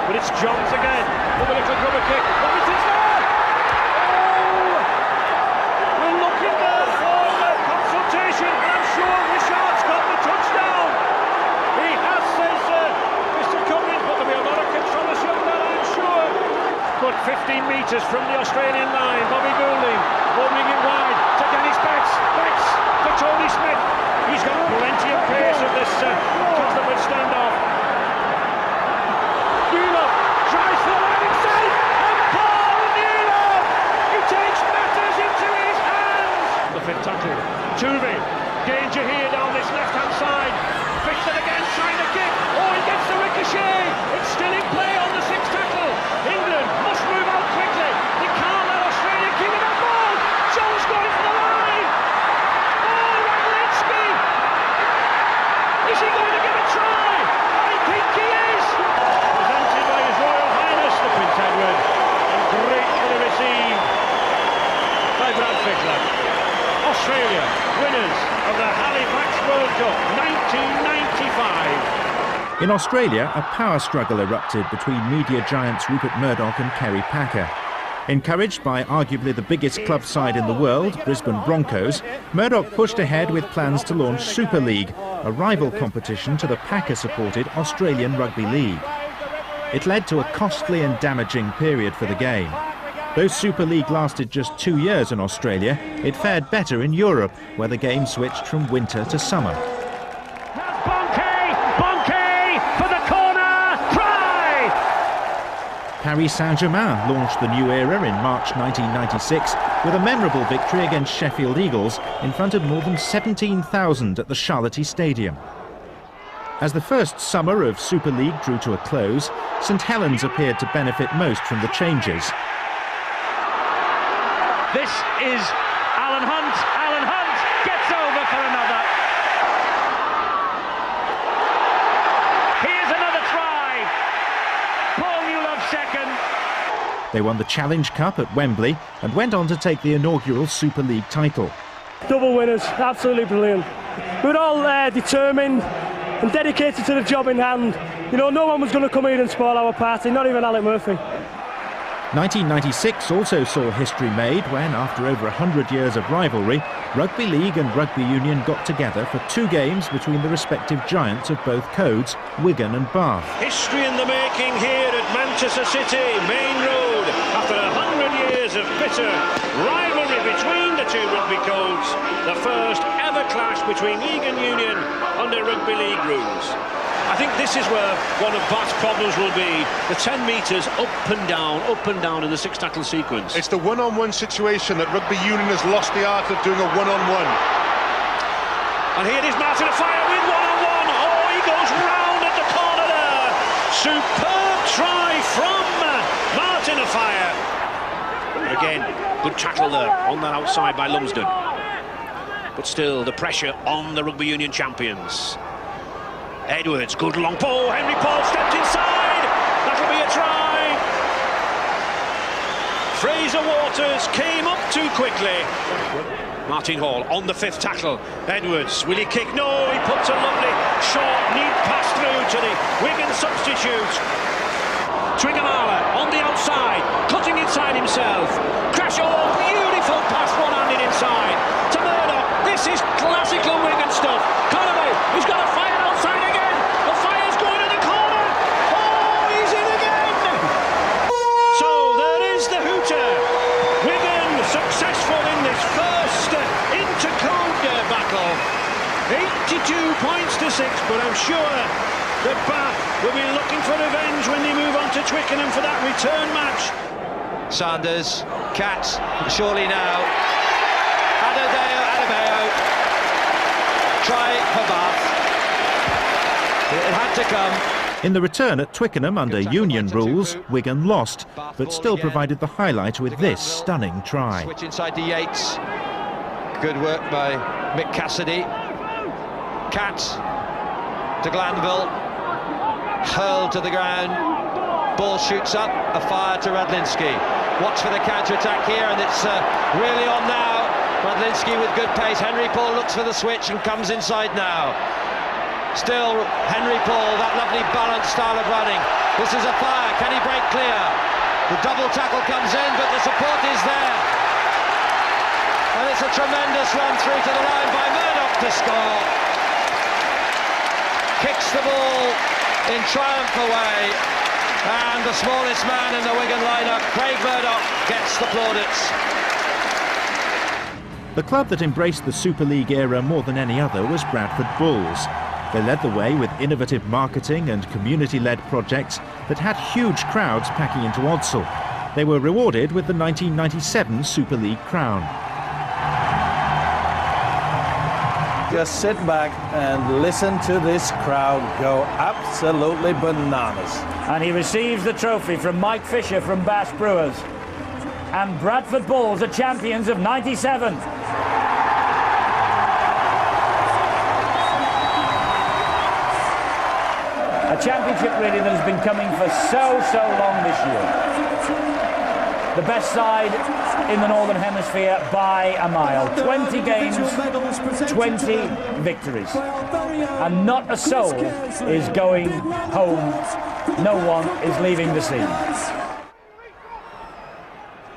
But it's Johns again. With a little rubber kick. Robinson's there! Oh! We're looking there for the consultation. And I'm sure Richard's got the touchdown. He has, says Mr. Cummins, but there'll be a lot of controversy on that, I'm sure. But 15 15 metres from the Australian line. Bobby Goulding opening it wide to Dennis Betts. Betts for Tony Smith. He's got plenty of pace of this Constable standoff. Newlove tries for the line inside, and Paul Newlove, he takes matters into his hands. The fifth tackle. Tuvey, danger here down this left-hand side. Fixed it again, trying to kick. Oh, he gets the ricochet. It's still in play on the sixth tackle. England must move out quickly. They can't let Australia keep it on ball. Jones going for the line. Oh, Radlinski. Is he going to give a try? I think he is. Presented by His Royal Highness the Prince Edward, and gratefully received by Brad Fittler. Australia, winners of the Halifax World Cup 1995. In Australia, a power struggle erupted between media giants Rupert Murdoch and Kerry Packer. Encouraged by arguably the biggest club side in the world, Brisbane Broncos, Murdoch pushed ahead with plans to launch Super League, a rival competition to the Packer-supported Australian Rugby League. It led to a costly and damaging period for the game. Though Super League lasted just 2 years in Australia, it fared better in Europe, where the game switched from winter to summer. Bonke for the corner, try! Paris Saint-Germain launched the new era in March 1996 with a memorable victory against Sheffield Eagles in front of more than 17,000 at the Charlotte Stadium. As the first summer of Super League drew to a close, St Helens appeared to benefit most from the changes. This is Alan Hunt. Alan Hunt gets over for another. Here's another try. Paul Newlove second. They won the Challenge Cup at Wembley and went on to take the inaugural Super League title. Double winners, absolutely brilliant. We were all determined and dedicated to the job in hand. You know, no one was going to come in and spoil our party, not even Alec Murphy. 1996 also saw history made when, after over 100 years of rivalry, Rugby League and Rugby Union got together for 2 games between the respective giants of both codes, Wigan and Bath. History in the making here at Manchester City, Main Road. After 100 years of bitter rivalry between the two rugby codes, the first ever clash between League and Union under Rugby League rules. I think this is where one of Bath's problems will be. The 10 metres up and down in the 6 tackle sequence. It's the one-on-one situation that Rugby Union has lost the art of doing a one-on-one. And here it is Martin Afire with one-on-one. Oh, he goes round at the corner there. Superb try from Martin Afire. Again, good tackle there on that outside by Lumsden. But still, the pressure on the Rugby Union champions. Edwards, good long ball. Henry Paul stepped inside. That'll be a try. Fraser Waters came up too quickly. Martin Hall on the 5th tackle. Edwards, will he kick? No, he puts a lovely short, neat pass through to the Wigan substitute. Twingamala on the outside, cutting inside himself. Crash, oh, beautiful pass, one-handed inside to Murdoch. This is classical Wigan stuff. Conway, he's got a fire outside again. The fire's going in the corner. Oh, he's in again. So there is the hooter. Wigan successful in this first inter-code battle. 82 points to 6, but I'm sure that Bath will be looking for revenge when they move on to Twickenham for that return match. Sanders, Katz, surely now. Adebayo. Try for Bath. It had to come. In the return at Twickenham under Union rules, Wigan lost, but still provided the highlight with this stunning try. Switch inside to Yates. Good work by Mick Cassidy. Katz to Glanville. Hurled to the ground. Ball shoots up. A fire to Radlinski. Watch for the counter-attack here, and it's really on now. Radlinski with good pace. Henry Paul looks for the switch and comes inside now. Still Henry Paul, that lovely balanced style of running. This is a fire. Can he break clear? The double tackle comes in, but the support is there. And it's a tremendous run through to the line by Murdoch to score. Kicks the ball in triumph away. And the smallest man in the Wigan lineup, Craig Murdoch, gets the plaudits. The club that embraced the Super League era more than any other was Bradford Bulls. They led the way with innovative marketing and community-led projects that had huge crowds packing into Odsal. They were rewarded with the 1997 Super League crown. Just sit back and listen to this crowd go absolutely bananas. And he receives the trophy from Mike Fisher from Bass Brewers. And Bradford Bulls are champions of '97. A championship really that has been coming for so long this year. The best side in the Northern Hemisphere by a mile. 20 games, 20 victories. And not a soul is going home. No one is leaving the scene.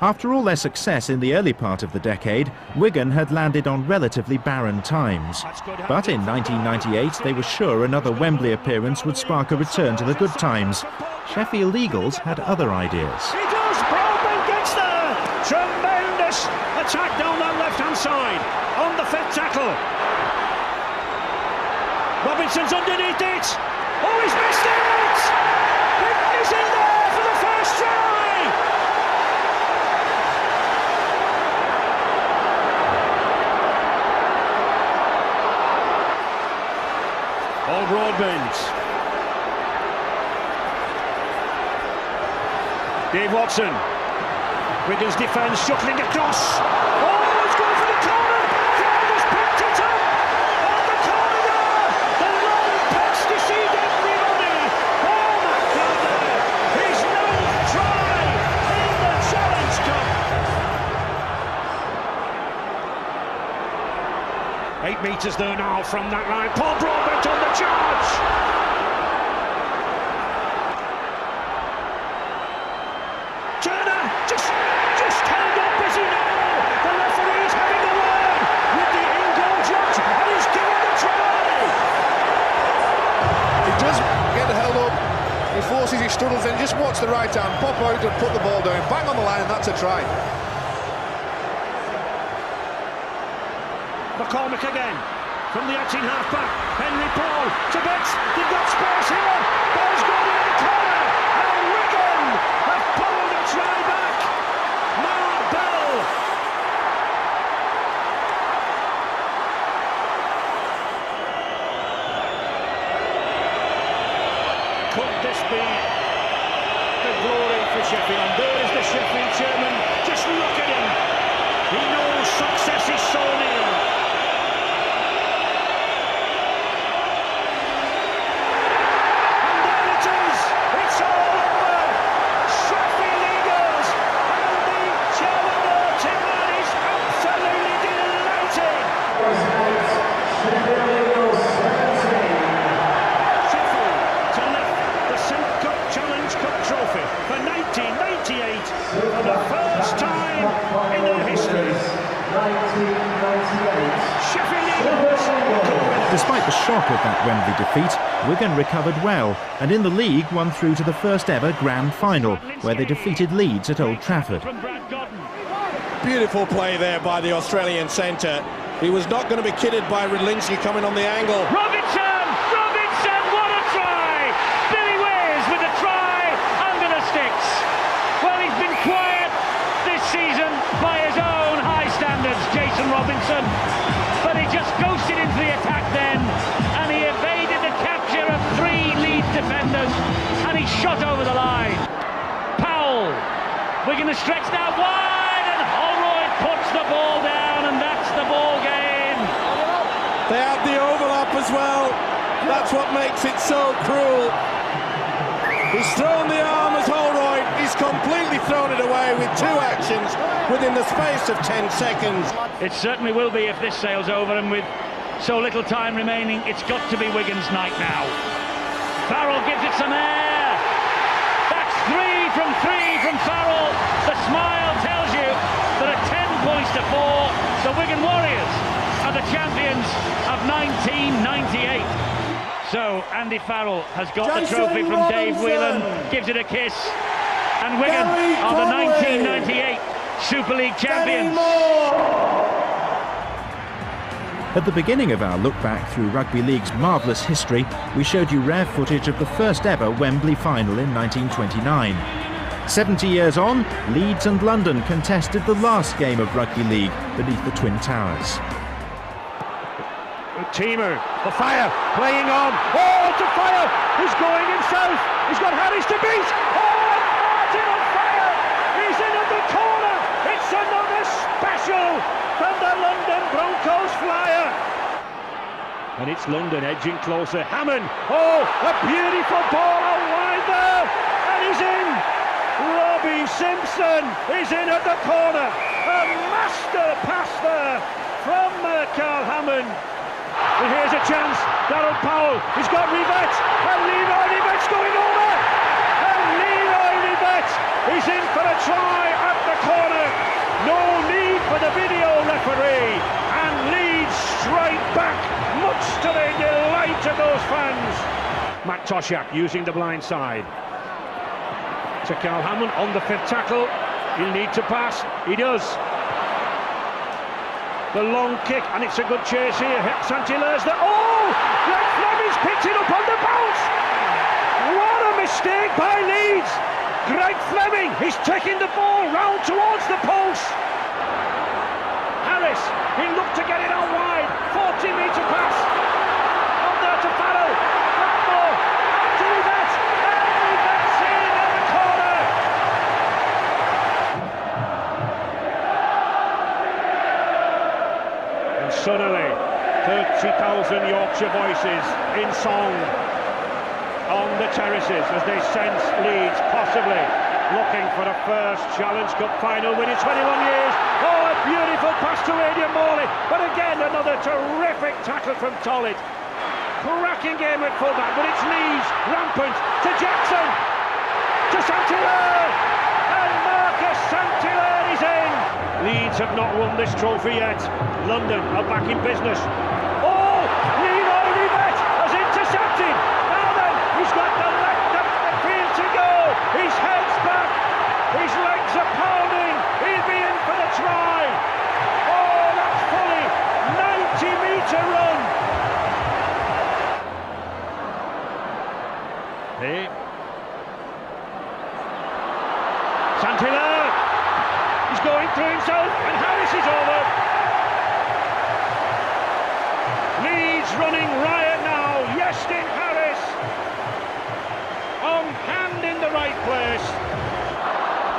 After all their success in the early part of the decade, Wigan had landed on relatively barren times. But in 1998, they were sure another Wembley appearance would spark a return to the good times. Sheffield Eagles had other ideas. He does, Broadbent gets there! Tremendous attack down that left-hand side, on the fifth tackle. Robinson's underneath it! Oh, he's missed it! Is in there for the first try! All Broadbent. Dave Watson. Wigan's defence shuffling across. Oh, it's going for the corner. Flanders picked it up on the corner. The long pass to see everybody. Oh my God! His 9th try in the Challenge Cup. 8 metres there now from that line. Paul Broadbent on the charge. Turner just held up, is he now? The referee is having a word with the in-goal judge, and he's given the try. He does get held up. He forces his struggles in. Just watch the right hand pop out and put the ball down. Bang on the line, and that's a try. McCormick again from the acting half-back. Henry Paul to Betts. They've got space here. Ball's going in the corner. And Wigan have pulled a try back. Mark Bell. Could this be the glory for Sheffield? And there is the Sheffield chairman. Just look at him. He knows success is so near. Despite the shock of that Wembley defeat, Wigan recovered well and in the league won through to the first ever grand final, where they defeated Leeds at Old Trafford. Beautiful play there by the Australian centre. He was not going to be kidded by Redlinski coming on the angle. Robinson, what a try! Billy Weirs with a try under the sticks. Well, he's been quiet this season by his own high standards, Jason Robinson. But he just ghosted into the attack then, and he evaded the capture of 3 Leeds defenders, and he shot over the line. Powell, Wigan are stretched out wide, and Holroyd puts the ball down, and that's the ball game. They have the overlap as well. That's what makes it so cruel. He's thrown the arm as Holroyd. He's completely thrown it away with 2 actions within the space of 10 seconds. It certainly will be if this sails over, and with so little time remaining, it's got to be Wigan's night now. Farrell gives it some air. That's 3 from Farrell. The smile tells you that at 10 points to 4, the Wigan Warriors are the champions of 1998. So Andy Farrell has got the trophy from Dave Whelan, gives it a kiss, and Wigan are the 1998 Super League champions. At the beginning of our look back through Rugby League's marvellous history, we showed you rare footage of the first ever Wembley final in 1929. 70 years on, Leeds and London contested the last game of Rugby League beneath the Twin Towers. Teamer, the fire, playing on. Oh, it's a fire! He's going himself. He's got Harris to beat. Oh, and Martin on fire! He's in at the corner. It's another special from the London Broncos flyer. And it's London edging closer. Hammond. Oh, a beautiful ball out wide there. And he's in. Robbie Simpson is in at the corner. A master pass there from Carl Hammond. And here's a chance. Darryl Powell. He's got Rivette. And Leroy Rivette's going over. And Leroy Rivette is in for a try at the corner. No need for the video referee. And Leeds strike back, much to the delight of those fans. Matt Toshack using the blind side. To Carl Hammond on the fifth tackle. He'll need to pass. He does. The long kick, and it's a good chase here. Saint-Hilaire there. Oh! Greg Fleming's picked it up on the bounce. What a mistake by Leeds. Greg Fleming, he's taking the ball round towards the post. Harris, he looked to get it out wide. 40-metre pass. On there to Farrell. Blackmore. To Rivette. And Rivette's in at the corner. And suddenly, 30,000 Yorkshire voices in song on the terraces as they sense Leeds possibly looking for a first Challenge Cup final win in 21 years. Oh, a beautiful pass to Adrian Morley, but again another terrific tackle from Tollett. Cracking game at fullback, but it's Leeds rampant to Jackson, to Saint-Hilaire, and Marcus Saint-Hilaire is in. Leeds have not won this trophy yet. London are back in business. Oh, Leroy Rivette has intercepted. Now then, he's got the left up the field to go. His head's back. His legs are pounding. He'll be in for the try. Oh, that's fully 90-metre run. Hey. Saint-Hilaire. He's going through himself, and Harris is over. Leeds running riot now. Yestin Harris on hand in the right place.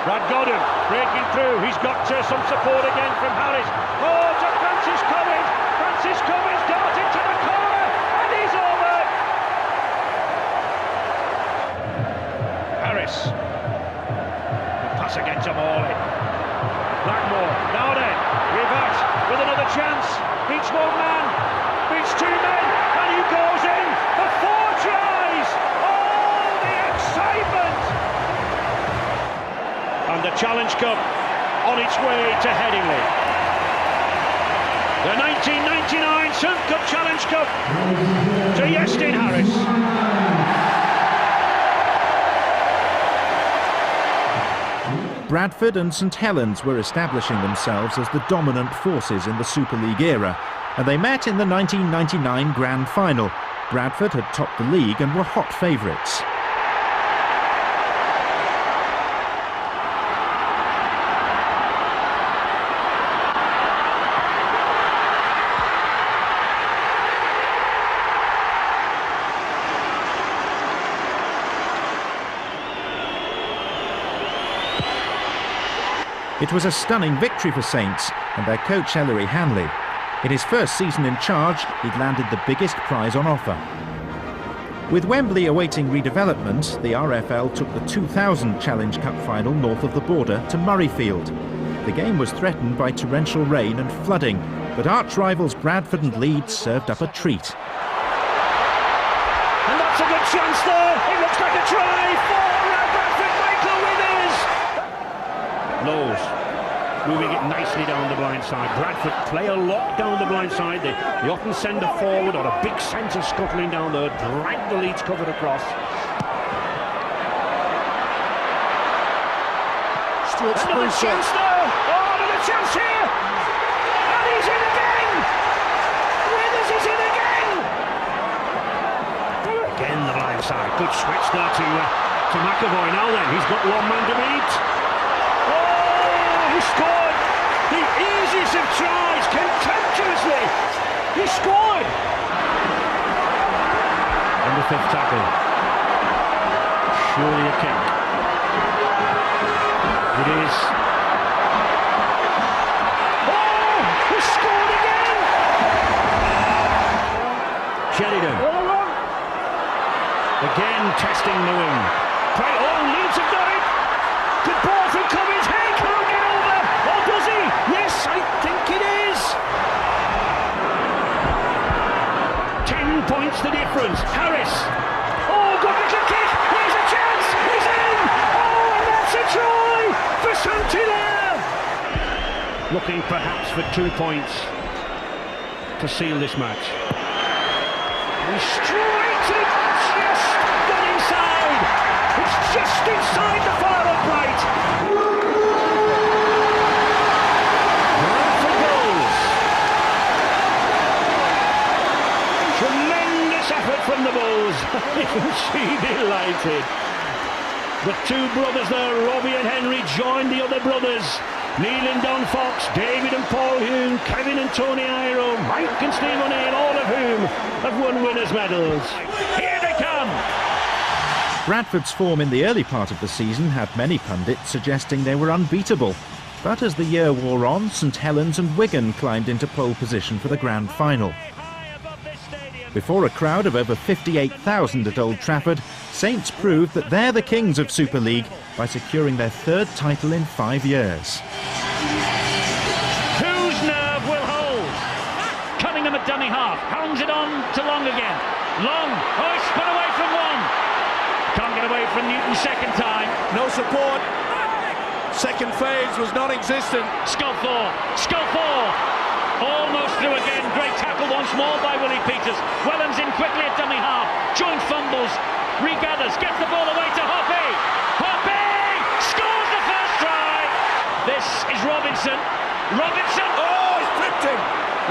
Brad Godden breaking through. He's got some support again from Harris. Oh, to Francis Cummins. Francis Cummins darting to the corner, and he's over. Harris. The pass again to Morley. Blackmore, now then, Rivette with another chance, beats one man, beats two men, and he goes in for 4 tries! Oh, the excitement! And the Challenge Cup on its way to Headingley. The 1999 Surf Cup Challenge Cup to Yestin Harris. Bradford and St Helens were establishing themselves as the dominant forces in the Super League era, and they met in the 1999 Grand Final. Bradford had topped the league and were hot favourites. It was a stunning victory for Saints and their coach Ellery Hanley. In his first season in charge, he'd landed the biggest prize on offer. With Wembley awaiting redevelopment, the RFL took the 2000 Challenge Cup final north of the border to Murrayfield. The game was threatened by torrential rain and flooding, but arch rivals Bradford and Leeds served up a treat. And that's a good chance there. It looks like a try for Bradford. Michael Withers. Lowe's moving it nicely down the blind side. Bradford play a lot down the blind side. They often send a forward or a big centre scuttling down there, drag the Leeds covered across. Another chance there! Oh, another chance here! And he's in again! Withers is in again! Again the blind side. Good switch there to McAvoy. Now then, he's got one man to beat. Oh, he scored! The easiest of tries, contemptuously! He scored! And the fifth tackle. Surely a kick. It is. Oh! He scored again! Sheridan. Again testing the wing. Oh, Leeds have got it! Good ball from Cummins. Hey, can't get over! Or does he? Yes, I think it is! 10 points the difference. Harris. Oh, good little kick! Here's a chance! He's in! Oh, and that's a try! For Santillair! Looking perhaps for 2 points to seal this match. He's straight to just got inside. It's just inside the far upright. For goals. Tremendous effort from the Bulls. Isn't she delighted? The two brothers there, Robbie and Henry, joined the other brothers. Neil and Don Fox, David and Paul Hume, Kevin and Tony Iro, Mike and Steve O'Neill, all of whom have won winners' medals. Here they come! Bradford's form in the early part of the season had many pundits suggesting they were unbeatable. But as the year wore on, St Helens and Wigan climbed into pole position for the grand final. Before a crowd of over 58,000 at Old Trafford, Saints proved that they're the kings of Super League by securing their third title in 5 years. Whose nerve will hold? Cunningham at dummy half, hounds it on to Long again. Long, oh, he's spun away from one. Can't get away from Newton second time. No support. Second phase was non-existent. Sculthor. Almost through again. Great tackle once more by Willie Peters. Wellens in quickly at dummy half. Joint fumbles. Regathers. Gets the ball away to Hoppy. Hoppy scores the first try. This is Robinson. Robinson. Oh, he's tripped him.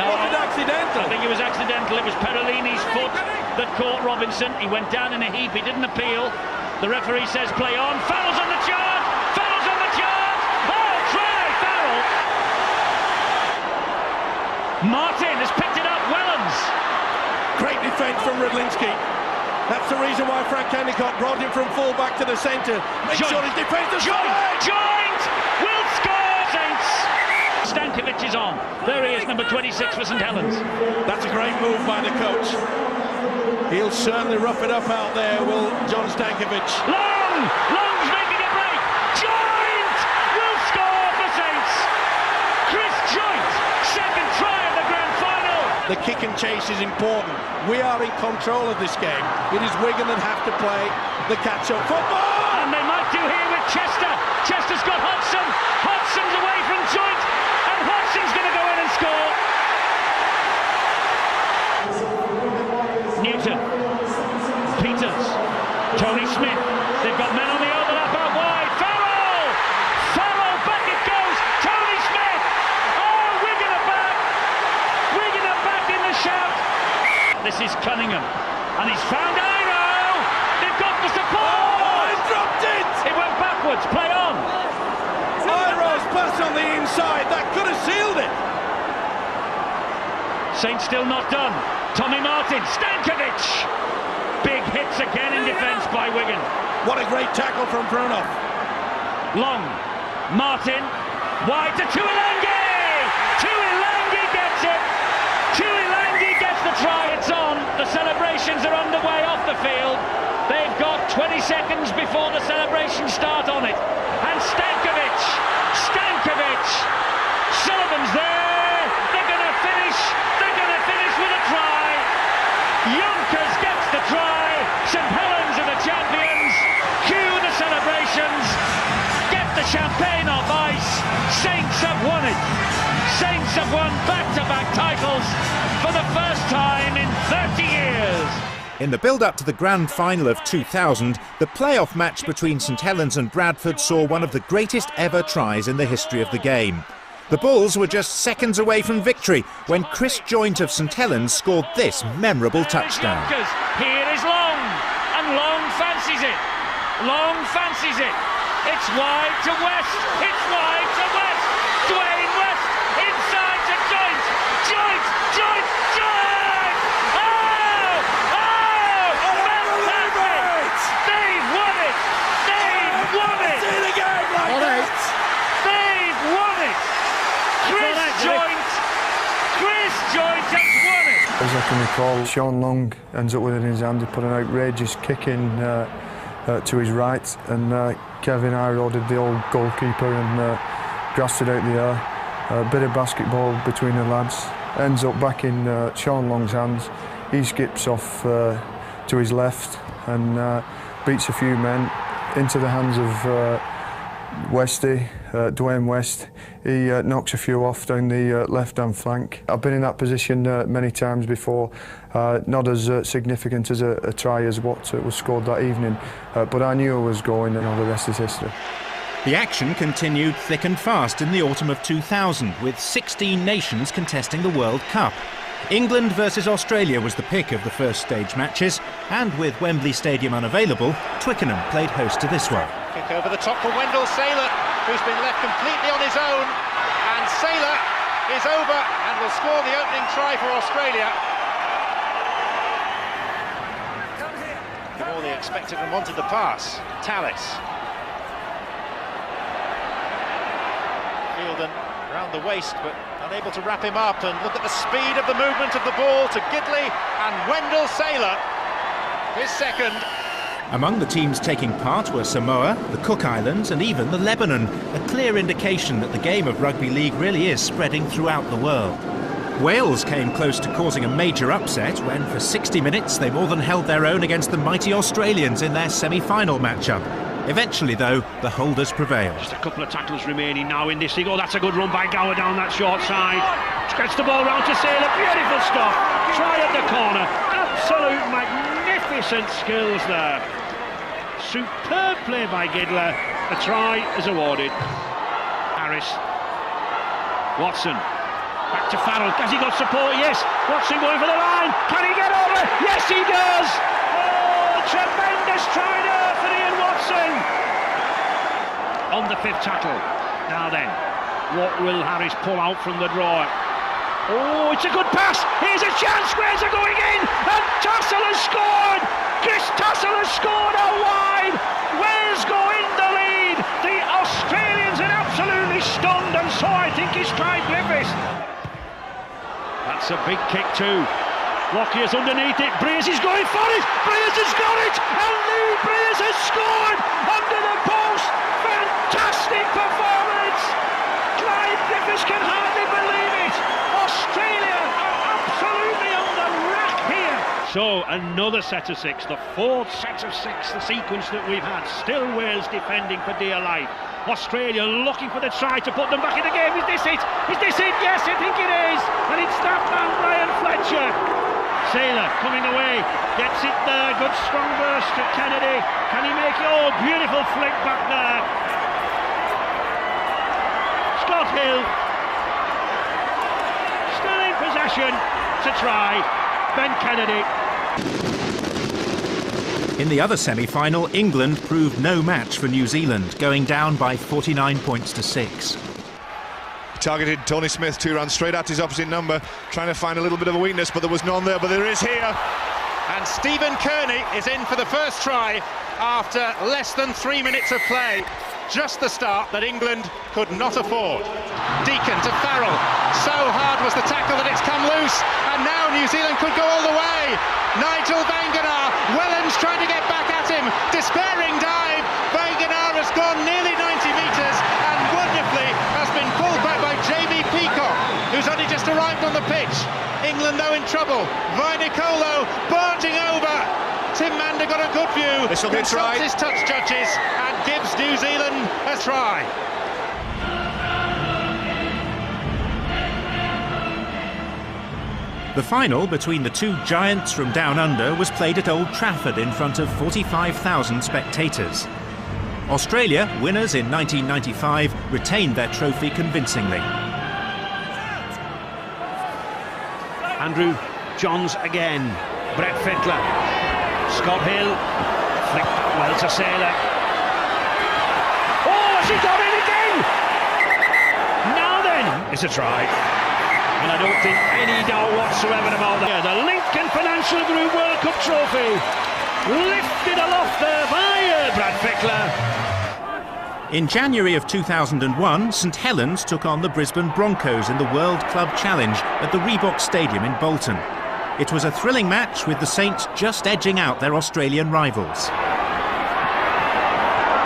No, was it accidental? I think it was accidental. It was Perolini's foot that caught Robinson. He went down in a heap. He didn't appeal. The referee says play on. Farrell's on the charge. Farrell's on the charge. Oh, try Farrell. Martin has picked it up. Wellens. Great defence from Rudlinski. That's the reason why Frank Endicott brought him from full-back to the centre. Make sure his defence is Joint will score, Saints. Stankovic is on. There he is, number 26 for St Helens. That's a great move by the coach. He'll certainly rough it up out there, will John Stankovic. Long's making a break. Joint will score for Saints. Chris Joint, second try of the grand final. The kick and chase is important. We are in control of this game. It is Wigan that have to play the catch-up football. And they might do here with Chester. Chester's got Hodgson. Hodgson's away from Joint. And Hodgson's going to go in and score. Newton. Peters. Tony Smith. They've got men on the overlap out wide. Farrell! Farrell, back it goes. Tony Smith. Oh, Wigan are back. Wigan are back in the shout. This is Cunningham. And he's found Iro. They've got the support. Oh, he dropped it. It went backwards. Play on. Iro's pass on the inside. That could have sealed it. Saints still not done. Tommy Martin. Stankovic. Big hits again in defence by Wigan. What a great tackle from Bruno. Long. Martin. Wide to Tuilangi. Tuilangi gets it. Tuilangi gets the try. It's on. The celebrations are underway off the field. They've got 20 seconds before the celebrations start on it. And Stankovic. Sullivan's there. They're going to finish. They're going to finish with a try. Yonkers gets the try. St Helens are the champions. Cue the celebrations. Get the champagne off ice. Saints have won. Saints have won back-to-back titles for the first time in 30 years. In the build-up to the grand final of 2000, the playoff match between St Helens and Bradford saw one of the greatest ever tries in the history of the game. The Bulls were just seconds away from victory when Chris Joint of St Helens scored this memorable touchdown. Here is Long, and Long fancies it. Long fancies it. It's wide to West. It's wide to West. Dwayne West inside to Joint. Joint, Joint, Joint! Oh! Oh! Fantastic! They've won it! They've won it! They've won it! Chris Joint has won it! As I can recall, Shaun Long ends up with it in his hand. He put an outrageous kick in to his right, and Kevin Iro did the old goalkeeper and grassed it out the air. A bit of basketball between the lads. Ends up back in Shaun Long's hands. He skips off to his left and beats a few men into the hands of Westy, Dwayne West. He knocks a few off down the left-hand flank. I've been in that position many times before, not as significant as a try as what was scored that evening, but I knew I was going, and all the rest is history. The action continued thick and fast in the autumn of 2000, with 16 nations contesting the World Cup. England versus Australia was the pick of the first stage matches, and with Wembley Stadium unavailable, Twickenham played host to this one. Kick over the top for Wendell Saylor, who's been left completely on his own, and Saylor is over and will score the opening try for Australia. More they expected and wanted the pass. Tallis. Fielden around the waist, but unable to wrap him up, and look at the speed of the movement of the ball to Gidley and Wendell Saylor, his second. Among the teams taking part were Samoa, the Cook Islands and even the Lebanon, a clear indication that the game of rugby league really is spreading throughout the world. Wales came close to causing a major upset when for 60 minutes they more than held their own against the mighty Australians in their semi-final matchup. Eventually, though, the holders prevailed. Just a couple of tackles remaining now in this thing. Oh, that's a good run by Gower down that short side. Gets the ball round to Saylor. Beautiful stuff. Try at the corner. Absolute magnificent skills there. Superb play by Gidler. A try is awarded. Harris. Watson. Back to Farrell. Has he got support? Yes. Watson going for the line. Can he get over? Yes, he does. Oh, tremendous try there for Ian Watson. On the fifth tackle. Now then, what will Harris pull out from the drawer? Oh, it's a good pass. Here's a chance. Wales are going in. And Tassel has scored. Chris Tassel has scored out wide. Wales go in the lead. The Australians are absolutely stunned, and so I think he's tried Griffiths. That's a big kick too. Lockyer's underneath it. Breers is going for it. Breers has got it. And Lee Breers has scored under the post. Fantastic performance. Clyde Griffiths can hardly believe it. Australia are absolutely on the rack here. So another set of six, the fourth set of six, the sequence that we've had. Still Wales defending for dear life. Australia looking for the try to put them back in the game. Is this it? Is this it? Yes, I think it is. And it's that man, Brian Fletcher. Saylor coming away, gets it there. Good strong burst to Kennedy. Can he make it? Oh, beautiful flick back there. Scott Hill. Still in possession to try. Ben Kennedy. In the other semi-final, England proved no match for New Zealand, going down by 49 points to 6. Targeted Tony Smith, 2 runs straight at his opposite number, trying to find a little bit of a weakness, but there was none there, but there is here. And Stephen Kearney is in for the first try after less than 3 minutes of play. Just the start that England could not afford. Deacon to Farrell. So hard was the tackle that it's come loose, and now New Zealand could go all the way. Nigel Vangenaar. Wellens trying to get back at him. Despairing dive. Vangenaar has gone nearly 90 metres and wonderfully has been pulled back by Jamie Peacock, who's only just arrived on the pitch. England though in trouble. Vainicolo barging over. Tim Mander got a good view. This will be a try. His touch judges and gives New Zealand a try. The final between the two giants from Down Under was played at Old Trafford in front of 45,000 spectators. Australia, winners in 1995, retained their trophy convincingly. Andrew Johns again. Brett Fittler. Scott Hill. Flicked well to Saylor. Oh, she got it again! Now then, it's a try. And I don't think any doubt whatsoever about that. The Lincoln Financial Group World Cup trophy. Lifted aloft there by Brad Fittler. In January of 2001, St Helens took on the Brisbane Broncos in the World Club Challenge at the Reebok Stadium in Bolton. It was a thrilling match with the Saints just edging out their Australian rivals.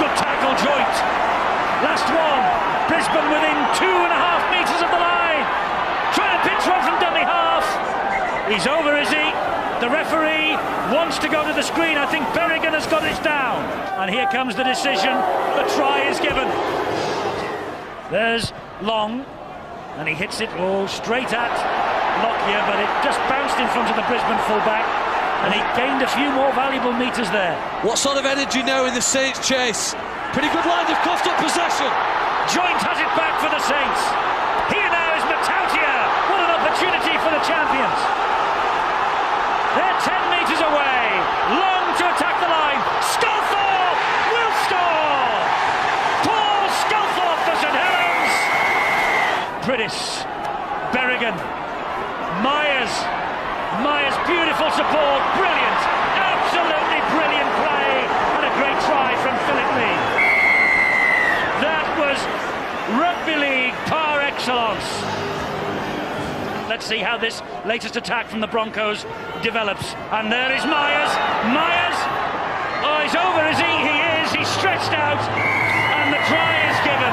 Good tackle, Joint. Last one. Brisbane within 2.5 metres of the line. Trying to pinch one from dummy half. He's over, is he? The referee wants to go to the screen. I think Berrigan has got it down. And here comes the decision. The try is given. There's Long. And he hits it straight at Lockyer, but it just bounced in front of the Brisbane fullback. And he gained a few more valuable metres there. What sort of energy now in the Saints chase? Pretty good line, they've coughed up possession. Joint has it back for the Saints. Here now is Matautia. What an opportunity for the champions. They're 10 metres away. Long to attack the line. Sculthorpe will score. Paul Sculthorpe for St Helens. British. Berrigan. Myers. Myers, beautiful support. Brilliant. Absolutely brilliant play. And a great try from Philip Lee. That was Rugby League par excellence. Let's see how this latest attack from the Broncos develops. And there is Myers. Myers! Oh, he's over, is he? He is. He's stretched out. And the try is given.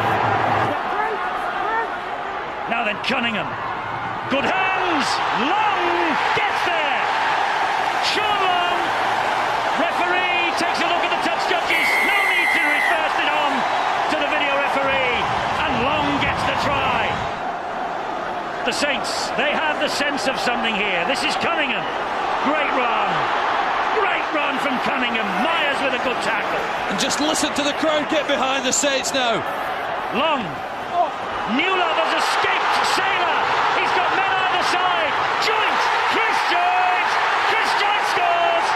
Now then, Cunningham. Good hands. Long gets there. Shaun Long. Referee takes a look at the touch judges. No need to reverse it on to the video referee. And Long gets the try. The Saints, they have the sense of something here. This is Cunningham. Great run. Great run from Cunningham. Myers with a good tackle. And just listen to the crowd get behind the Saints now. Long. Newlove has escaped Saylor. He's got men either side. Joint. Chris Joint. Chris Joint scores.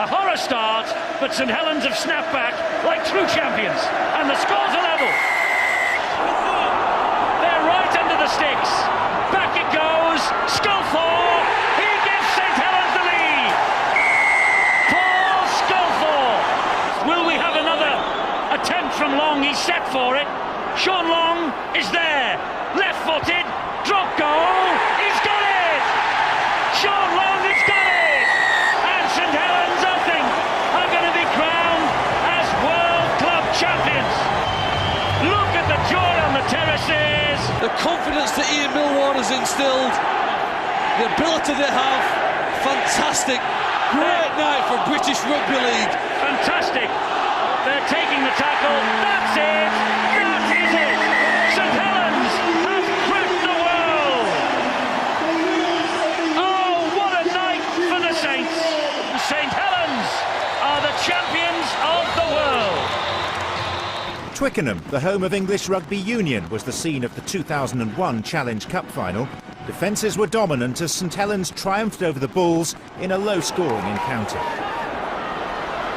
A horror start, but St Helens have snapped back like true champions. And the scores are level. They're right under the sticks. Back it goes. Sculthorpe. He gives St Helens the lead. Paul Sculthorpe. Will we have another attempt from Long? He's set for it. Shaun Long is there. Left-footed. Drop goal. He's got it. Shaun Long has got it. And St Helens, I think, are going to be crowned as World Club champions. Look at the joy on the terraces. The confidence that Ian Millward has instilled, the ability they have, fantastic. Great night for British Rugby League. Fantastic. They're taking the tackle. That's it. That is it. St Helens have cracked the world. Oh, what a night for the Saints. St Helens are the champions of the world. Twickenham, the home of English Rugby Union, was the scene of the 2001 Challenge Cup final. Defences were dominant as St Helens triumphed over the Bulls in a low-scoring encounter.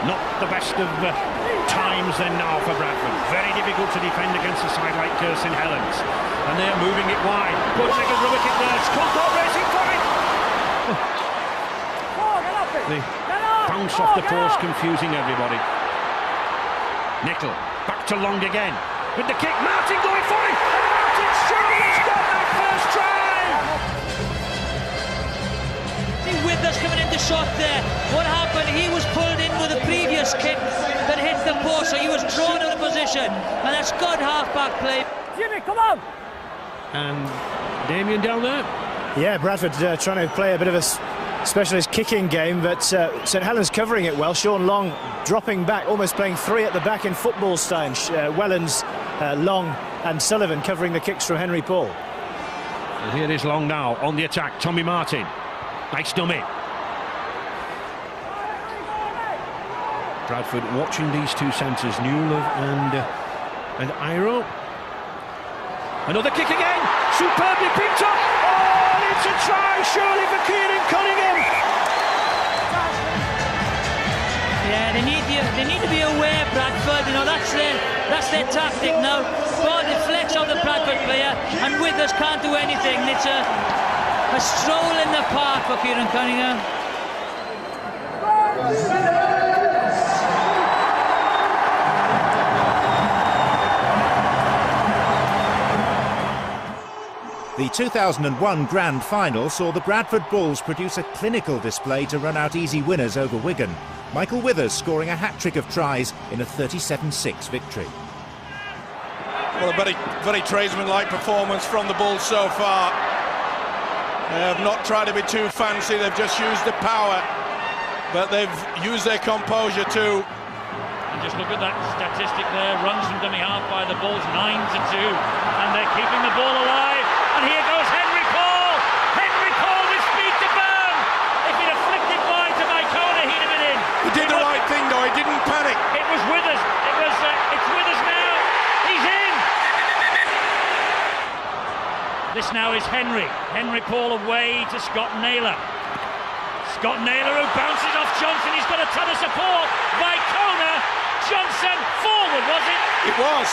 Not the best of times then now for Bradford. Very difficult to defend against a side like St Helens. And they're moving it wide. Good second rubber kick there. Sculthorpe racing for it. The bounce off the post confusing everybody. Nickel. Back to Long again. With the kick. Martin going for it. Martin surely has got that first try. See Withers coming into shot there. What happened? He was pulled in with a previous kick that hit the post, so he was drawn out of position. And that's good half-back play. Jimmy, come on! And Damien down there. Yeah, Bradford trying to play a bit of a specialist kicking game, but St Helens covering it well. Shaun Long dropping back, almost playing three at the back in football style. Wellens, Long and Sullivan covering the kicks from Henry Paul. And here is Long now on the attack. Tommy Martin. Nice dummy. Bradford watching these two centres, Newlove and Iro. Another kick again. Superbly picked up. Oh, it's a try, surely, for Kieran Cunningham. Yeah, they need to be aware, Bradford. You know, that's their tactic now. Ball deflects off the Bradford player, and Withers can't do anything. It's a stroll in the park for Kieran Cunningham. The 2001 Grand Final saw the Bradford Bulls produce a clinical display to run out easy winners over Wigan. Michael Withers scoring a hat-trick of tries in a 37-6 victory. Well, a very tradesman-like performance from the Bulls so far. They have not tried to be too fancy, they've just used the power, but they've used their composure too. And just look at that statistic there, runs from dummy half by the Bulls, 9-2, and they're keeping the ball alive. And here goes Henry Paul! Henry Paul with speed to burn! If he'd have flicked it wide to Mycona, he'd have been in. He did the right thing though, he didn't panic. It was Withers, it's Withers now, he's in! This now is Henry Paul away to Scott Naylor. Scott Naylor who bounces off Johnson, he's got a ton of support. Mycona, Johnson, forward was it? It was.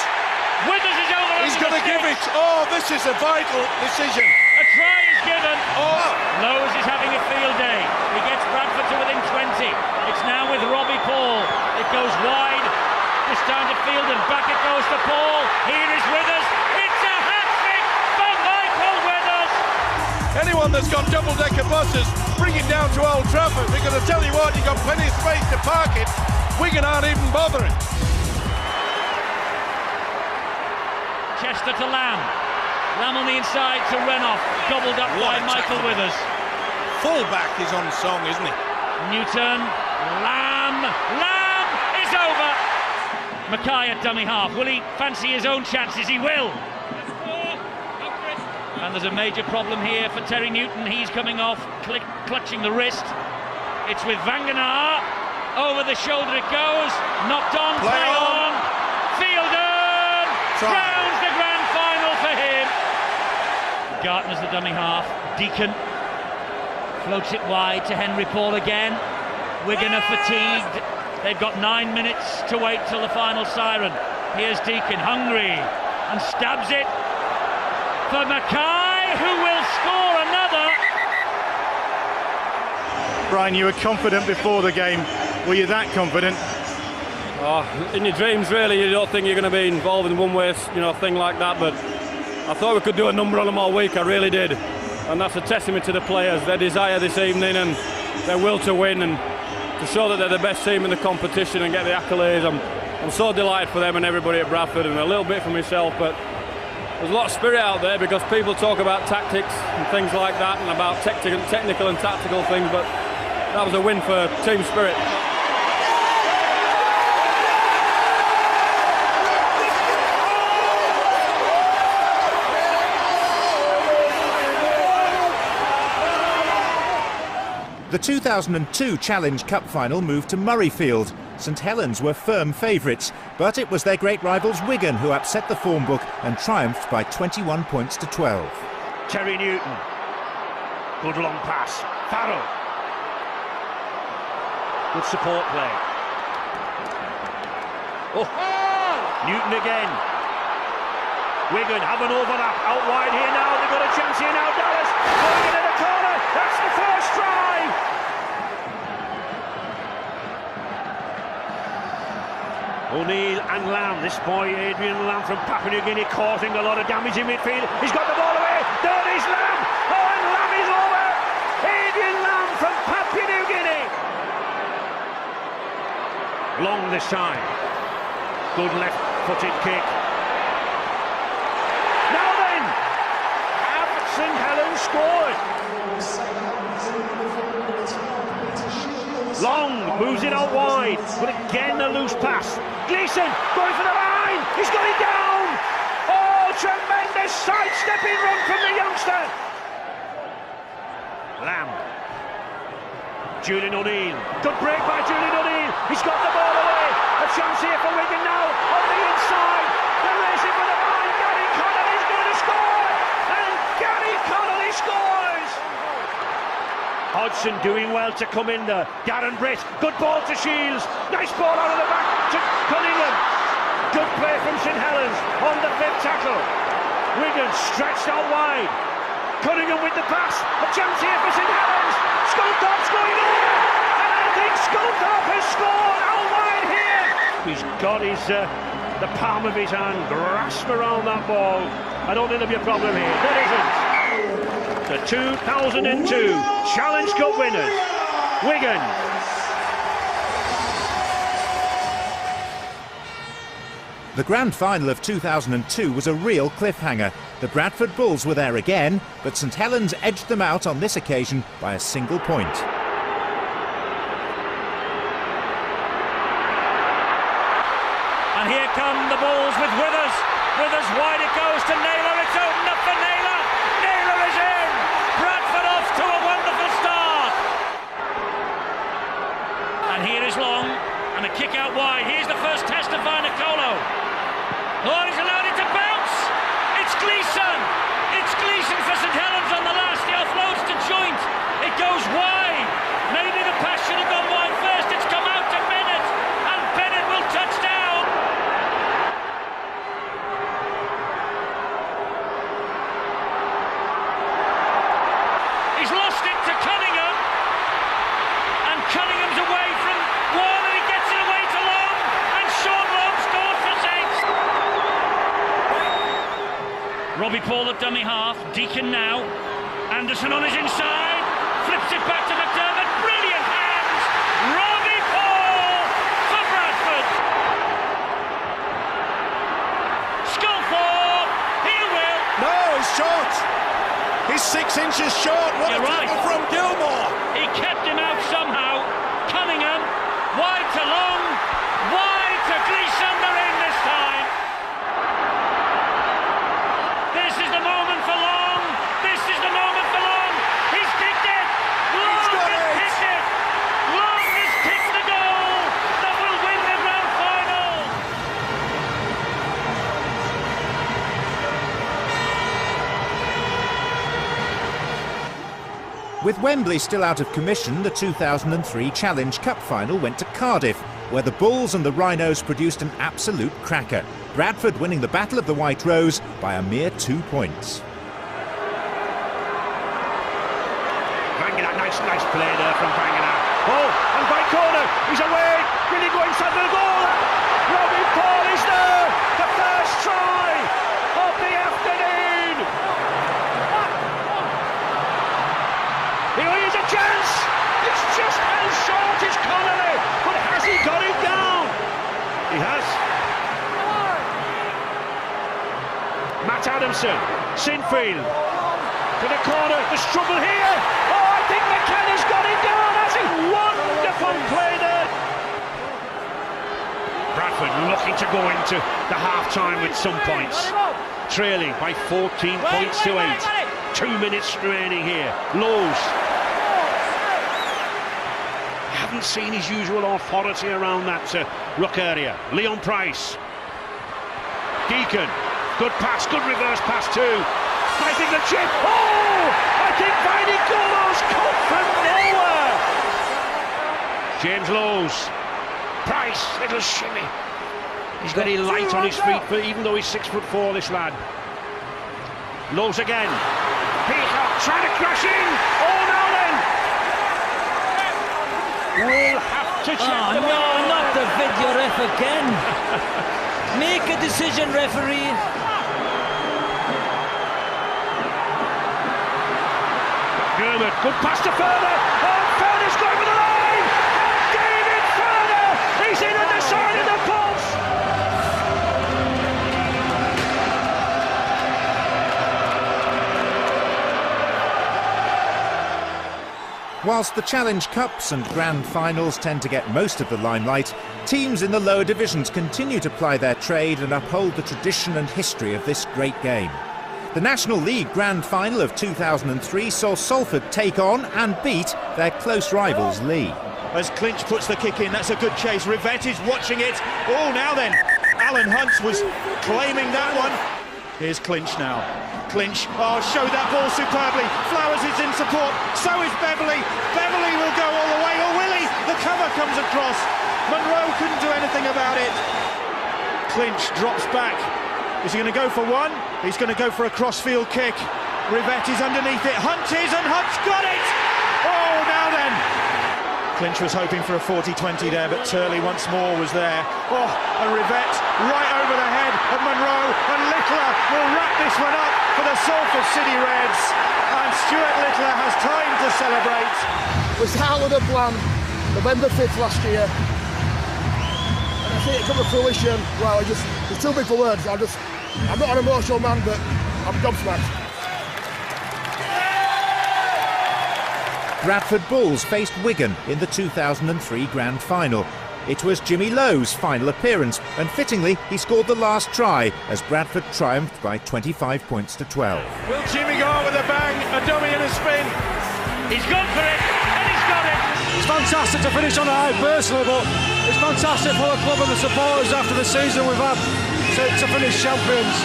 Withers is over. He's going to give it. Oh, this is a vital decision. A try is given. Oh. Lowes is having a field day. He gets Bradford to within 20. It's now with Robbie Paul. It goes wide. This time to Fielden. Back it goes to Paul. Here is Withers. It's a hat-trick for Michael Withers. Anyone that's got double-decker buses, bring it down to Old Trafford, because I tell you what, you've got plenty of space to park it. Wigan aren't even bothering. Chester to Lamb. Lamb on the inside to Renoff. Gobbled up by Michael Withers. Full-back is on song, isn't he? Newton. Lamb. Lamb is over. Mackay at dummy half. Will he fancy his own chances? He will. And there's a major problem here for Terry Newton. He's coming off, clutching the wrist. It's with Vangenaar. Over the shoulder it goes. Knocked on. Play on. Fielden. Crowns the grand final for him. Gartner's the dummy half. Deacon floats it wide to Henry Paul again. Wigan are fatigued. They've got 9 minutes to wait till the final siren. Here's Deacon, hungry, and stabs it for Mackay, who will score another. Brian, you were confident before the game. Were you that confident? Oh, in your dreams, really, you don't think you're going to be involved in one way, thing like that. But I thought we could do a number on them all week. I really did, and that's a testament to the players, their desire this evening and their will to win and to show that they're the best team in the competition and get the accolades. I'm so delighted for them and everybody at Bradford, and a little bit for myself. But there's a lot of spirit out there because people talk about tactics and things like that, and about technical and tactical things. But that was a win for team spirit. The 2002 Challenge Cup final moved to Murrayfield. St Helens were firm favourites, but it was their great rivals Wigan who upset the form book and triumphed by 21 points to 12. Terry Newton. Good long pass. Farrell. Good support play. Oh, Newton again. Wigan have an overlap out wide here now. They've got a chance here now. Dallas going into the corner. That's the first try. O'Neill and Lamb. This boy, Adrian Lamb from Papua New Guinea, causing a lot of damage in midfield. He's got the ball away. There is Lamb. Oh, and Lamb is over. Adrian Lamb from Papua New Guinea. Long this time. Good left-footed kick. Now then, have St Helens scored. Long moves it out wide, but again a loose pass. Gleeson going for the line. He's got it down. Oh, tremendous sidestepping run from the youngster. Lamb. Julian O'Neill. Good break by Julian O'Neill. He's got the ball away. A chance here for Wigan now on the inside. They're racing for the line. Gary Connolly's going to score. And Gary Connolly scores. Hodgson doing well to come in there. Darren Britt. Good ball to Shields. Nice ball out of the back to Cunningham. Good play from St Helens on the fifth tackle. Wigan stretched out wide. Cunningham with the pass. A chance here for St Helens. Sculthorpe's going over. And I think Sculthorpe has scored out wide here. He's got his the palm of his hand, grasp around that ball. I don't think there'll be a problem here. There isn't. The 2002 Challenge Cup winners, Wigan. The grand final of 2002 was a real cliffhanger. The Bradford Bulls were there again, but St Helens edged them out on this occasion by a single point. And here come the Bulls with Withers. Withers wide, it goes to Naylor. It's open up for Naylor. Naylor is in. Bradford off to a wonderful start. And here is Long. And a kick out wide. Here's the first test of Nicolo. Oh, he's allowed it to bounce. It's Gleeson. It's Gleeson for St Helens on the last. He offloads to Joint. It goes wide. Maybe the pass should have gone wide first. It's come out to Bennett. And Bennett will touch down. He's lost it to Cunningham. And Cunningham's away from Wall, and he gets it away to Long. And Shaun scores for Saints. Robbie Paul at dummy half. Deacon now. Anderson on his inside. Flips it back to McDermott. Brilliant hands. Robbie Paul for Bradford. Sculthorpe. He will. No, he's short. He's 6 inches short. What a tackle from Gilmore. He kept him out somehow. Cunningham. Wide to Long. Wide to Gleeson. They're in this time. This is the moment for Long. This is the moment for Long. He's kicked it. Long has kicked it. Long has kicked the goal that will win the grand final. With Wembley still out of commission, the 2003 Challenge Cup final went to Cardiff, where the Bulls and the Rhinos produced an absolute cracker. Bradford winning the Battle of the White Rose by a mere 2 points. Vangina, nice play there from Vangina. Oh, and by corner, he's away. Will he go inside the goal? Robbie Paul is there. The first try of the afternoon. Here's a chance. It's just how short is Connolly, but has he got it down? He has. Matt Adamson, Sinfield to the corner, the struggle here. Oh, I think McKenna's got it down, has he? Wonderful play there. Bradford looking to go into the half-time with some points. Trailing by 14 points to 8. 2 minutes remaining here. Lowe's. Haven't seen his usual authority around that ruck area. Leon Price. Deacon. Good pass, good reverse pass too. I think the chip. Oh! I think Vainicolo's come from nowhere. James Lowe's. Price, little shimmy. He's very light on his feet, but even though he's 6'4", this lad. Lowe's again. Peacock trying to crash in. Oh, now then. We'll have to check. Oh, no, not the video ref again. Make a decision, referee. Gilbert, good pass to Furner. Oh, Furner's going for the line. David Furner. He's in at the side of the post. Whilst the Challenge Cups and Grand Finals tend to get most of the limelight, teams in the lower divisions continue to ply their trade and uphold the tradition and history of this great game. The National League Grand Final of 2003 saw Salford take on and beat their close rivals Leigh. As Clinch puts the kick in, that's a good chase. Rivette is watching it. Oh, now then, Alan Hunt was claiming that one. Here's Clinch now. Clinch, oh, showed that ball superbly. Flowers is in support, so is Beverley. Beverley will go all the way, or will he? The cover comes across. Monroe couldn't do anything about it. Clinch drops back. Is he going to go for one? He's going to go for a crossfield kick. Rivette is underneath it. Hunt is, and Hunt's got it! Oh, now then. Clinch was hoping for a 40-20 there, but Turley once more was there. Oh, and Rivette right over the head of Monroe, and Littler will wrap this one up for the Salford City Reds. And Stuart Littler has time to celebrate. It was out of the plan, November 5th last year. And I see it come to fruition. Well, it's too big for words. I'm not an emotional man, but I'm gobsmacked. Bradford Bulls faced Wigan in the 2003 Grand Final. It was Jimmy Lowe's final appearance, and fittingly he scored the last try as Bradford triumphed by 25 points to 12. Will Jimmy go out with a bang, a dummy and a spin? He's gone for it, and he's got it! It's fantastic to finish on a high personally, but it's fantastic for the club and the supporters after the season we've had to finish champions.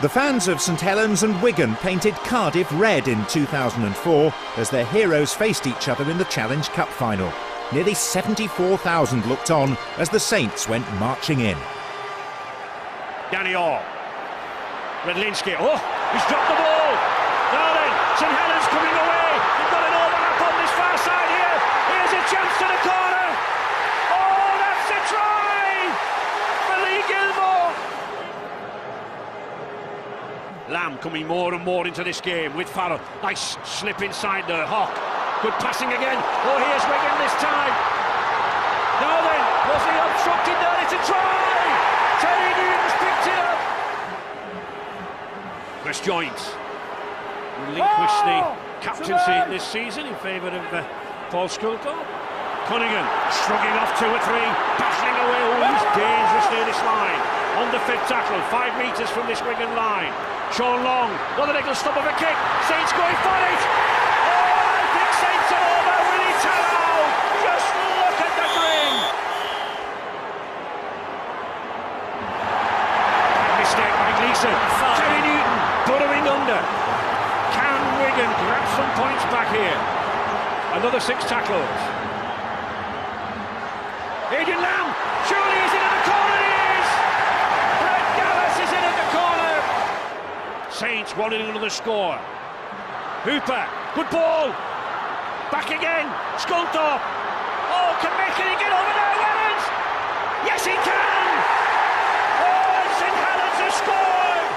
The fans of St Helens and Wigan painted Cardiff red in 2004 as their heroes faced each other in the Challenge Cup final. Nearly 74,000 looked on as the Saints went marching in. Danny Orr. Redlinski. Oh, he's dropped the ball. Now then, St Helens coming away. They've got an overlap on this far side here. Here's a chance to the corner. Oh, that's a try for Lee Gilmore. Lamb coming more and more into this game with Farrell. Nice slip inside there. Hawk. Good passing again. Oh, here's Wigan this time. Now then, was he obstructed there? It's a try! Terry Newton's picked it up. Chris Joint relinquished the captaincy this season in favour of Paul Sculthorpe. Cunningham shrugging off 2 or 3, battling away. Oh, he's dangerous near this line. Under-fit tackle, 5 metres from this Wigan line. Shaun Long, another little stop of a kick. Saints going for it. Oh, I think Saints are over. Willie Tallow, just look at the grin. Mistake by Gleeson. Terry Newton burrowing under. Can Wigan grab some points back here? Another 6 tackles. Adrian Lamb, surely he's in at the corner. He is. Brett Dallas is in at the corner. Saints wanting another score. Hooper, good ball. Back again. Sculthorpe. Oh, can he get over there, Wellens? Yes, he can. Oh, and St Helens has scored.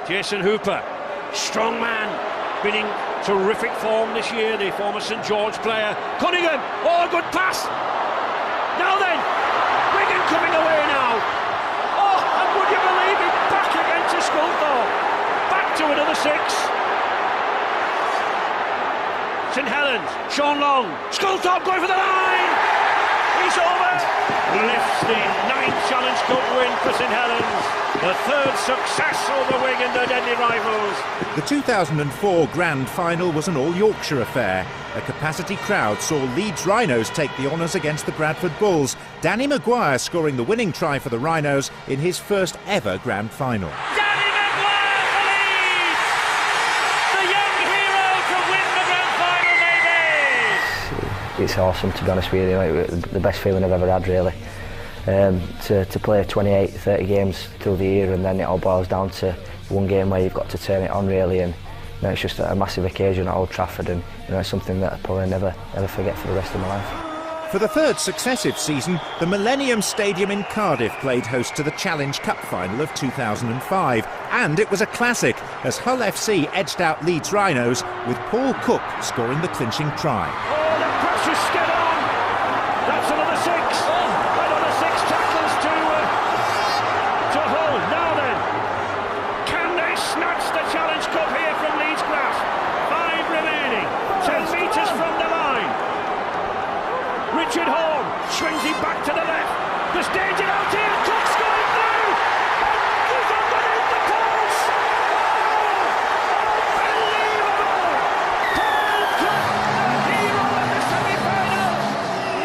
Jason Hooper, strong man, been in terrific form this year, the former St George player. Cunningham, oh, good pass. Now then, Wigan coming away now. Oh, and would you believe it, back again to Sculthorpe. Back to another 6. St Helens, Shaun Long, Sculthorpe going for the line. He's over. Lifts the 9th Challenge Cup win for St Helens. The 3rd success over Wigan, their deadly rivals. The 2004 Grand Final was an all-Yorkshire affair. A capacity crowd saw Leeds Rhinos take the honours against the Bradford Bulls. Danny Maguire scoring the winning try for the Rhinos in his first ever Grand Final. Danny Maguire for Leeds! The young hero to win the Grand Final, maybe! It's awesome, to be honest with you. The best feeling I've ever had, really. To play 28, 30 games through the year, and then it all boils down to one game where you've got to turn it on, really, and it's just a massive occasion at Old Trafford, and it's something that I'll probably never ever forget for the rest of my life. For the 3rd successive season, the Millennium Stadium in Cardiff played host to the Challenge Cup final of 2005, and it was a classic as Hull FC edged out Leeds Rhinos with Paul Cook scoring the clinching try. Oh, the pressure's still on. That's another 6. Another 6 tackles to Hull. Now then, can they snatch the Challenge Cup here from Leeds grass? 5 remaining. 10 metres from the line. Richard Horn swings him back to the left. There's danger out here. Cook's going through. And he's underneath the post. Unbelievable. Paul Cook, the hero of the semi-final.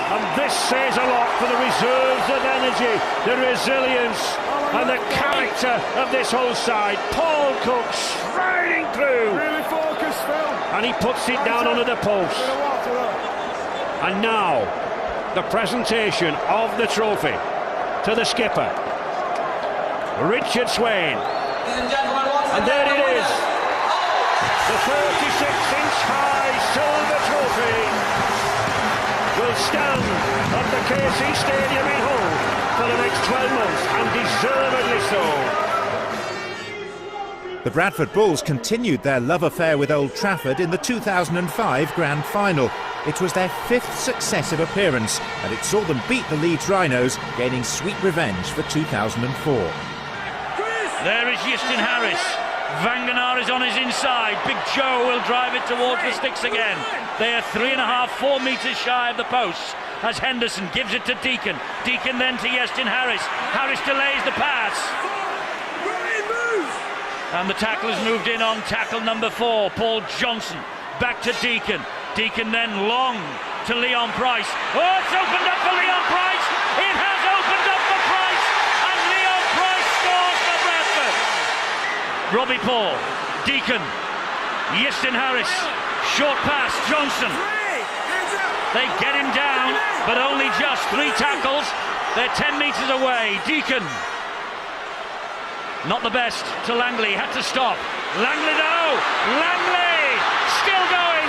And this says a lot for the reserves of energy, the resilience and the character of this whole side. Paul Cook striding through. Really focused, Phil. And he puts it down under the post. And now, the presentation of the trophy to the skipper, Richard Swain. And there it is, the 36-inch high silver trophy will stand at the KC Stadium in Hull for the next 12 months, and deservedly so. The Bradford Bulls continued their love affair with Old Trafford in the 2005 Grand Final. It was their 5th successive appearance, and it saw them beat the Leeds Rhinos, gaining sweet revenge for 2004. There is Justin Harris. Vanganar is on his inside. Big Joe will drive it towards the sticks again. They are 3.5, 4 metres shy of the posts as Henderson gives it to Deacon. Deacon then to Justin Harris. Harris delays the pass. And the tackle has moved in on tackle number 4, Paul Johnson. Back to Deacon. Deacon then long to Leon Price. Oh, it's opened up for Leon Price. It has opened up for Price. And Leon Price scores for Bradford. Robbie Paul. Deacon. Justin Harris. Short pass. Johnson. They get him down, but only just 3 tackles. They're 10 metres away. Deacon. Not the best to Langley, had to stop. Langley though, Langley still going.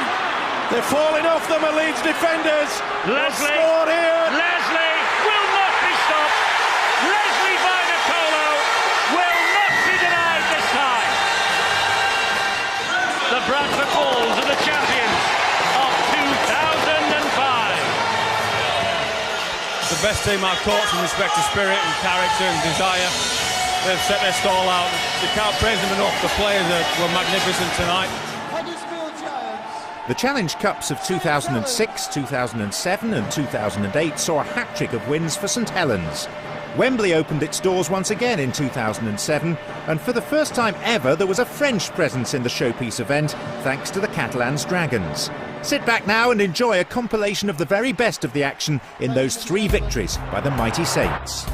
They're falling off them, Leeds defenders. Leslie will not be stopped. Leslie Vainicolo will not be denied this time. The Bradford Bulls are the champions of 2005. The best team I've coached in respect to spirit and character and desire. They've set their stall out. You can't praise them enough. The players were magnificent tonight. The Challenge Cups of 2006, 2007 and 2008 saw a hat-trick of wins for St Helens. Wembley opened its doors once again in 2007, and for the first time ever there was a French presence in the showpiece event, thanks to the Catalans Dragons. Sit back now and enjoy a compilation of the very best of the action in those 3 victories by the mighty Saints.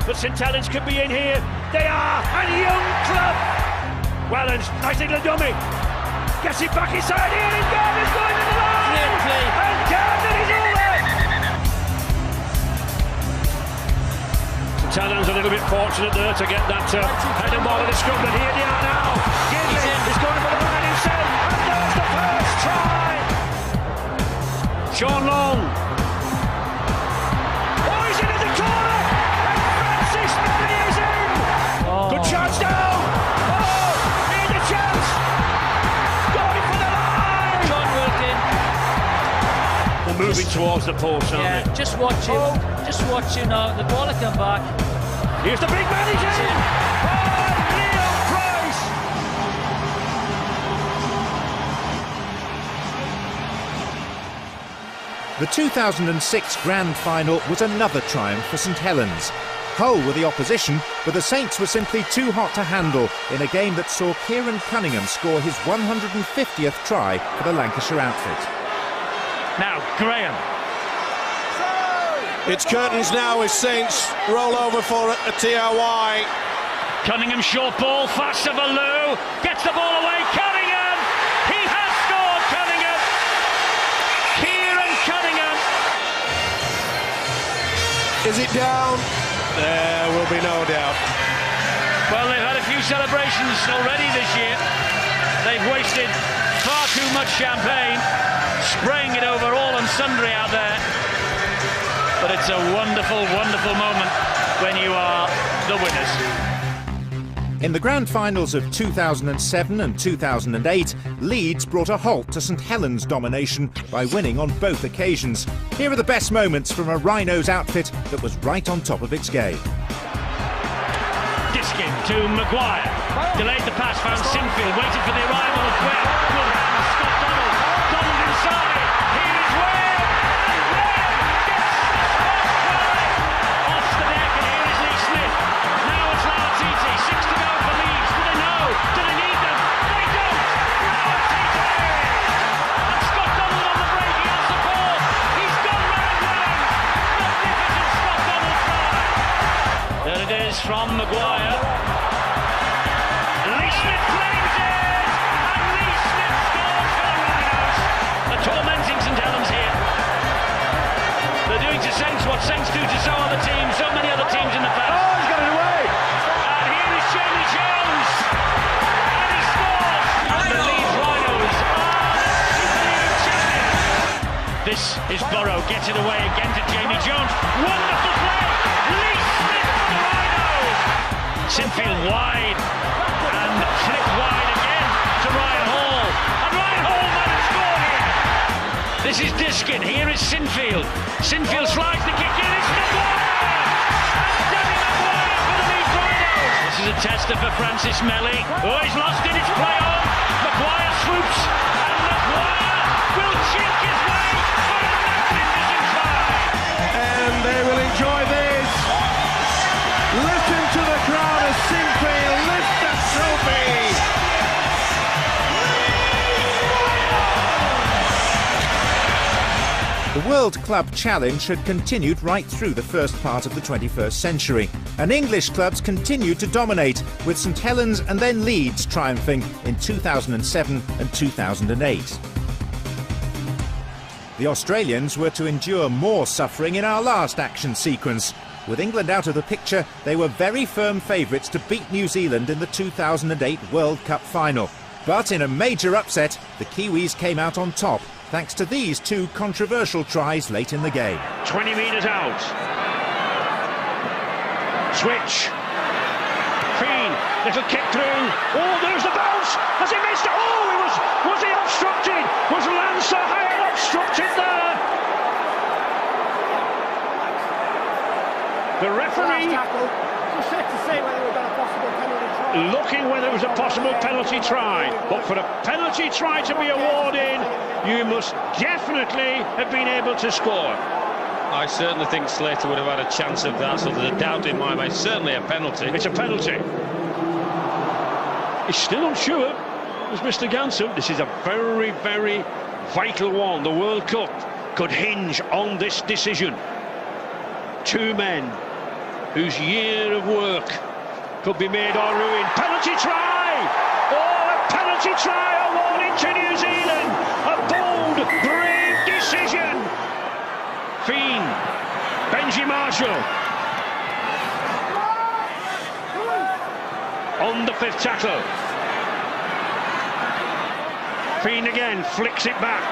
But St Helens could be in here. They are, and young club. Wellens, nice little dummy. Gets it back inside here, and Gardner's going to the line. And Gardner is over. St Helens a little bit fortunate there to get that header ball in the scrum, but here they are now. Gidley is going for the line himself, and there's the first try. Shaun Long. Good chance now! Oh! Here's a chance! Going for the line! John Wilkin. They're moving towards the post, aren't they? Just watch him. Just watch him now. The ball will come back. Here's the big man, he's in! Oh, Leon Price! The 2006 Grand Final was another triumph for St Helens. Hull were the opposition, but the Saints were simply too hot to handle in a game that saw Kieran Cunningham score his 150th try for the Lancashire outfit. Now, Graham. It's curtains now as Saints roll over for a TRY. Cunningham short ball, fast of Lou, gets the ball away, Cunningham! He has scored, Cunningham! Kieran Cunningham! Is it down? There will be no doubt. Well, they've had a few celebrations already this year. They've wasted far too much champagne, spraying it over all and sundry out there. But it's a wonderful, wonderful moment when you are the winners. In the grand finals of 2007 and 2008, Leeds brought a halt to St Helens' domination by winning on both occasions. Here are the best moments from a Rhinos outfit that was right on top of its game. Diskin to Maguire. Delayed the pass, found Sinfield, waited for the arrival of Webb. Good hands, Scott Donald. Donald inside. Here is Webb. And Webb gets the first try. Off the deck, and here is Lee Smith. Now it's Lautiti. 6 to go for Leeds. Do they know? Do they need them? They don't. Lautiti. And Scott Donald on the break. He has support. He's gone round round. Magnificent Scott Donald try. There it is from Maguire. Lee Smith claims it! And Lee Smith scores for the Rhinos. They're tormenting St Helens here. They're doing to Saints what Saints do to so many other teams in the past. Oh, he's got it away! And here is Jamie Jones. And he scores. And the Leeds Rhinos are League champions. This is Burrow, gets it away again to Jamie Jones. Wonderful play! Lee Smith for the Rhinos! Sinfield wide. And flick wide again to Ryan Hall. And Ryan Hall might have scored here. This is Diskin. Here is Sinfield. Sinfield slides the kick in. It's Maguire! And Danny Maguire for the Leeds Rhinos. This is a tester for Francis Melly. Oh, he's lost it. It's play on. Maguire swoops. And Maguire will chink his way for a magnificent try. And they will enjoy this. Listen to the crowd as Sinfield lift that trophy. The World Club Challenge had continued right through the first part of the 21st century, and English clubs continued to dominate, with St Helens and then Leeds triumphing in 2007 and 2008. The Australians were to endure more suffering in our last action sequence. With England out of the picture, they were very firm favourites to beat New Zealand in the 2008 World Cup final. But in a major upset, the Kiwis came out on top, thanks to these two controversial tries late in the game. 20 metres out. Switch. Feen, little kick through. Oh, there's the bounce. Has he missed it? Oh, was he obstructed? Was Lancer Hale obstructed there? The referee looking whether it was a possible penalty try. But for a penalty try to be awarded, you must definitely have been able to score. I certainly think Slater would have had a chance of that, so there's a doubt in my mind. Certainly a penalty. It's a penalty. He's still unsure, as Mr. Ganson. This is a very, very vital one. The World Cup could hinge on this decision. Two men whose year of work could be made or ruined. Penalty try! Oh, a penalty try awarded to New Zealand! A bold, brave decision! Feen, Benji Marshall. On the fifth tackle. Feen again, flicks it back.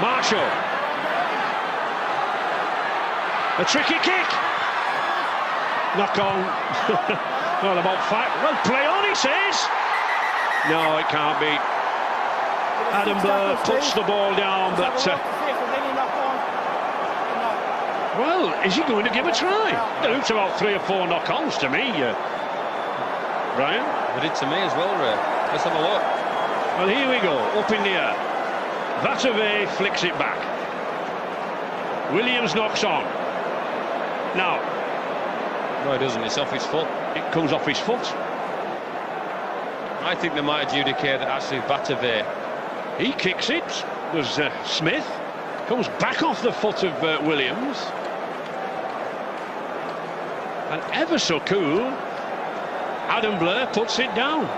Marshall. A tricky kick. Knock on. Well, about 5. Well, play on, he says. No, it can't be. Adam Burr puts the ball down, but... well, is he going to give a try? It looks about 3 or 4 knock-ons to me, Brian. They did to me as well, Ray. Let's have a look. Well, here we go, up in the air. Vatave flicks it back. Williams knocks on. Now, No, he doesn't. It's off his foot. It comes off his foot. I think they might adjudicate that actually Batavia. He kicks it. There's Smith. Comes back off the foot of Williams. And ever so cool, Adam Blair puts it down.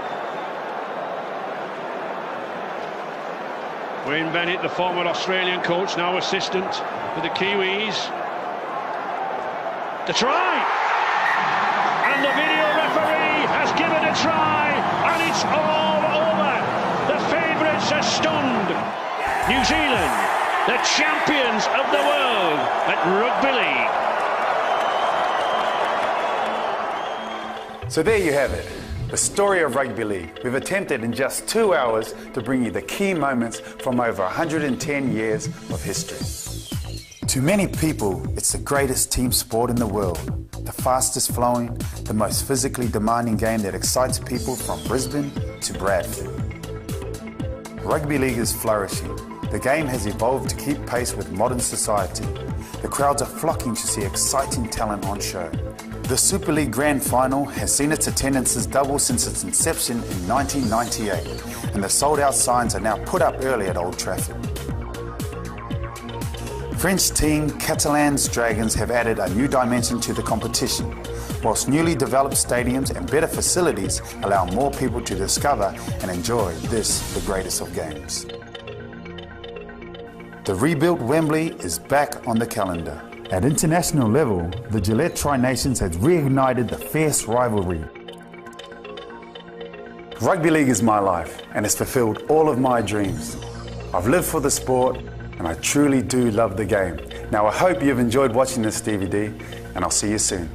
Wayne Bennett, the former Australian coach, now assistant for the Kiwis. The try! And the video referee has given a try, and it's all over. The favourites are stunned. New Zealand, the champions of the world at Rugby League. So there you have it, the story of Rugby League. We've attempted in just 2 hours to bring you the key moments from over 110 years of history. To many people, it's the greatest team sport in the world, the fastest flowing, the most physically demanding game that excites people from Brisbane to Bradford. Rugby League is flourishing. The game has evolved to keep pace with modern society. The crowds are flocking to see exciting talent on show. The Super League Grand Final has seen its attendances double since its inception in 1998, and the sold-out signs are now put up early at Old Trafford. French team Catalan's Dragons have added a new dimension to the competition, whilst newly developed stadiums and better facilities allow more people to discover and enjoy this, the greatest of games. The rebuilt Wembley is back on the calendar. At international level, the Gillette Tri-Nations has reignited the fierce rivalry. Rugby League is my life and has fulfilled all of my dreams. I've lived for the sport and I truly do love the game. Now I hope you've enjoyed watching this DVD and I'll see you soon.